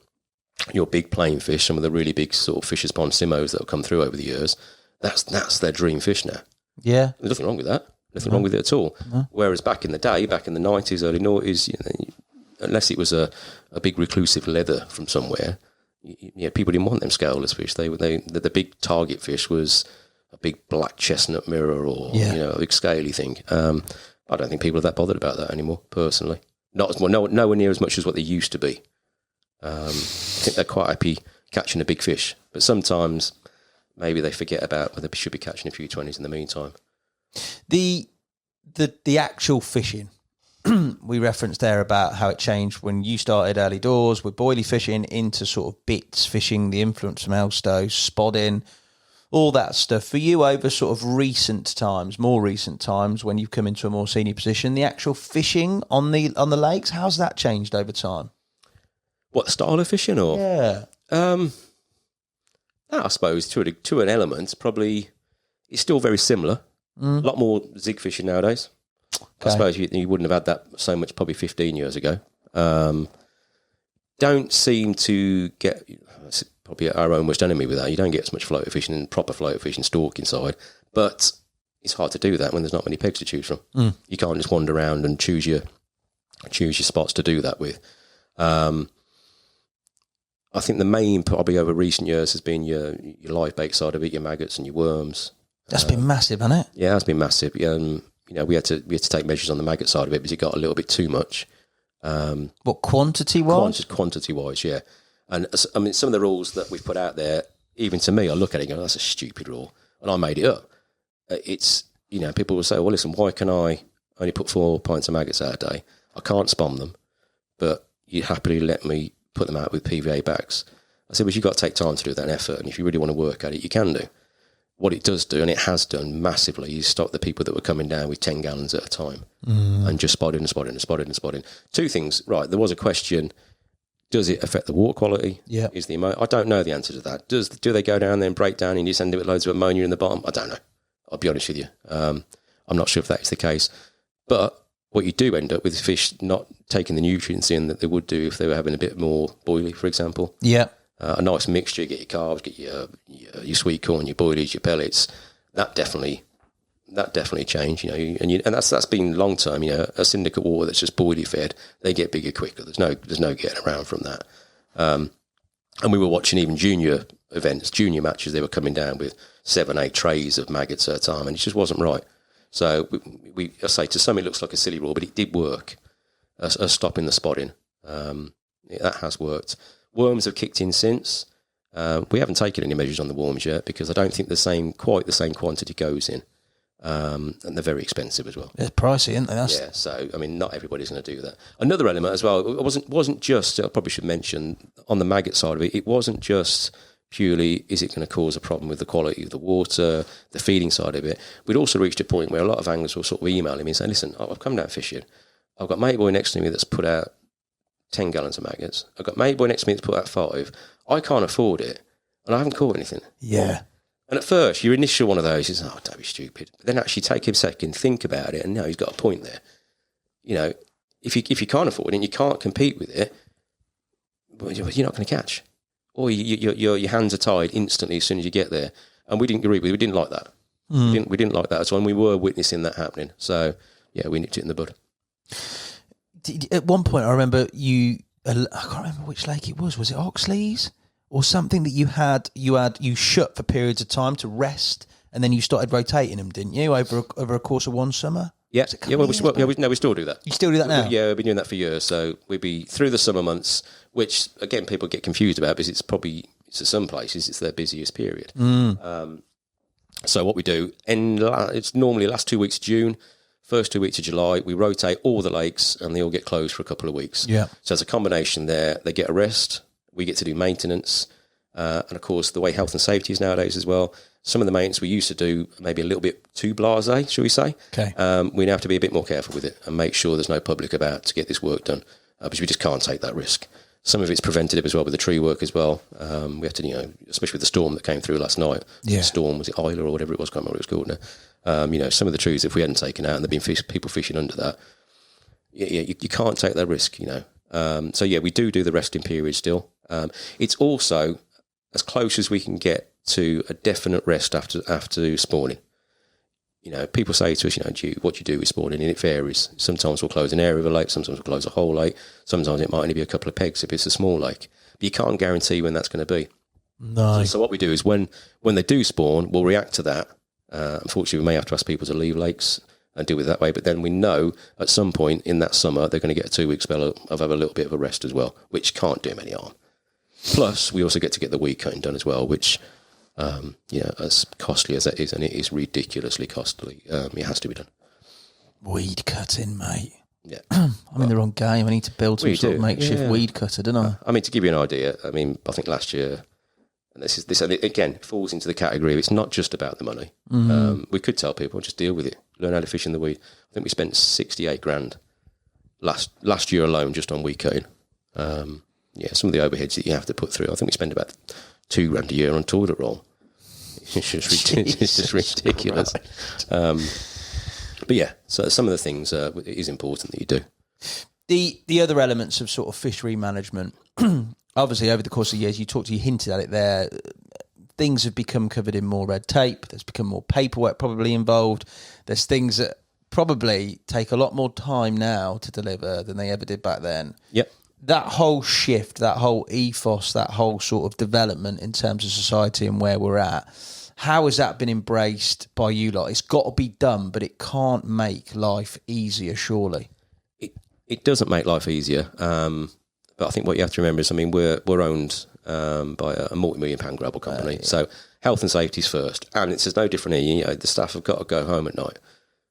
big plain fish, some of the really big sort of Fisher's Pond Simos that have come through over the years. That's their dream fish now. Yeah. There's nothing wrong with that. Nothing wrong with it at all. No. Whereas back in the day, back in the 90s, early noughties, unless it was a big reclusive leather from somewhere, people didn't want them scaleless fish. The big target fish was a big black chestnut mirror or a big scaly thing. I don't think people are that bothered about that anymore, personally. Nowhere near as much as what they used to be. I think they're quite happy catching a big fish, but sometimes maybe they forget about whether they should be catching a few 20s in the meantime. The actual fishing we referenced there about how it changed when you started early doors with boilie fishing into sort of bits fishing, the influence from Elstow, spodding, all that stuff. For you, over sort of more recent times, when you've come into a more senior position, the actual fishing on the lakes, how's that changed over time? What style of fishing, or I suppose to an element, probably it's still very similar. A lot more zig fishing nowadays. Okay. I suppose you wouldn't have had that so much probably 15 years ago. Don't seem to get, probably our own worst enemy with that. You don't get as much floater fishing and proper floater fishing stalking side, but it's hard to do that when there's not many pegs to choose from. You can't just wander around and choose your spots to do that with. I think the main probably over recent years has been your live bait side of it, your maggots and your worms. That's been massive, hasn't it? Yeah, it's been massive. We had to take measures on the maggot side of it because it got a little bit too much. What, quantity-wise? Quantity-wise, yeah. And I mean, some of the rules that we've put out there, even to me, I look at it and go, that's a stupid rule. And I made it up. It's, people will say, well, listen, why can I only put 4 pints of maggots out a day? I can't spawn them, but you happily let me put them out with PVA bags. I said, well, you've got to take time to do that effort. And if you really want to work at it, you can do. What it does do, and it has done massively, is stop the people that were coming down with 10 gallons at a time and just spotting. Two things, right, there was a question, does it affect the water quality? Yeah. I don't know the answer to that. Do they go down there and break down and you just end up with loads of ammonia in the bottom? I don't know. I'll be honest with you. I'm not sure if that is the case. But what you do end up with is fish not taking the nutrients in that they would do if they were having a bit more boilie, for example. Yeah. A nice mixture, you get your carbs, get your sweet corn, your boilies, your pellets. That definitely changed, and that's been long term. A syndicate water that's just boilie fed, they get bigger quicker. There's no getting around from that. And we were watching even junior events, junior matches. They were coming down with 7-8 trays of maggots at a time, and it just wasn't right. So I say to some it looks like a silly rule, but it did work. Stopping the spotting, that has worked. Worms have kicked in since. We haven't taken any measures on the worms yet because I don't think quite the same quantity goes in. And they're very expensive as well. It's pricey, isn't they? Yeah, so, I mean, not everybody's going to do that. Another element as well, it wasn't just, I probably should mention, on the maggot side of it, it wasn't just purely, is it going to cause a problem with the quality of the water, the feeding side of it. We'd also reached a point where a lot of anglers were sort of emailing me and saying, listen, I've come down fishing. I've got mate boy next to me that's put out 10 gallons of maggots. I've got mate boy next to me that's put out 5. I can't afford it, and I haven't caught anything. Yeah. And at first, your initial one of those is, oh, don't be stupid. But then actually take a second, think about it, and now he's got a point there. If you can't afford it and you can't compete with it, well, you're not going to catch. Or your hands are tied instantly as soon as you get there. And we didn't agree with it. We didn't like that. We didn't like that at all, and we were witnessing that happening. So, yeah, we nipped it in the bud. At one point, I remember I can't remember which lake it was. Was it Oxley's or something that you shut for periods of time to rest, and then you started rotating them, didn't you, over a course of one summer? Yeah, we still do that. You still do that now? Yeah, we've been doing that for years. So we'd be through the summer months, which again people get confused about because it's at some places it's their busiest period. So what we do, it's normally last 2 weeks of June. First 2 weeks of July, we rotate all the lakes and they all get closed for a couple of weeks. Yeah. So it's a combination there. They get a rest. We get to do maintenance. And of course, the way health and safety is nowadays as well. Some of the maintenance we used to do maybe a little bit too blasé, shall we say. Okay. We now have to be a bit more careful with it and make sure there's no public about to get this work done because we just can't take that risk. Some of it's preventative as well with the tree work as well. We had to, especially with the storm that came through last night. Yeah. The storm, was it Isla or whatever it was? I can't remember what it was called now. Some of the trees, if we hadn't taken out and there'd been people fishing under that, you can't take that risk, So we do the resting period still. It's also as close as we can get to a definite rest after spawning. People say to us, what you do with spawning, and it varies. Sometimes we'll close an area of a lake, sometimes we'll close a whole lake, sometimes it might only be a couple of pegs if it's a small lake. But you can't guarantee when that's going to be. No. So what we do is when they do spawn, we'll react to that. Unfortunately, we may have to ask people to leave lakes and deal with it that way, but then we know at some point in that summer they're going to get a 2-week spell of have a little bit of a rest as well, which can't do them any harm. Plus, we also get to get the weed cutting done as well, which... as costly as that is, and it is ridiculously costly, it has to be done. Weed cutting, mate. Yeah. I'm in the wrong game. I need to build some sort of makeshift weed cutter, don't I? I mean, to give you an idea, I think last year, and this again falls into the category of it's not just about the money. We could tell people, just deal with it, learn how to fish in the weed. I think we spent 68 grand last year alone just on weed cutting. Some of the overheads that you have to put through, I think we spend about $2 grand a year on toilet roll. It's just ridiculous. But so some of the things it is important that you do. The other elements of sort of fishery management, obviously over the course of years, you hinted at it there, things have become covered in more red tape, there's become more paperwork probably involved, there's things that probably take a lot more time now to deliver than they ever did back then. Yep. That whole shift, that whole ethos, that whole sort of development in terms of society and where we're at, how has that been embraced by you lot? It's got to be done, but it can't make life easier, surely. It doesn't make life easier, but I think what you have to remember is, we're owned by a multi-million-pound gravel company, so health and safety is first, and it's no different here. The staff have got to go home at night,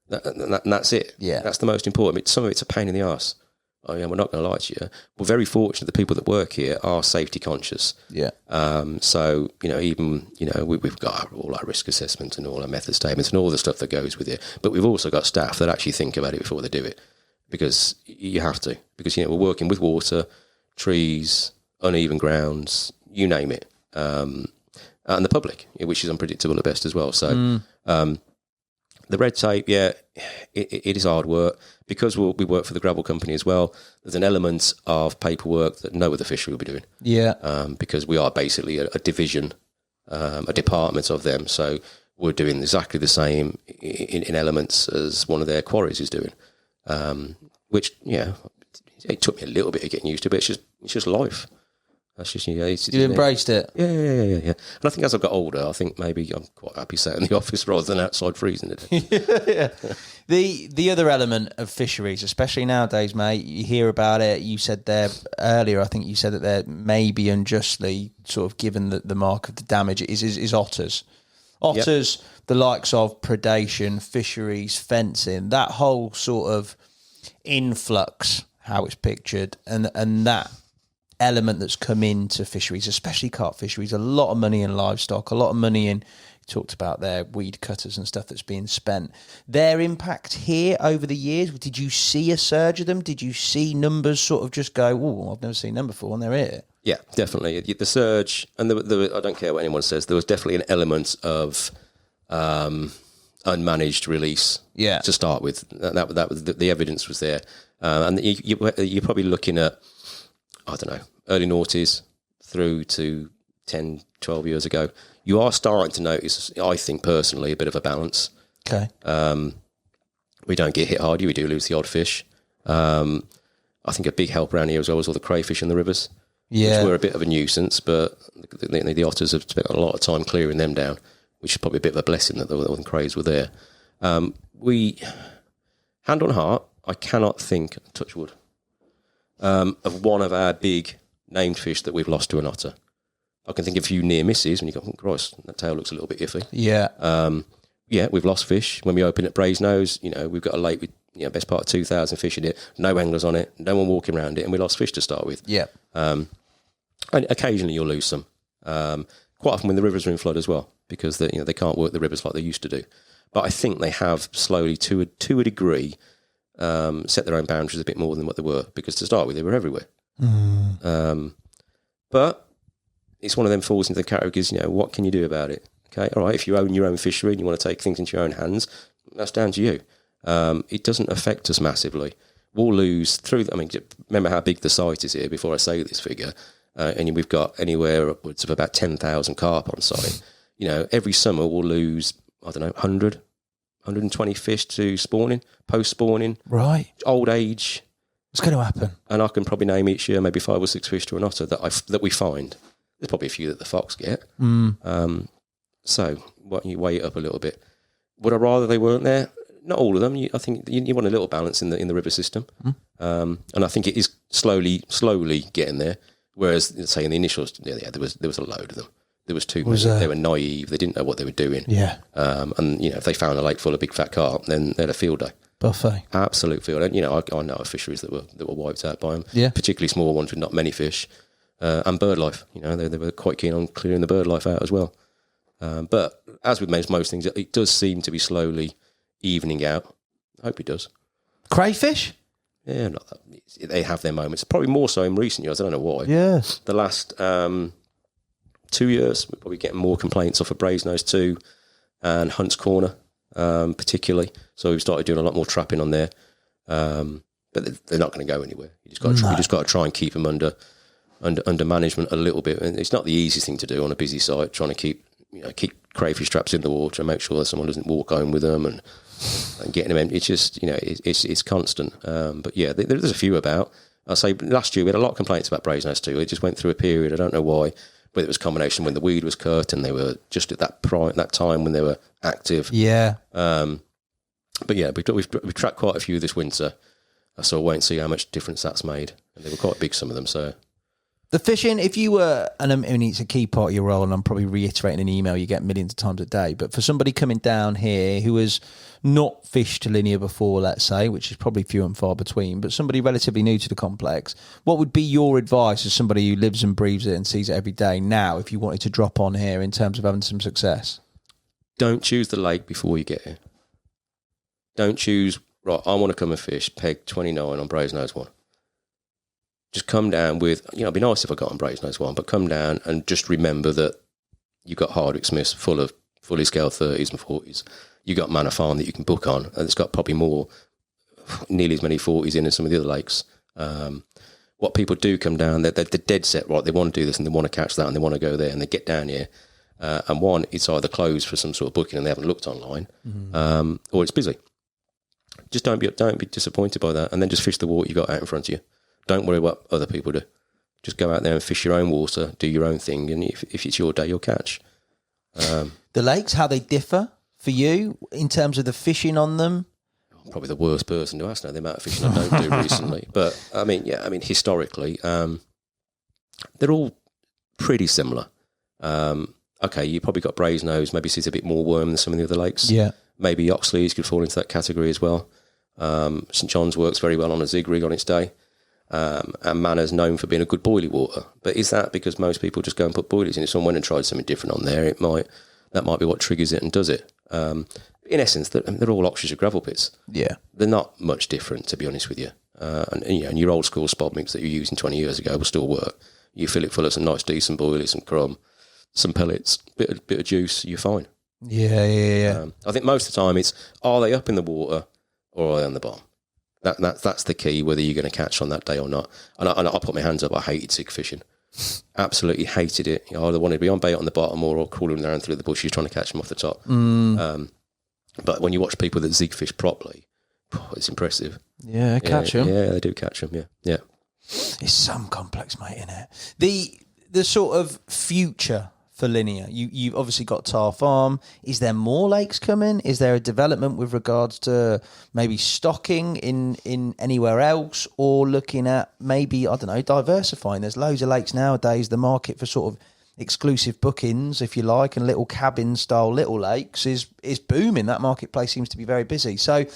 and that's it. Yeah, that's the most important. Some of it's a pain in the arse. Oh yeah, we're not going to lie to you. We're very fortunate the people that work here are safety conscious. Yeah. So even we've got all our risk assessment and all our method statements and all the stuff that goes with it. But we've also got staff that actually think about it before they do it, because you have to. Because we're working with water, trees, uneven grounds, you name it, and the public, which is unpredictable at best as well. So the red tape, it is hard work. Because we work for the gravel company as well, there's an element of paperwork that no other fishery will be doing. Yeah. Because we are basically a division, a department of them. So we're doing exactly the same in elements as one of their quarries is doing. Which, it took me a little bit of getting used to, but it's just life. That's just you embraced it. Yeah. And I think as I've got older, I think maybe I'm quite happy sat in the office rather than outside freezing it. The other element of fisheries, especially nowadays, mate, you hear about it. You said there earlier, I think you said that they're maybe unjustly sort of given the mark of the damage is otters. Otters, the likes of predation, fisheries, fencing, that whole sort of influx, how it's pictured, and that element that's come into fisheries, especially carp fisheries, a lot of money in livestock, a lot of money in, you talked about their weed cutters and stuff that's being spent. Their impact here over the years, did you see a surge of them? Did you see numbers sort of just go, oh, I've never seen them before, and they're here? Yeah, definitely. The surge, and I don't care what anyone says, there was definitely an element of unmanaged release to start with. That was the evidence was there. And you're probably looking at, I don't know, early noughties through to 10, 12 years ago. You are starting to notice, I think personally, a bit of a balance. Okay. We don't get hit hard. We do lose the odd fish. I think a big help around here as well is all the crayfish in the rivers. Yeah. Which were a bit of a nuisance, but the otters have spent a lot of time clearing them down, which is probably a bit of a blessing that the crays were there. We, hand on heart, I cannot think, touch wood, of one of our big named fish that we've lost to an otter. I can think of a few near misses when you go, oh, Christ, that tail looks a little bit iffy. Yeah. We've lost fish. When we open at Brasenose, we've got a lake with best part of 2,000 fish in it, no anglers on it, no one walking around it, and we lost fish to start with. Yeah. And occasionally you'll lose some. Quite often when the rivers are in flood as well, because they can't work the rivers like they used to do. But I think they have slowly, to a degree, set their own boundaries a bit more than what they were, because to start with, they were everywhere. But it's one of them falls into the categories, what can you do about it? Okay, all right, if you own your own fishery and you want to take things into your own hands, that's down to you. It doesn't affect us massively. We'll lose remember how big the site is here before I say this figure, and we've got anywhere upwards of about 10,000 carp on site. Every summer we'll lose, 100, 120 fish to spawning, post-spawning. Right. Old age. What's going to happen? And I can probably name each year maybe 5 or 6 fish to an otter that we find. There's probably a few that the fox get. So you weigh it up a little bit. Would I rather they weren't there? Not all of them. I think you want a little balance in the river system, and I think it is slowly getting there. Whereas, say in the initials, there was a load of them. There was too many. They were naive. They didn't know what they were doing. Yeah. And if they found a lake full of big fat carp, then they had a field day. Buffet. Absolute field. And I know of fisheries that were wiped out by them. Yeah. Particularly small ones with not many fish, and bird life. They were quite keen on clearing the bird life out as well. But as with most things, it does seem to be slowly evening out. I hope it does. Crayfish? Yeah, not that. They have their moments. Probably more so in recent years. I don't know why. Yes. The last 2 years, we're probably getting more complaints off of Brasenose 2 and Hunt's Corner, particularly. So we've started doing a lot more trapping on there. But they're not going to go anywhere. You just got to try and keep them under management a little bit. And it's not the easiest thing to do on a busy site, trying to keep crayfish traps in the water and make sure that someone doesn't walk home with them and getting them in. It's just, it's constant. But yeah, there's a few about. I'll say last year we had a lot of complaints about Brasenose 2. It just went through a period, I don't know why, whether it was a combination when the weed was cut and they were just at that time when they were active. Yeah. But yeah, we've tracked quite a few this winter. So I'll wait and see how much difference that's made. And they were quite big, some of them, so... The fishing, if you were, and I mean, it's a key part of your role, and I'm probably reiterating an email you get millions of times a day, but for somebody coming down here who has not fished to linear before, let's say, which is probably few and far between, but somebody relatively new to the complex, what would be your advice as somebody who lives and breathes it and sees it every day now, if you wanted to drop on here in terms of having some success? Don't choose the lake before you get here. Don't choose, right, I want to come and fish, peg 29 on Brasenose 1. Just come down with, it'd be nice if I got on Brasenose 1, but come down and just remember that you've got Hardwick Smiths full of fully scaled 30s and 40s. You've got Manor Farm that you can book on, and it's got probably nearly as many 40s in as some of the other lakes. What people do come down, they're dead set, right, they want to do this and they want to catch that and they want to go there and they get down here. And one, it's either closed for some sort of booking and they haven't looked online, or it's busy. Just don't be disappointed by that, and then just fish the water you got out in front of you. Don't worry what other people do. Just go out there and fish your own water, do your own thing, and if it's your day, you'll catch. The lakes, how they differ for you in terms of the fishing on them? I'm probably the worst person to ask now, the amount of fishing I don't do recently. But, historically, they're all pretty similar. Okay, you probably got Brasenose, maybe sees a bit more worm than some of the other lakes. Yeah. Maybe Oxley's could fall into that category as well. St John's works very well on a zig rig on its day. And Manor's known for being a good boilie water. But is that because most people just go and put boilies in? If someone went and tried something different on there, that might be what triggers it and does it. In essence, they're all oxygen gravel pits. Yeah. They're not much different, to be honest with you. And your old school spod mix that you were using 20 years ago will still work. You fill it full of some nice decent boilies, some crumb, some pellets, bit of juice, you're fine. Yeah. I think most of the time it's, are they up in the water or are they on the bottom? That's the key, whether you're going to catch on that day or not. And I put my hands up, I hated zig fishing. Absolutely hated it. I either wanted to be on bait on the bottom or crawling around through the bushes trying to catch them off the top. But when you watch people that zig fish properly, it's impressive. Yeah, catch them. Yeah, they do catch them, yeah. It's some complex, mate, isn't it? The sort of future for linear. You've obviously got Tar Farm. Is there more lakes coming? Is there a development with regards to maybe stocking in anywhere else, or looking at maybe, I don't know, diversifying? There's loads of lakes nowadays. The market for sort of exclusive bookings, if you like, and little cabin style little lakes is booming. That marketplace seems to be very busy. So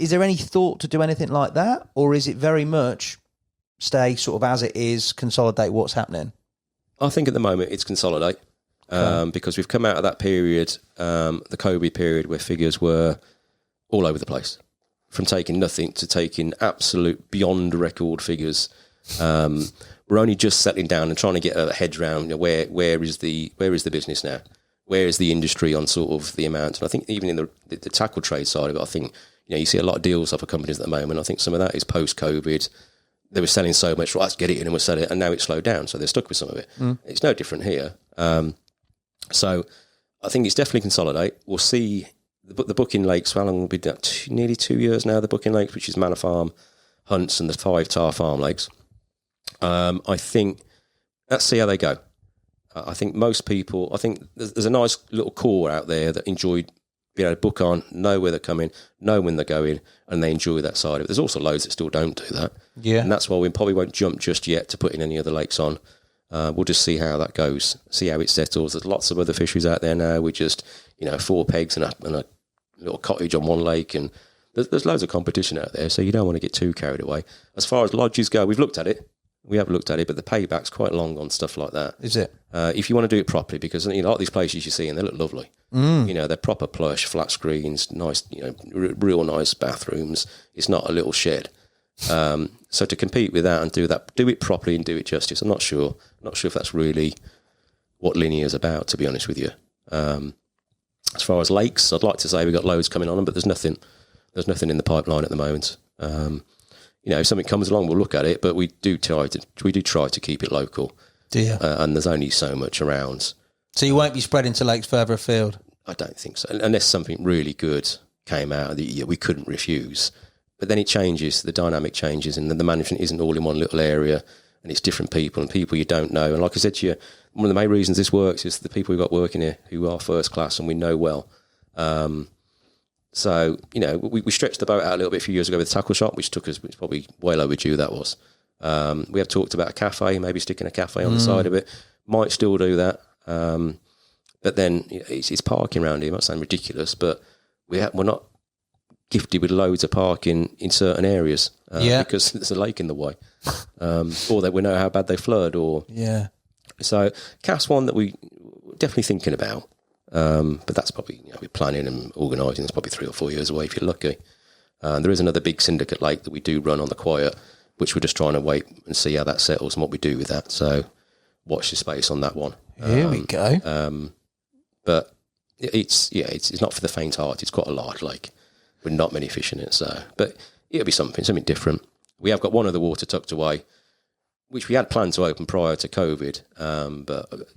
is there any thought to do anything like that, or is it very much stay sort of as it is, consolidate what's happening? I think at the moment it's consolidate. Because we've come out of that period, the COVID period, where figures were all over the place, from taking nothing to taking absolute beyond record figures. We're only just settling down and trying to get our heads around, you know, where is the business now? Where is the industry on sort of the amount? And I think even in the tackle trade side of it, I think, you know, you see a lot of deals off of companies at the moment. I think some of that is post-COVID. They were selling so much, right, let's get it in and we'll sell it, and now it's slowed down, so they're stuck with some of it. It's no different here. So I think it's definitely consolidate. We'll see the booking lakes, how long will be done? Nearly 2 years now, the booking lakes, which is Manor Farm, Hunts, and the 5 Tar Farm lakes. I think let's see how they go. I think most people, I think there's a nice little core out there that enjoyed being able to book on, know where they're coming, know when they're going, and they enjoy that side of it. There's also loads that still don't do that. Yeah. And that's why we probably won't jump just yet to putting any other lakes on. We'll just see how that goes, see how it settles. There's lots of other fisheries out there now with just, you know, 4 pegs and a little cottage on one lake, and there's loads of competition out there, so you don't want to get too carried away. As far as lodges go, we've looked at it. We have looked at it, but the payback's quite long on stuff like that. Is it? If you want to do it properly, because, you know, a lot of these places you see, and they look lovely. You know, they're proper plush, flat screens, nice, you know, real nice bathrooms. It's not a little shed. So to compete with that and do it properly and do it justice, I'm not sure. Not sure if that's really what Linear is about, to be honest with you. As far as lakes, I'd like to say we've got loads coming on them, but there's nothing in the pipeline at the moment. You know, if something comes along, we'll look at it, but we do try to keep it local. Do you? And there's only so much around. So you won't be spreading to lakes further afield? I don't think so, unless something really good came out that we couldn't refuse. But then it changes, the dynamic changes, and then the management isn't all in one little area, and it's different people and people you don't know. And like I said to you, one of the main reasons this works is the people we've got working here who are first class and we know well. So, you know, we stretched the boat out a little bit a few years ago with the tackle shop, which took us, it's probably well overdue, that was. We have talked about a cafe, maybe sticking a cafe on the side of it. Might still do that. But then it's parking around here. It might sound ridiculous, but we're not gifted with loads of parking in certain areas because there's a lake in the way. Or that we know how bad they flood. So CAS one that we're definitely thinking about. But that's probably, you know, we're planning and organising. It's probably 3 or 4 years away if you're lucky. There is another big syndicate lake that we do run on the quiet, which we're just trying to wait and see how that settles and what we do with that. So watch the space on that one. Here we go. But it's not for the faint heart. It's quite a large lake with not many fish in it. So, but it'll be something different. We have got one other water tucked away, which we had planned to open prior to COVID, but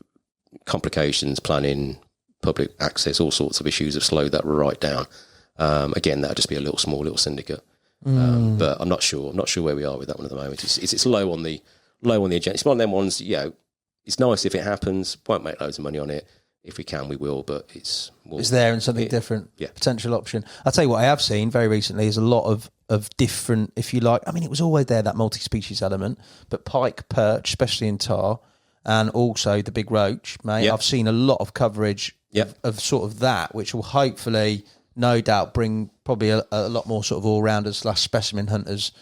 complications, planning, public access, all sorts of issues have slowed that right down. Again, that'll just be a small little syndicate. But I'm not sure where we are with that one at the moment. It's low on the agenda. It's one of them ones, you know, it's nice if it happens. Won't make loads of money on it. If we can, we will. But it's there and something different. Yeah, potential option. I'll tell you what I have seen very recently is a lot of different, if you like. I mean, it was always there, that multi-species element, but pike, perch, especially in tar, and also the big roach, mate. Yep. I've seen a lot of coverage of sort of that, which will hopefully, no doubt, bring probably a lot more sort of all-rounders / specimen hunters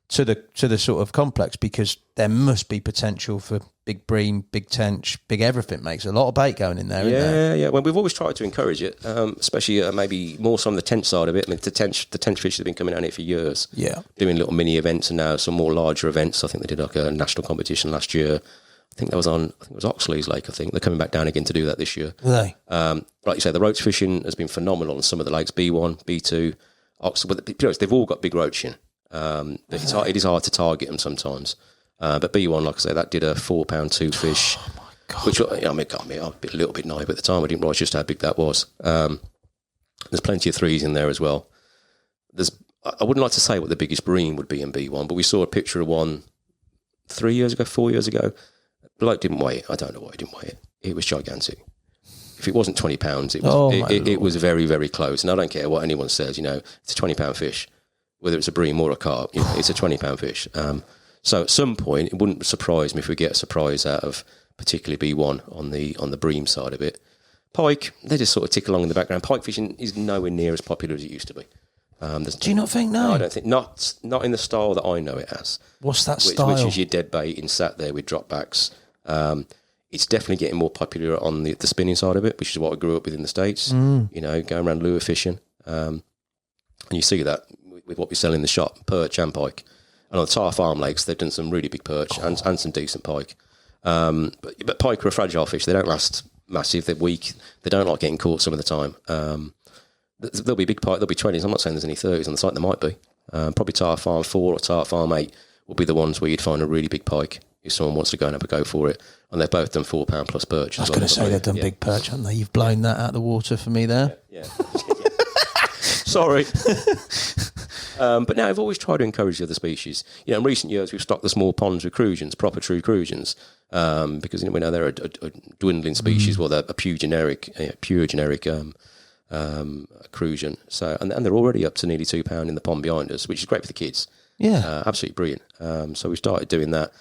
to the sort of complex, because there must be potential for big bream, big tench, big everything. Makes a lot of bait going in there, isn't there? Yeah. Well, we've always tried to encourage it, especially maybe more so on the tench side of it. I mean, the tench fish have been coming down here for years. Yeah, doing little mini events and now some more larger events. I think they did like a national competition last year. I think it was Oxley's Lake. I think they're coming back down again to do that this year. Are they? Like you say, the roach fishing has been phenomenal on some of the lakes. B1, B2, Oxley. But they've all got big roach in. But it is hard to target them sometimes. But B1, like I say, that did a 4-pound 2 fish. Oh my God. Which, I mean, got me a little bit naive at the time. I didn't realise just how big that was. There's plenty of 3s in there as well. I wouldn't like to say what the biggest bream would be in B1, but we saw a picture of one 4 years ago. The bloke didn't weigh it. I don't know why he didn't weigh it. It was gigantic. If it wasn't 20 pounds, it was very, very close. And I don't care what anyone says, you know, it's a 20-pound fish. Whether it's a bream or a carp, you know, it's a 20-pound fish. So at some point, it wouldn't surprise me if we get a surprise out of particularly B1 on the bream side of it. Pike, they just sort of tick along in the background. Pike fishing is nowhere near as popular as it used to be. Do you not think? No, I don't think not in the style that I know it as. What's that style? Which is your dead bait and sat there with dropbacks. It's definitely getting more popular on the spinning side of it, which is what I grew up with in the States. You know, going around lure fishing, and you see that with what we sell in the shop, perch and pike. And on the Tar Farm lakes, they've done some really big perch and some decent pike. But pike are a fragile fish. They don't last massive. They're weak. They don't like getting caught some of the time. There'll be big pike. There'll be 20s. I'm not saying there's any 30s on the site. There might be. Probably Tar Farm 4 or Tar Farm 8 will be the ones where you'd find a really big pike if someone wants to go and have a go for it. And they've both done £4 plus perch. I was going to say they've done big perch, haven't they? You've blown that out of the water for me there. Yeah. Sorry. But now I've always tried to encourage the other species. In recent years we've stocked the small ponds with crusians, proper true crusians, because we know they're a dwindling species. Well, they're a pure generic crusian. So and they're already up to nearly £2 in the pond behind us, which is great for the kids. Yeah, absolutely brilliant. So we started doing that.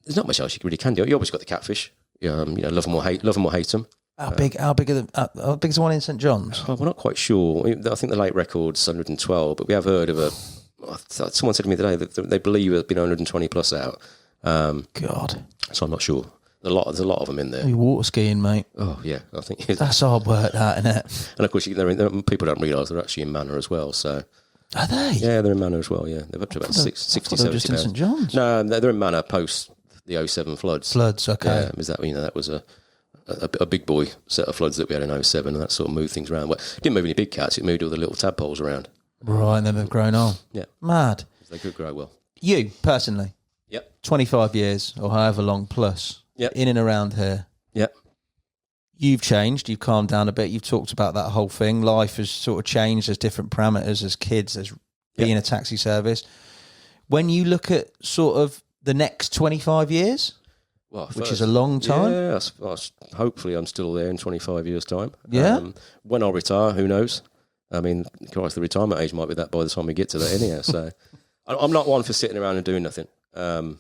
There's not much else you really can do. You always got the catfish. Love them or hate them. How big is the one in St John's? Well, we're not quite sure. I think the late record's 112, but we have heard of someone said to me today that they believe there's been 120 plus out. God. So I'm not sure. There's a lot of them in there. You're water skiing, mate. Oh yeah, I think that's hard work, that, isn't it? And of course, people don't realise they're actually in Manor as well. So are they? Yeah, they're in Manor as well. Yeah, they're up to about 60, 70 just in St John's. No, they're in Manor post the 07 floods. Floods, okay. Yeah, is that was a big boy set of floods that we had in 07, and that sort of moved things around. Well, it didn't move any big cats; it moved all the little tadpoles around. Right, and then they've grown on. Yeah, mad. They could grow well. You personally, 25 years or however long plus, in and around here. Yep. You've changed. You've calmed down a bit. You've talked about that whole thing. Life has sort of changed. There's different parameters as kids. There's being a taxi service. When you look at sort of the next 25 years. Well, which is a long time. Yeah, hopefully I'm still there in 25 years' time. Yeah. When I retire, who knows? I mean, Christ, the retirement age might be that by the time we get to that anyhow. So I'm not one for sitting around and doing nothing.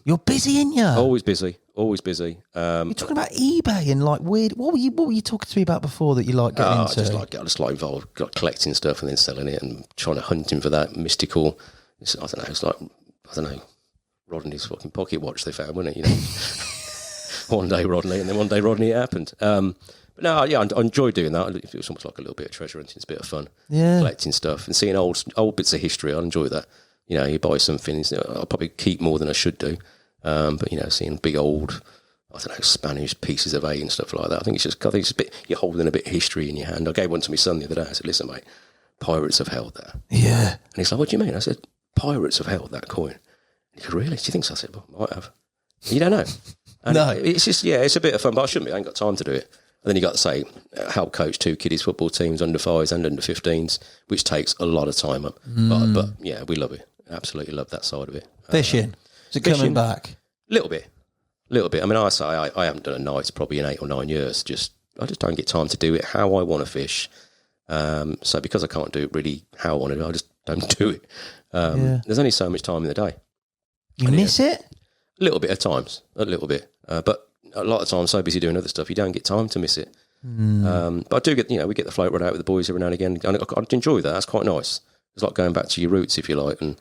You're busy, ain't you? Always busy. You're talking about eBay and like weird. What were you talking to me about before that you like getting into? I just like involved, collecting stuff and then selling it and trying to hunt him for that mystical. I don't know. Rodney's fucking pocket watch they found, wasn't it? One day Rodney, and then one day Rodney it happened. But no, yeah, I enjoy doing that. It was almost like a little bit of treasure hunting. It's a bit of fun, collecting stuff and seeing old bits of history. I enjoy that. You buy something, I'll probably keep more than I should do. But seeing big old, Spanish pieces of A and stuff like that. I think it's a bit, you're holding a bit of history in your hand. I gave one to my son the other day. I said, "Listen, mate, pirates have held that." Yeah. And he's like, "What do you mean?" I said, "Pirates have held that coin." And he said, "Really? Do you think so?" I said, "Well, might have." You don't know. And no. It's just, it's a bit of fun, but I shouldn't be. I ain't got time to do it. And then you got to say, help coach 2 kiddies football teams, under 5s and under 15s, which takes a lot of time up. But yeah, we love it. Absolutely love that side of it. Fishing. Is it coming back? Little bit. I mean, I haven't done a night probably in 8 or 9 years. I just don't get time to do it how I want to fish. So because I can't do it really how I want to do it, I just don't do it. There's only so much time in the day. You miss it? A little bit at times, but a lot of times so busy doing other stuff, you don't get time to miss it. But I do get, we get the float rod out with the boys every now and again. And I enjoy that. That's quite nice. It's like going back to your roots, if you like, and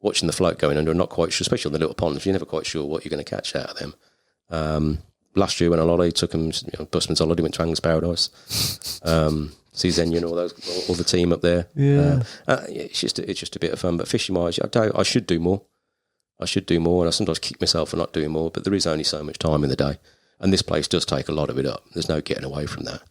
watching the float going under and not quite sure, especially on the little ponds, you're never quite sure what you're going to catch out of them. Last year when a lolly took them, Busman's holiday, went to Anglers Paradise. See Zenya and all the team up there. Yeah. It's just a bit of fun. But fishing wise, I should do more. And I sometimes kick myself for not doing more, but there is only so much time in the day. And this place does take a lot of it up. There's no getting away from that.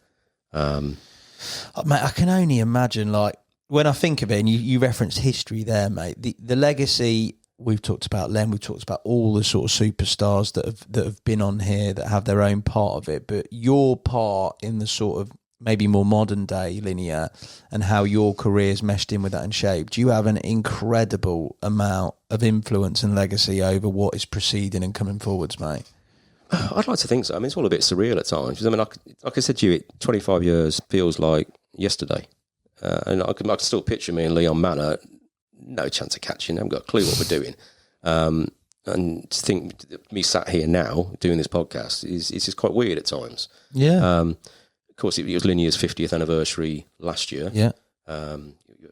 Mate, I can only imagine, like, when I think of it, and you referenced history there, mate, the legacy, we've talked about Len, we've talked about all the sort of superstars that have been on here, that have their own part of it, but your part in the sort of maybe more modern day Linear and how your career's meshed in with that and shaped, you have an incredible amount of influence and legacy over what is proceeding and coming forwards, mate. I'd like to think so. I mean, it's all a bit surreal at times. I mean, like I said to you, 25 years feels like yesterday. And I can still picture me and Leon Manor, no chance of catching. I haven't got a clue what we're doing. And to think me sat here now doing this podcast is just quite weird at times. Yeah. Of course, it was Linear's 50th anniversary last year. Yeah. I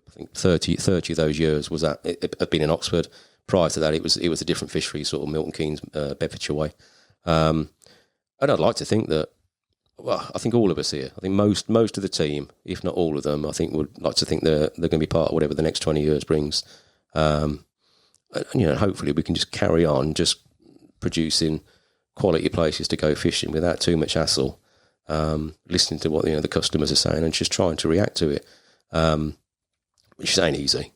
think 30 of those years was that it had been in Oxford. Prior to that, it was a different fishery, sort of Milton Keynes, Bedfordshire way. And I'd like to think that, well, I think all of us here, I think most of the team, if not all of them, I think would like to think they're going to be part of whatever the next 20 years brings. hopefully we can just carry on just producing quality places to go fishing without too much hassle, listening to what the customers are saying and just trying to react to it, which ain't easy.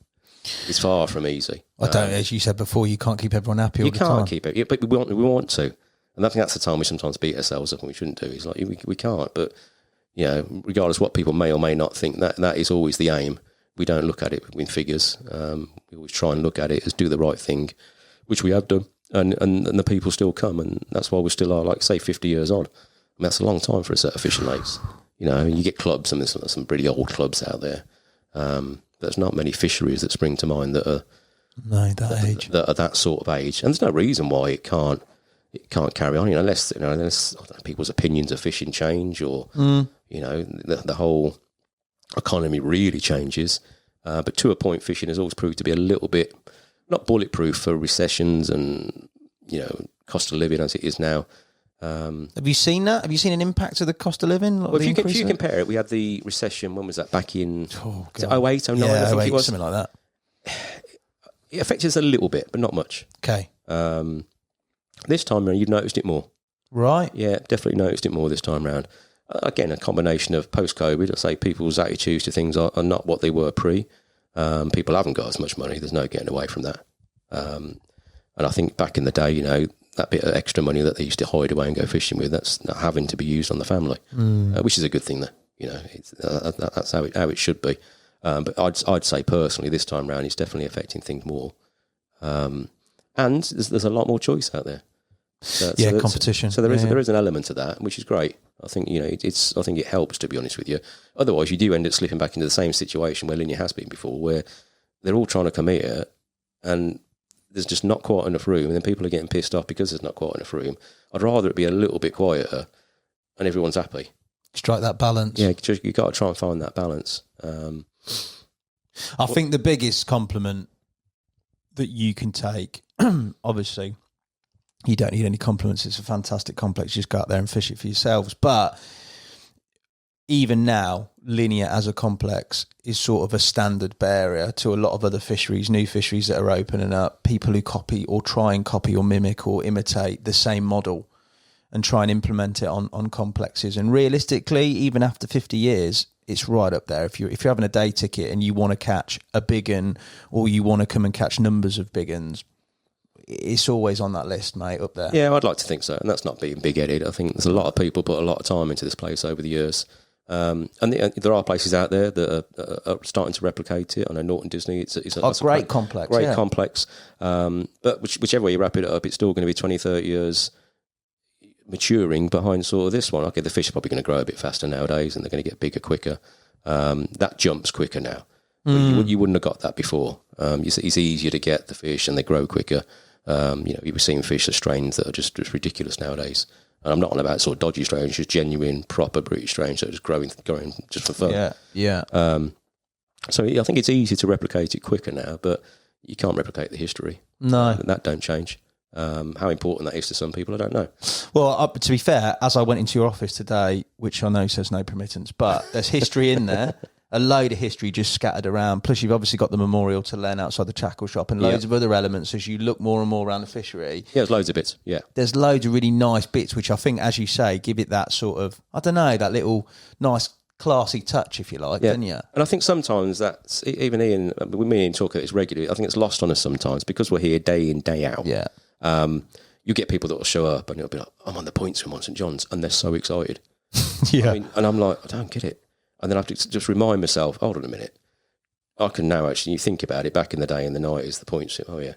It's far from easy. I don't, as you said before, you can't keep everyone happy all the time. You can't keep it, but we want to. And I think that's the time we sometimes beat ourselves up and we shouldn't do. It's like, we can't. But, regardless of what people may or may not think, that is always the aim. We don't look at it in figures. We always try and look at it as do the right thing, which we have done. And the people still come. And that's why we still are, like, say, 50 years on. I mean, that's a long time for a set of fishing lakes. You get clubs, and there's some pretty old clubs out there. There's not many fisheries that spring to mind that are age. That are that sort of age. And there's no reason why it can't carry on, unless people's opinions of fishing change or, the whole economy really changes. But to a point, fishing has always proved to be a little bit, not bulletproof for recessions and, cost of living as it is now. Have you seen that? Have you seen an impact of the cost of living? Well, if you compare it, we had the recession, when was that, back in 08, 09, I think 08, it was? Something like that. It affected us a little bit, but not much. Okay. This time around, you've noticed it more. Right. Yeah, definitely noticed it more this time round. Again, a combination of post-COVID. I say people's attitudes to things are not what they were pre. People haven't got as much money. There's no getting away from that. And I think back in the day, that bit of extra money that they used to hide away and go fishing with, that's not having to be used on the family, which is a good thing. That's how it should be. But I'd say personally, this time round, it's definitely affecting things more. And there's a lot more choice out there. So competition. So there is an element to that, which is great. I think I think it helps, to be honest with you. Otherwise, you do end up slipping back into the same situation where Linear has been before, where they're all trying to come here, and there's just not quite enough room, and then people are getting pissed off because there's not quite enough room. I'd rather it be a little bit quieter, and everyone's happy. Strike that balance. Yeah, you got to try and find that balance. I think the biggest compliment that you can take, obviously, you don't need any compliments. It's a fantastic complex. Just go out there and fish it for yourselves. But even now, Linear as a complex is sort of a standard bearer to a lot of other fisheries, new fisheries that are opening up, people who copy or try and copy or mimic or imitate the same model and try and implement it on complexes. And realistically, even after 50 years, it's right up there. If you're having a day ticket and you want to catch a big un, or you want to come and catch numbers of big uns, it's always on that list, mate, up there. Yeah, I'd like to think so. And that's not being big-headed. I think there's a lot of people put a lot of time into this place over the years. And there are places out there that are starting to replicate it. I know Norton Disney, it's a great complex. Great complex. But whichever way you wrap it up, it's still going to be 20, 30 years maturing behind sort of this one. Okay, the fish are probably going to grow a bit faster nowadays, and they're going to get bigger quicker. That jumps quicker now. You wouldn't have got that before. It's easier to get the fish, and they grow quicker. You were seeing fish of strains that are just ridiculous nowadays. And I'm not on about sort of dodgy strains, just genuine, proper British strains that are just growing just for fun. Yeah. So I think it's easier to replicate it quicker now, but you can't replicate the history. No. That don't change. How important that is to some people, I don't know. Well, to be fair, as I went into your office today, which I know says no permittance, but there's history in there, a load of history just scattered around. Plus, you've obviously got the memorial to Len outside the tackle shop and loads of other elements as you look more and more around the fishery. Yeah, there's loads of bits, yeah. There's loads of really nice bits, which I think, as you say, give it that sort of, I don't know, that little nice classy touch, if you like, don't you? And I think sometimes that's, even Ian, with me and talk about this regularly, I think it's lost on us sometimes because we're here day in, day out. Yeah. You get people that will show up and it'll be like, I'm on the points from St John's, and they're so excited. Yeah. And I'm like, I don't get it. And then I have to just remind myself, hold on a minute. I can now actually, you think about it, back in the day in the 90s, the points, oh yeah,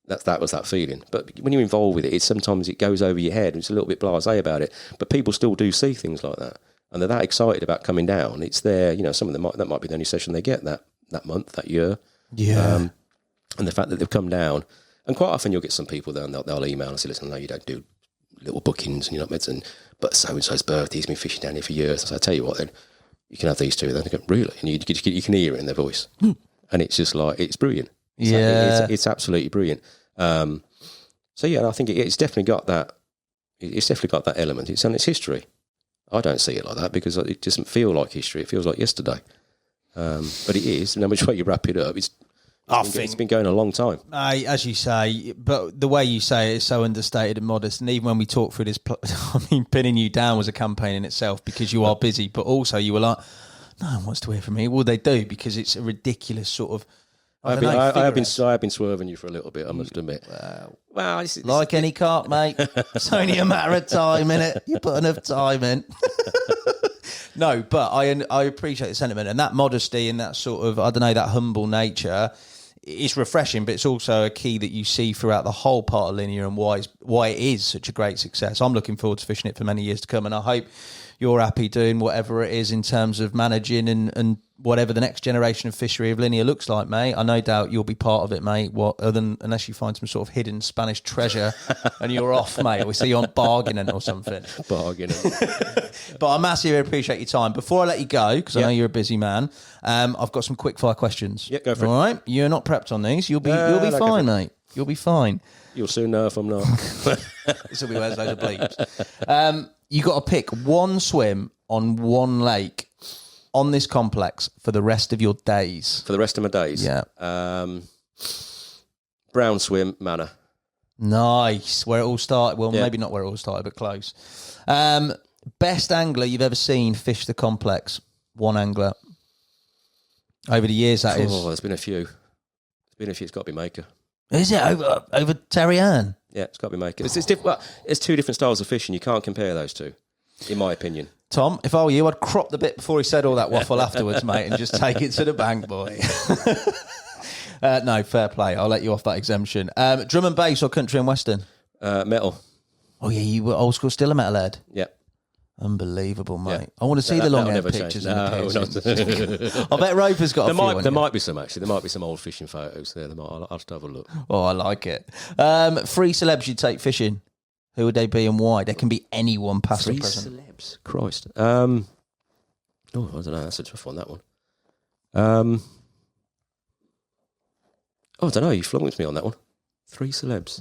that was that feeling. But when you're involved with it, sometimes it goes over your head and it's a little bit blasé about it. But people still do see things like that. And they're that excited about coming down. It's there, some of them that might be the only session they get that month, that year. Yeah. And the fact that they've come down, and quite often you'll get some people there and they'll email and say, listen, no, you don't do little bookings and you're not meant to, but so-and-so's birthday, he's been fishing down here for years. So I tell you what then, you can have these two. Then they go, really? And you can hear it in their voice. And it's just like, it's brilliant. It's absolutely brilliant. So yeah, I think it's definitely got that, element. It's history. I don't see it like that because it doesn't feel like history. It feels like yesterday. But it is. No which way you wrap it up, It's been going a long time. As you say, but the way you say it is so understated and modest. And even when we talk through this, pinning you down was a campaign in itself because you are busy, but also you were like, no one wants to hear from me. Well, they do because it's a ridiculous sort of. I have been swerving you for a little bit, I must admit. Well, like any carp, mate. It's only a matter of time, innit? You put enough time in. No, but I appreciate the sentiment and that modesty and that sort of, I don't know, that humble nature. It's refreshing, but it's also a key that you see throughout the whole part of Linear and why it is such a great success. I'm looking forward to fishing it for many years to come, and I hope you're happy doing whatever it is in terms of managing and whatever the next generation of fishery of Linear looks like, mate. I no doubt you'll be part of it, mate. Unless you find some sort of hidden Spanish treasure and you're off, mate. We see you on bargaining or something. Bargaining. But I massively appreciate your time. Before I let you go, because I know you're a busy man, I've got some quick fire questions. Yeah, go for it. All right, you're not prepped on these. You'll be fine, mate. You'll be fine. You'll soon know if I'm not. This will be where those are bleeps. You got to pick one swim on one lake on this complex for the rest of your days. For the rest of my days? Yeah. Brown swim, Manor. Nice. Where it all started. Well, maybe not where it all started, but close. Best angler you've ever seen fish the complex. One angler. Over the years, that is. Oh, there's been a few. It's got to be Maker. Is it over Terry Hearn? Yeah, it's got to be Maker. It's two different styles of fishing. You can't compare those two, in my opinion. Tom, if I were you, I'd crop the bit before he said all that waffle afterwards, mate, and just take it to the bank, boy. No, fair play. I'll let you off that exemption. Drum and bass or country and western? Metal. Oh, yeah, you were old school still a metalhead? Yeah. Unbelievable, mate. Yeah. I want to see the long-hair pictures in the pictures. I bet Roper's got a few. There might be some, actually. There might be some old fishing photos there. I'll have to have a look. Oh, I like it. 3 celebs you'd take fishing. Who would they be and why? There can be anyone past or present. 3 celebs? Christ. I don't know. That's a tough one, that one. I don't know. You flung with me on that one. 3 celebs.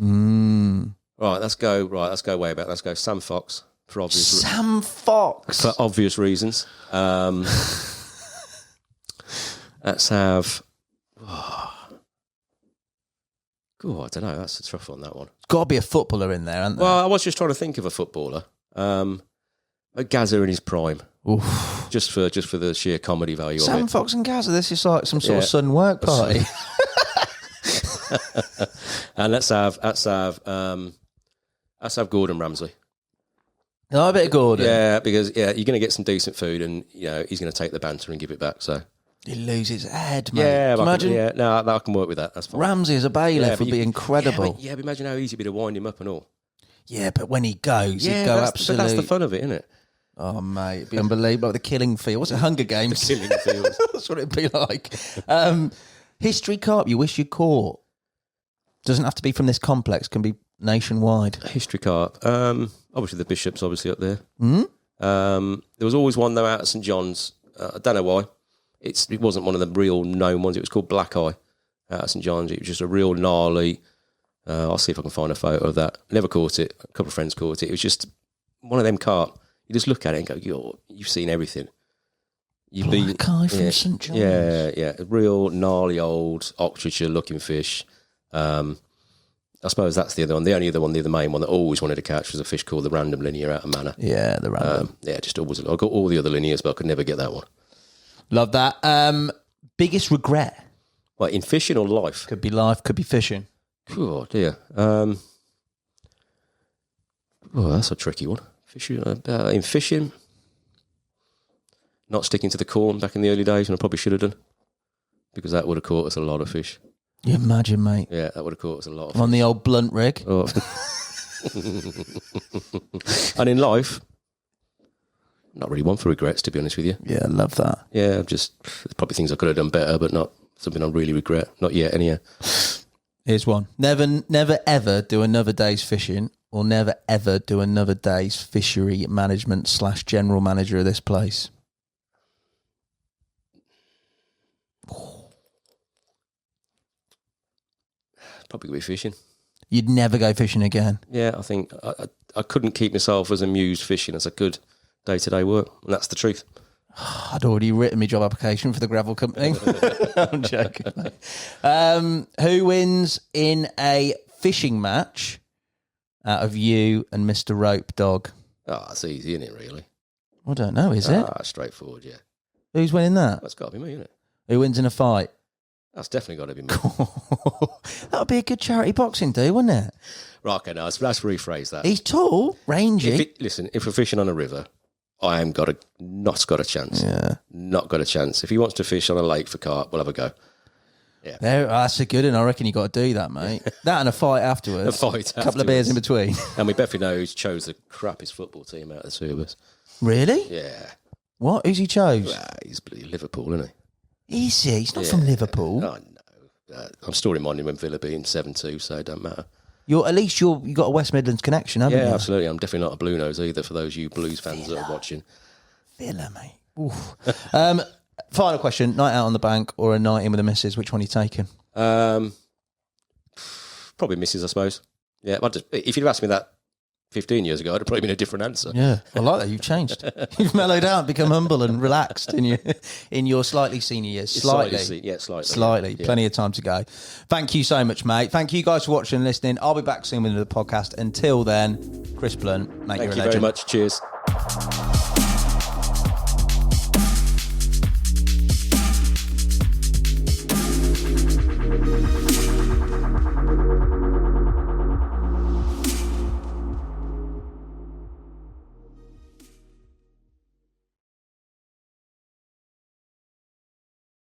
Right, let's go way back. Let's go Sam Fox. For obvious Sam Fox. For obvious reasons. Let's have. I don't know. That's a tough one. That one. It's got to be a footballer in there, hasn't there? Well, I was just trying to think of a footballer. A Gaza in his prime. Oof. Just for the sheer comedy value Sam of it. Fox and Gaza. This is like some sort of sudden work party. And let's have Gordon Ramsay. No, a bit of Gordon. Yeah, because you're going to get some decent food, and he's going to take the banter and give it back. So he loses his head, mate. Yeah, imagine. I can work with that. That's fine. Ramsay as a bailiff would be incredible. But imagine how easy it'd be to wind him up and all. Yeah, but when he goes, he'd go absolutely. But that's the fun of it, isn't it? Oh, mate, it'd be unbelievable. The killing field. What's it? Hunger Games. The killing field. That's what it'd be like. History carp you wish you caught. Doesn't have to be from this complex. Can be nationwide. History carp. Obviously the Bishop's obviously up there. There was always one though out at St John's. I don't know why. It wasn't one of the real known ones. It was called Black Eye out at St John's. It was just a real gnarly. I'll see if I can find a photo of that. Never caught it. A couple of friends caught it. It was just one of them carp. You just look at it and go, you've seen everything. Black Eye from St John's. Yeah. A real gnarly old Oxfordshire looking fish. I suppose that's the other one. The only other one, the main one that I always wanted to catch was a fish called the random linear out of Manor. Yeah, the random. Just always. I got all the other linears, but I could never get that one. Love that. Biggest regret? Well, in fishing or life? Could be life, could be fishing. Oh dear. That's a tricky one. Fishing. In fishing, not sticking to the corn back in the early days, and I probably should have done, because that would have caught us a lot of fish. You imagine, mate. Yeah, that would have caught us a lot of fish. On the old blunt rig. Oh. And in life, not really one for regrets, to be honest with you. Yeah, I love that. Yeah, there's probably things I could have done better, but not something I really regret. Not yet, anyhow. Here's one. Never ever do another day's fishing, or never ever do another day's fishery management / general manager of this place. Probably be fishing. You'd never go fishing again? Yeah, I think I couldn't keep myself as amused fishing as I could day-to-day work, and that's the truth. I'd already written my job application for the gravel company. I'm joking. Who wins in a fishing match out of you and Mr. Rope Dog? Oh, it's easy, isn't it, really? I don't know, is it? Straightforward, yeah. Who's winning that? That's got to be me, isn't it? Who wins in a fight? That's definitely got to be me. That would be a good charity boxing do, wouldn't it? Right, okay, now let's rephrase that. He's tall, rangy. If we're fishing on a river, I am not got a chance. Yeah. Not got a chance. If he wants to fish on a lake for carp, we'll have a go. Yeah. That's a good one. I reckon you got to do that, mate. That and a fight afterwards. A couple of beers in between. And we definitely know who's chose the crappiest football team out of the two of us. Really? Yeah. What? Who's he chose? Well, he's bloody Liverpool, isn't he? Is he? He's not from Liverpool. Oh, no. I'm still reminding him when Villa being 7-2, so it don't matter. You got a West Midlands connection, haven't you? Yeah, absolutely. I'm definitely not a Blue Nose either for those you Blues fans that are watching. Villa, mate. Oof. Final question: night out on the bank or a night in with the missus? Which one are you taking? Probably missus, I suppose. Yeah, if you'd have asked me that 15 years ago, I'd have probably been a different answer. Yeah, I like that. You've changed. You've mellowed out, become humble and relaxed in your slightly senior years. Slightly. Yeah. Plenty of time to go. Thank you so much, mate. Thank you guys for watching and listening. I'll be back soon with another podcast. Until then, Chris Blunt, mate, you're a legend. Thank you very much. Cheers.